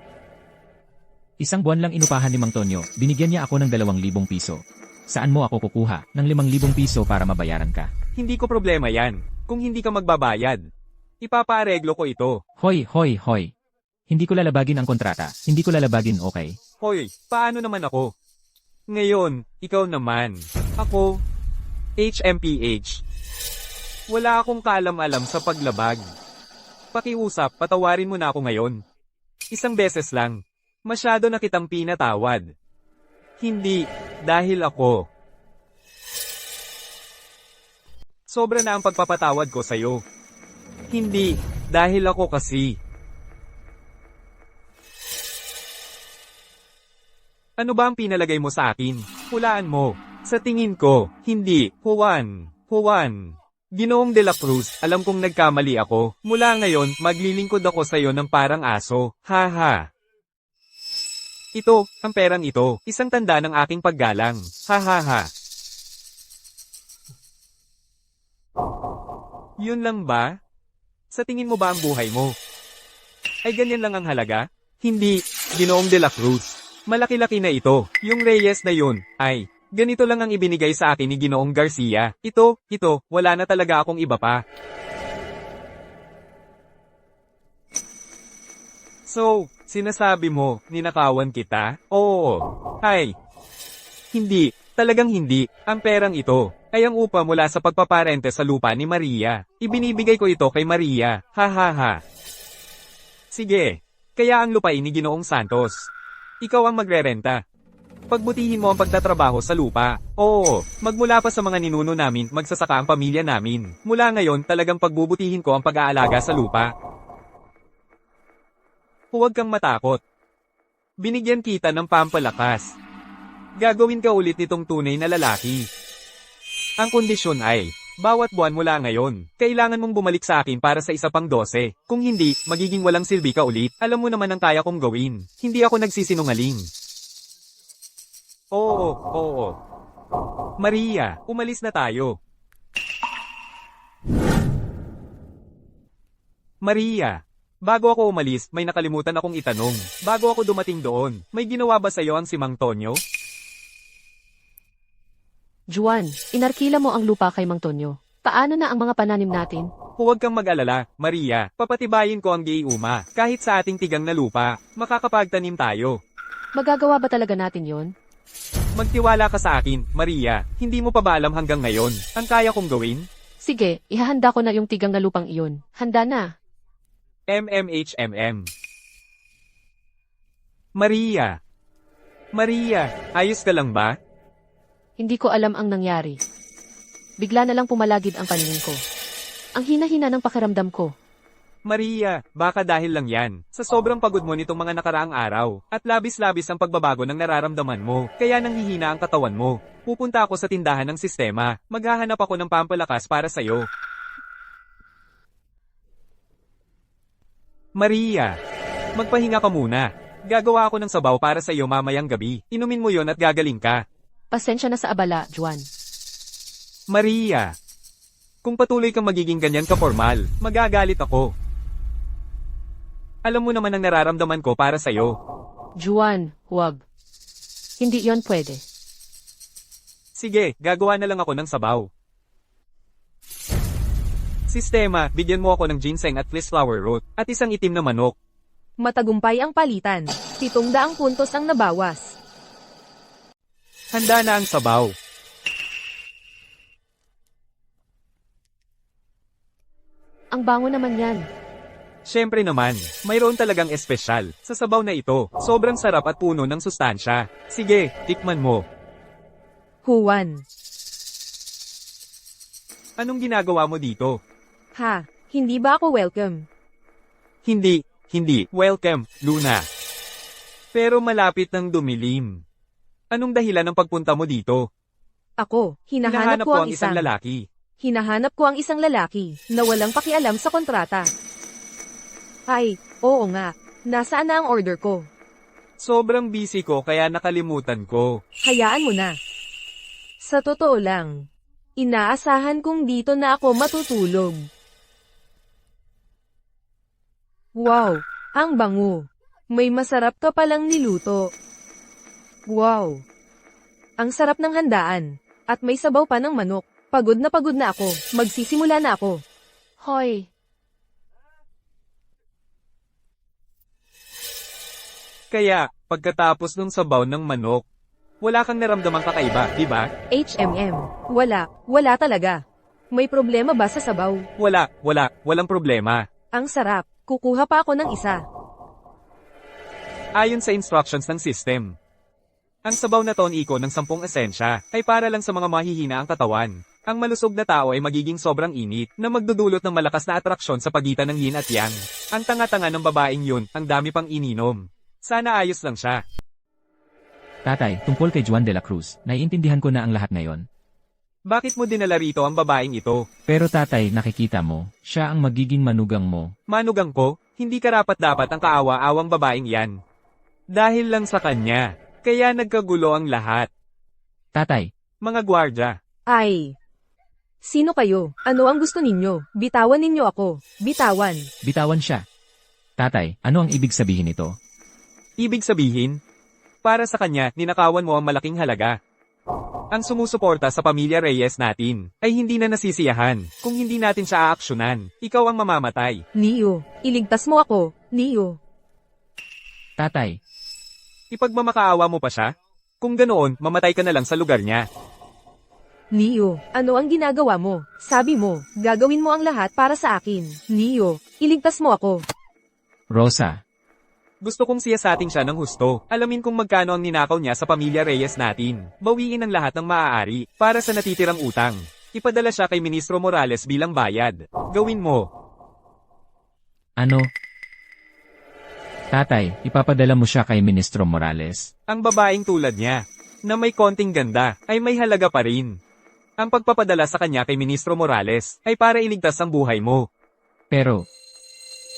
1 buwan lang inupahan ni Mang Tonyo, binigyan niya ako ng 2,000 piso. Saan mo ako kukuha ng 5,000 piso para mabayaran ka? Hindi ko problema yan, kung hindi ka magbabayad. Ipapaareglo ko ito. Hoy. Hindi ko lalabagin ang kontrata. Hindi ko lalabagin, okay? Hoy, paano naman ako? Ngayon, ikaw naman. Ako, HMPH. Wala akong kaalam-alam sa paglabag. Pakiusap, patawarin mo na ako ngayon. 1 beses lang. Masyado na kitang pinatawad. Hindi, dahil ako. Sobra na ang pagpapatawad ko sa'yo. Hindi, dahil ako kasi. Ano ba ang pinalagay mo sa akin? Hulaan mo. Sa tingin ko, hindi, Juan. Ginoong de la Cruz, alam kong nagkamali ako. Mula ngayon, maglilingkod ako sa'yo ng parang aso. Haha. Ito, ang perang ito, isang tanda ng aking paggalang. Hahaha. Yun lang ba? Sa tingin mo ba ang buhay mo ay ganyan lang ang halaga? Hindi, Ginoong de la Cruz. Malaki-laki na ito. Yung Reyes na yun, ay, ganito lang ang ibinigay sa akin ni Ginoong Garcia. Ito, wala na talaga akong iba pa. So, sinasabi mo, ninakawan kita? Oo. Ay. Hindi, talagang hindi. Ang perang ito ay ang upa mula sa pagpaparente sa lupa ni Maria. Ibinibigay ko ito kay Maria. Hahaha. Sige, kaya ang lupain ni Ginoong Santos. Ikaw ang magrerenta. Pagbutihin mo ang pagtatrabaho sa lupa. Oo, magmula pa sa mga ninuno namin, magsasaka ang pamilya namin. Mula ngayon, talagang pagbubutihin ko ang pag-aalaga sa lupa. Huwag kang matakot. Binigyan kita ng pampalakas. Gagawin ka ulit nitong tunay na lalaki. Ang kondisyon ay, bawat buwan mula ngayon, kailangan mong bumalik sa akin para sa isa pang 12. Kung hindi, magiging walang silbi ka ulit. Alam mo naman ang kaya kong gawin. Hindi ako nagsisinungaling. Oo. Maria, umalis na tayo. Maria, bago ako umalis, may nakalimutan akong itanong. Bago ako dumating doon, may ginawa ba sa'yo ang si Mang Tonyo? Juan, inarkila mo ang lupa kay Mang Tonyo. Paano na ang mga pananim natin? Huwag kang mag-alala, Maria. Papatibayin ko ang giiuma. Kahit sa ating tigang na lupa, makakapagtanim tayo. Magagawa ba talaga natin yon? Magtiwala ka sa akin, Maria. Hindi mo pa ba alam hanggang ngayon ang kaya kong gawin? Sige, ihahanda ko na yung tigang na lupang iyon. Handa na. MMHMM. Maria. Maria, ayos ka lang ba? Hindi ko alam ang nangyari. Bigla na lang pumalagid ang paningin ko. Ang hina-hina ng pakiramdam ko. Maria, baka dahil lang yan. Sa sobrang pagod mo nitong mga nakaraang araw, at labis-labis ang pagbabago ng nararamdaman mo, kaya nanghihina ang katawan mo. Pupunta ako sa tindahan ng sistema. Maghahanap ako ng pampalakas para sa'yo. Maria, magpahinga ka muna. Gagawa ako ng sabaw para sa'yo mamayang gabi. Inumin mo yon at gagaling ka. Pasensya na sa abala, Juan. Maria, kung patuloy kang magiging ganyan ka-formal, magagalit ako. Alam mo naman ang nararamdaman ko para sa'yo. Juan, huwag. Hindi yon pwede. Sige, gagawa na lang ako ng sabaw. Sistema, bigyan mo ako ng ginseng at fleece flower root, at isang itim na manok. Matagumpay ang palitan. 700 puntos ang nabawas. Handa na ang sabaw. Ang bango naman yan. Siyempre naman, mayroon talagang espesyal sa sabaw na ito. Sobrang sarap at puno ng sustansya. Sige, tikman mo. Juan. Anong ginagawa mo dito? Ha, hindi ba ako welcome? Hindi. Welcome, Luna. Pero malapit ng dumilim. Anong dahilan ng pagpunta mo dito? Ako, hinahanap ko ang isang lalaki. Hinahanap ko ang isang lalaki na walang pakialam sa kontrata. Ay, oo nga. Nasaan na ang order ko? Sobrang busy ko kaya nakalimutan ko. Hayaan mo na. Sa totoo lang, inaasahan kong dito na ako matutulog. Wow, ang bango. May masarap ka palang niluto. Wow. Ang sarap ng handaan. At may sabaw pa ng manok. Pagod na ako. Magsisimula na ako. Hoy, Kaya, pagkatapos ng sabaw ng manok, wala kang naramdamang kakaiba, di ba? HMM. Wala talaga. May problema ba sa sabaw? Walang problema. Ang sarap. Kukuha pa ako ng isa. Ayon sa instructions ng system. Ang sabaw na toniko ng 10 esensya ay para lang sa mga mahihina ang katawan. Ang malusog na tao ay magiging sobrang init na magdudulot ng malakas na atraksyon sa pagitan ng yin at yang. Ang tanga-tanga ng babaeng yun, ang dami pang ininom. Sana ayos lang siya. Tatay, tungkol kay Juan de la Cruz, naiintindihan ko na ang lahat ngayon. Bakit mo dinala rito ang babaeng ito? Pero tatay, nakikita mo, siya ang magiging manugang mo. Manugang ko, hindi karapat-dapat ang kaawa-awang babaeng yan. Dahil lang sa kanya, kaya nagkagulo ang lahat. Tatay, Mga gwardya. Ay. Sino kayo? Ano ang gusto ninyo? Bitawan ninyo ako. Bitawan. bitawan siya. Tatay, ano ang ibig sabihin nito? Ibig sabihin, para sa kanya, ninakawan mo ang malaking halaga. Ang sumusuporta sa pamilya Reyes natin ay hindi na nasisiyahan. Kung hindi natin siya aaksyonan, ikaw ang mamamatay. Neo, iligtas mo ako. Neo. Tatay, Ipagmamakaawa mo pa siya? Kung ganoon, mamatay ka na lang sa lugar niya. Neo, ano ang ginagawa mo? Sabi mo, gagawin mo ang lahat para sa akin. Neo, iligtas mo ako. Rosa, Gusto kong siyasatin siya ng husto. Alamin kung magkano ang ninakaw niya sa pamilya Reyes natin. Bawiin ang lahat ng maaari para sa natitirang utang. Ipadala siya kay Ministro Morales bilang bayad. Gawin mo. ano? Tatay, ipapadala mo siya kay Ministro Morales. Ang babaeng tulad niya, na may konting ganda, ay may halaga pa rin. Ang pagpapadala sa kanya kay Ministro Morales ay para iligtas ang buhay mo. Pero,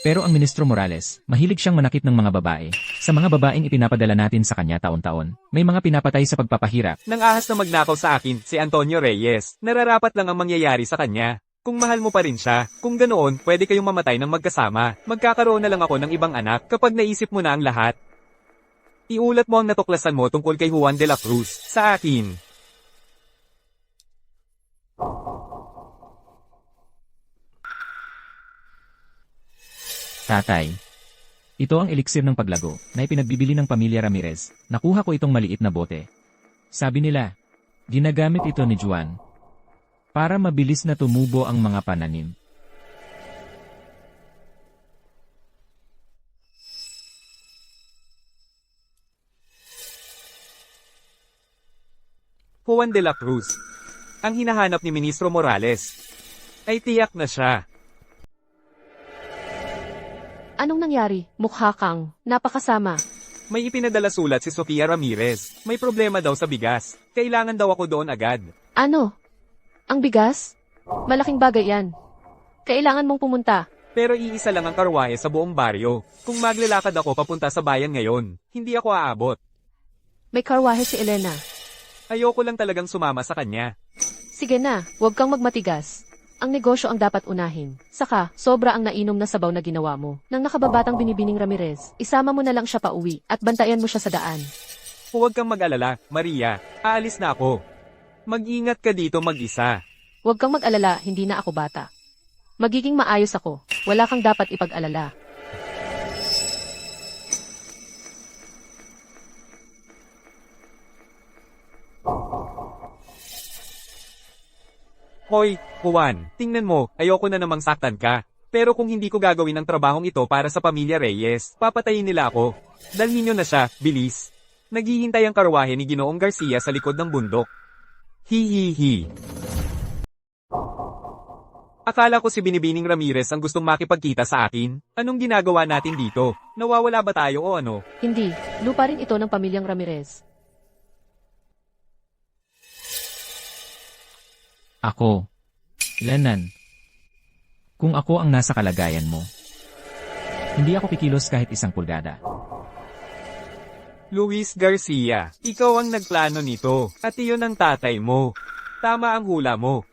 Pero ang Ministro Morales, mahilig siyang manakit ng mga babae. Sa mga babaeng ipinapadala natin sa kanya taon-taon, may mga pinapatay sa pagpapahirap. Nang ahas na magnakaw sa akin, si Antonio Reyes, nararapat lang ang mangyayari sa kanya. Kung mahal mo pa rin siya, kung ganoon, pwede kayong mamatay ng magkasama. Magkakaroon na lang ako ng ibang anak kapag naisip mo na ang lahat. Iulat mo ang natuklasan mo tungkol kay Juan de la Cruz sa akin. Tatay. Ito ang eliksir ng paglago na ipinagbibili ng pamilya Ramirez. Nakuha ko itong maliit na bote. Sabi nila, ginagamit ito ni Juan para mabilis na tumubo ang mga pananim. Juan de la Cruz. Ang hinahanap ni Ministro Morales. Ay tiyak na siya. Anong nangyari? Mukha kang napakasama. May ipinadala sulat si Sofia Ramirez. May problema daw sa bigas. Kailangan daw ako doon agad. Ano? Ang bigas? Malaking bagay yan. Kailangan mong pumunta. Pero iisa lang ang karwahe sa buong baryo. Kung maglalakad ako papunta sa bayan ngayon, hindi ako aabot. May karwahe si Elena. Ayoko lang talagang sumama sa kanya. Sige na, huwag kang magmatigas. Ang negosyo ang dapat unahin. Saka, sobra ang nainom na sabaw na ginawa mo. Nang nakababatang binibining Ramirez, isama mo na lang siya pauwi at bantayan mo siya sa daan. Huwag kang mag-alala, Maria. Aalis na ako. Mag-ingat ka dito mag-isa. Huwag kang mag-alala, hindi na ako bata. Magiging maayos ako. Wala kang dapat ipag-alala. Hoy, Juan, tingnan mo, ayoko na namang saktan ka. Pero kung hindi ko gagawin ang trabahong ito para sa pamilya Reyes, papatayin nila ako. Dalhin nyo na siya, bilis. Naghihintay ang karwahe ni Ginoong Garcia sa likod ng bundok. Hihihi. Akala ko si Binibining Ramirez ang gustong makipagkita sa akin. Anong ginagawa natin dito? Nawawala ba tayo o ano? Hindi, lupa rin ito ng pamilyang Ramirez. Ako. Lenan. Kung ako ang nasa kalagayan mo, hindi ako kikilos kahit isang pulgada. Luis Garcia, ikaw ang nagplano nito, at iyon ang tatay mo. Tama ang hula mo.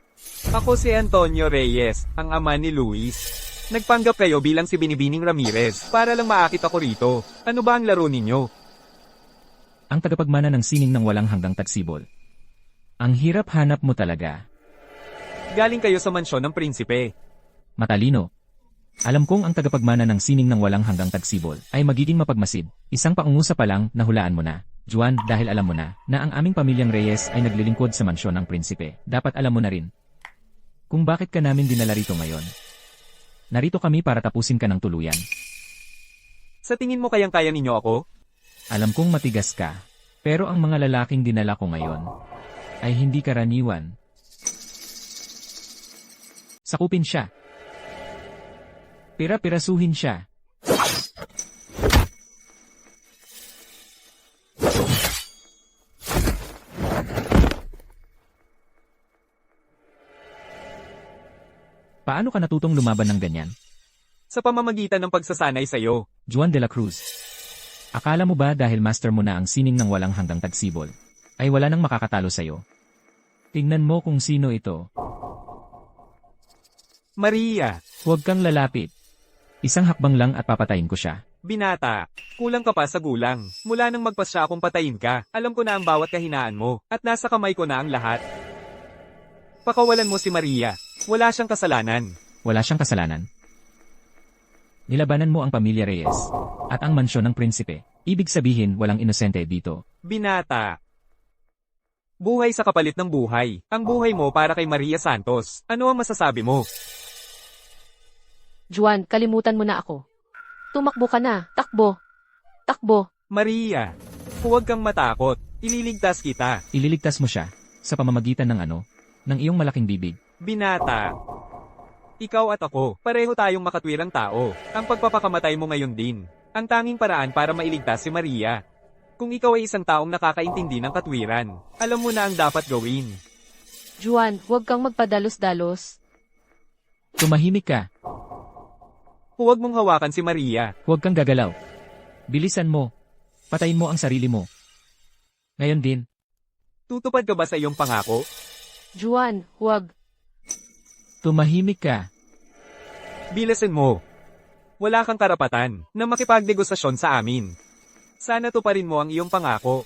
Ako si Antonio Reyes, ang ama ni Luis. Nagpanggap kayo bilang si Binibining Ramirez, para lang maakit ako rito. Ano ba ang laro ninyo? Ang tagapagmana ng sining ng walang hanggang tagsibol. Ang hirap hanap mo talaga. Galing kayo sa mansyon ng prinsipe. Matalino. Alam kong ang tagapagmana ng sining ng walang hanggang tagsibol ay magiging mapagmasid. Isang paungusa pa lang, nahulaan mo na. Juan, dahil alam mo na ang aming pamilyang Reyes ay naglilingkod sa mansyon ng prinsipe. Dapat alam mo na rin kung bakit ka namin dinala rito ngayon. Narito kami para tapusin ka ng tuluyan. Sa tingin mo kayang kaya ninyo ako? Alam kong matigas ka, pero ang mga lalaking dinala ko ngayon ay hindi karaniwan. Sakupin siya. Pira-pirasuhin siya. Paano ka natutong lumaban ng ganyan? Sa pamamagitan ng pagsasanay sa'yo. Juan de la Cruz. Akala mo ba dahil master mo na ang sining ng walang hanggang tagsibol, ay wala nang makakatalo sa'yo? Tingnan mo kung sino ito. Maria, Huwag kang lalapit. Isang hakbang lang at papatayin ko siya. binata, kulang ka pa sa gulang. Mula nang magpasya akong patayin ka, alam ko na ang bawat kahinaan mo, at nasa kamay ko na ang lahat. Pakawalan mo si Maria. Wala siyang kasalanan. Wala siyang kasalanan. Nilabanan mo ang pamilya Reyes at ang mansyon ng prinsipe. Ibig sabihin walang inosente dito. Binata. Buhay sa kapalit ng buhay. Ang buhay mo para kay Maria Santos. Ano ang masasabi mo? Juan, kalimutan mo na ako. Tumakbo ka na. Takbo. Takbo. Maria, huwag kang matakot. Ililigtas kita. Ililigtas mo siya sa pamamagitan ng ano? Ng iyong malaking bibig. Binata. Ikaw at ako, pareho tayong makatwirang tao. Ang pagpapakamatay mo ngayon din. Ang tanging paraan para mailigtas si Maria. Kung ikaw ay isang taong nakakaintindi ng katwiran, alam mo na ang dapat gawin. Juan, huwag kang magpadalos-dalos. Tumahimik ka. Huwag mong hawakan si Maria. Huwag kang gagalaw. Bilisan mo. Patayin mo ang sarili mo. Ngayon din. Tutupad ka ba sa iyong pangako? Juan, huwag. Tumahimik ka. Bilasin mo. Wala kang karapatan na makipagdegosasyon sa amin. Sana tuparin mo ang iyong pangako.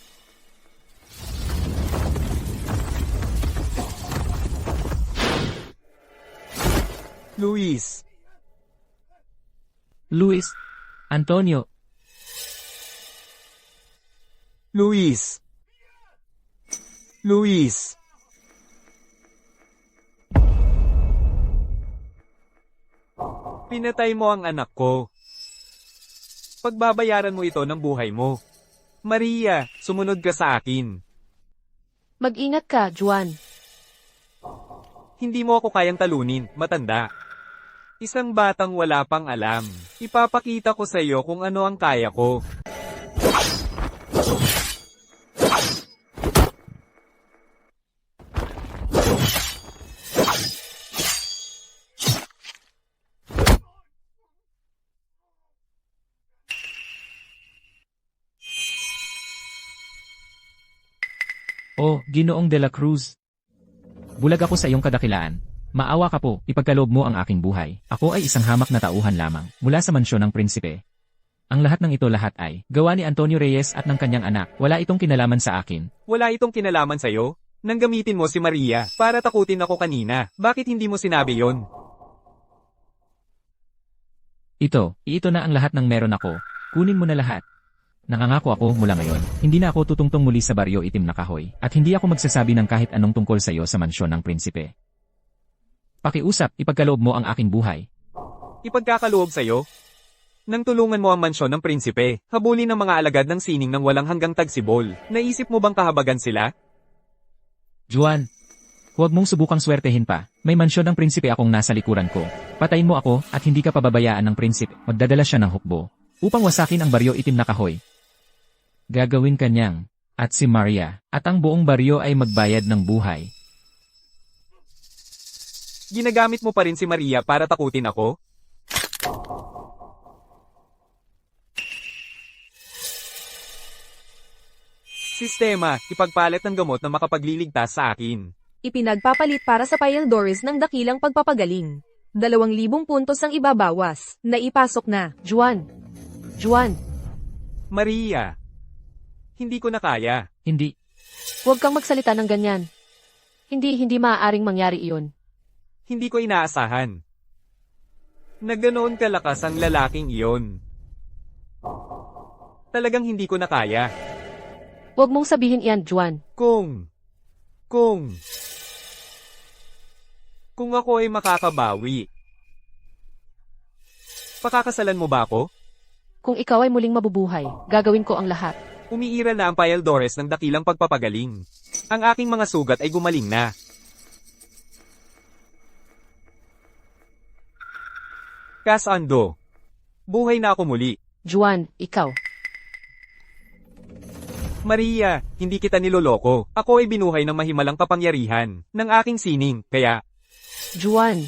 Luis. Luis. Antonio. Luis. Luis. Pinatay mo ang anak ko. Pagbabayaran mo ito ng buhay mo. Maria, sumunod ka sa akin. Mag-ingat ka, Juan. Hindi mo ako kayang talunin, matanda. Isang batang wala pang alam. Ipapakita ko sa iyo kung ano ang kaya ko. Oh, Ginoong de la Cruz. Bulag ako sa iyong kadakilaan. Maawa ka po, ipagkaloob mo ang aking buhay. Ako ay isang hamak na tauhan lamang, mula sa mansyon ng prinsipe. Ang lahat ng ito lahat ay, gawa ni Antonio Reyes at ng kanyang anak, wala itong kinalaman sa akin. Wala itong kinalaman sa'yo? Nang gamitin mo si Maria para takutin ako kanina. Bakit hindi mo sinabi yon? Ito na ang lahat ng meron ako. Kunin mo na lahat. Nakangako ako mula ngayon, hindi na ako tutungtong muli sa baryo itim na kahoy, at hindi ako magsasabi ng kahit anong tungkol sa iyo sa mansyon ng prinsipe. Pakiusap, ipagkaloob mo ang aking buhay. Ipagkakaloob sa'yo? Nang tulungan mo ang mansyon ng prinsipe, habulin ng mga alagad ng sining ng walang hanggang tagsibol, naisip mo bang kahabagan sila? Juan, huwag mong subukang swertehin pa. May mansyon ng prinsipe akong nasa likuran ko. Patayin mo ako at hindi ka pababayaan ng prinsipe. Magdadala siya ng hukbo upang wasakin ang baryo itim na kahoy. Gagawin kanyang at si Maria at ang buong baryo ay magbayad ng buhay. Ginagamit mo pa rin si Maria para takutin ako? Sistema, ipagpalit ng gamot na makapagliligtas sa akin. Ipinagpapalit para sa Payaldores ng dakilang pagpapagaling. 2,000 puntos ang ibabawas. Naipasok na. Juan. Juan, Maria, hindi ko na kaya. Hindi. huwag kang magsalita ng ganyan. Hindi maaaring mangyari iyon. Hindi ko inaasahan na ganoon kalakas ang lalaking iyon. Talagang hindi ko na kaya. Huwag mong sabihin iyan, Juan. Kung ako ay makakabawi, pakakasalan mo ba ako? Kung ikaw ay muling mabubuhay, gagawin ko ang lahat. Umiiral na ang Payaldores ng dakilang pagpapagaling. Ang aking mga sugat ay gumaling na. Kasando. Buhay na ako muli. Juan, ikaw. Maria, hindi kita niloloko. Ako ay binuhay ng mahimalang kapangyarihan ng aking sining, kaya Juan,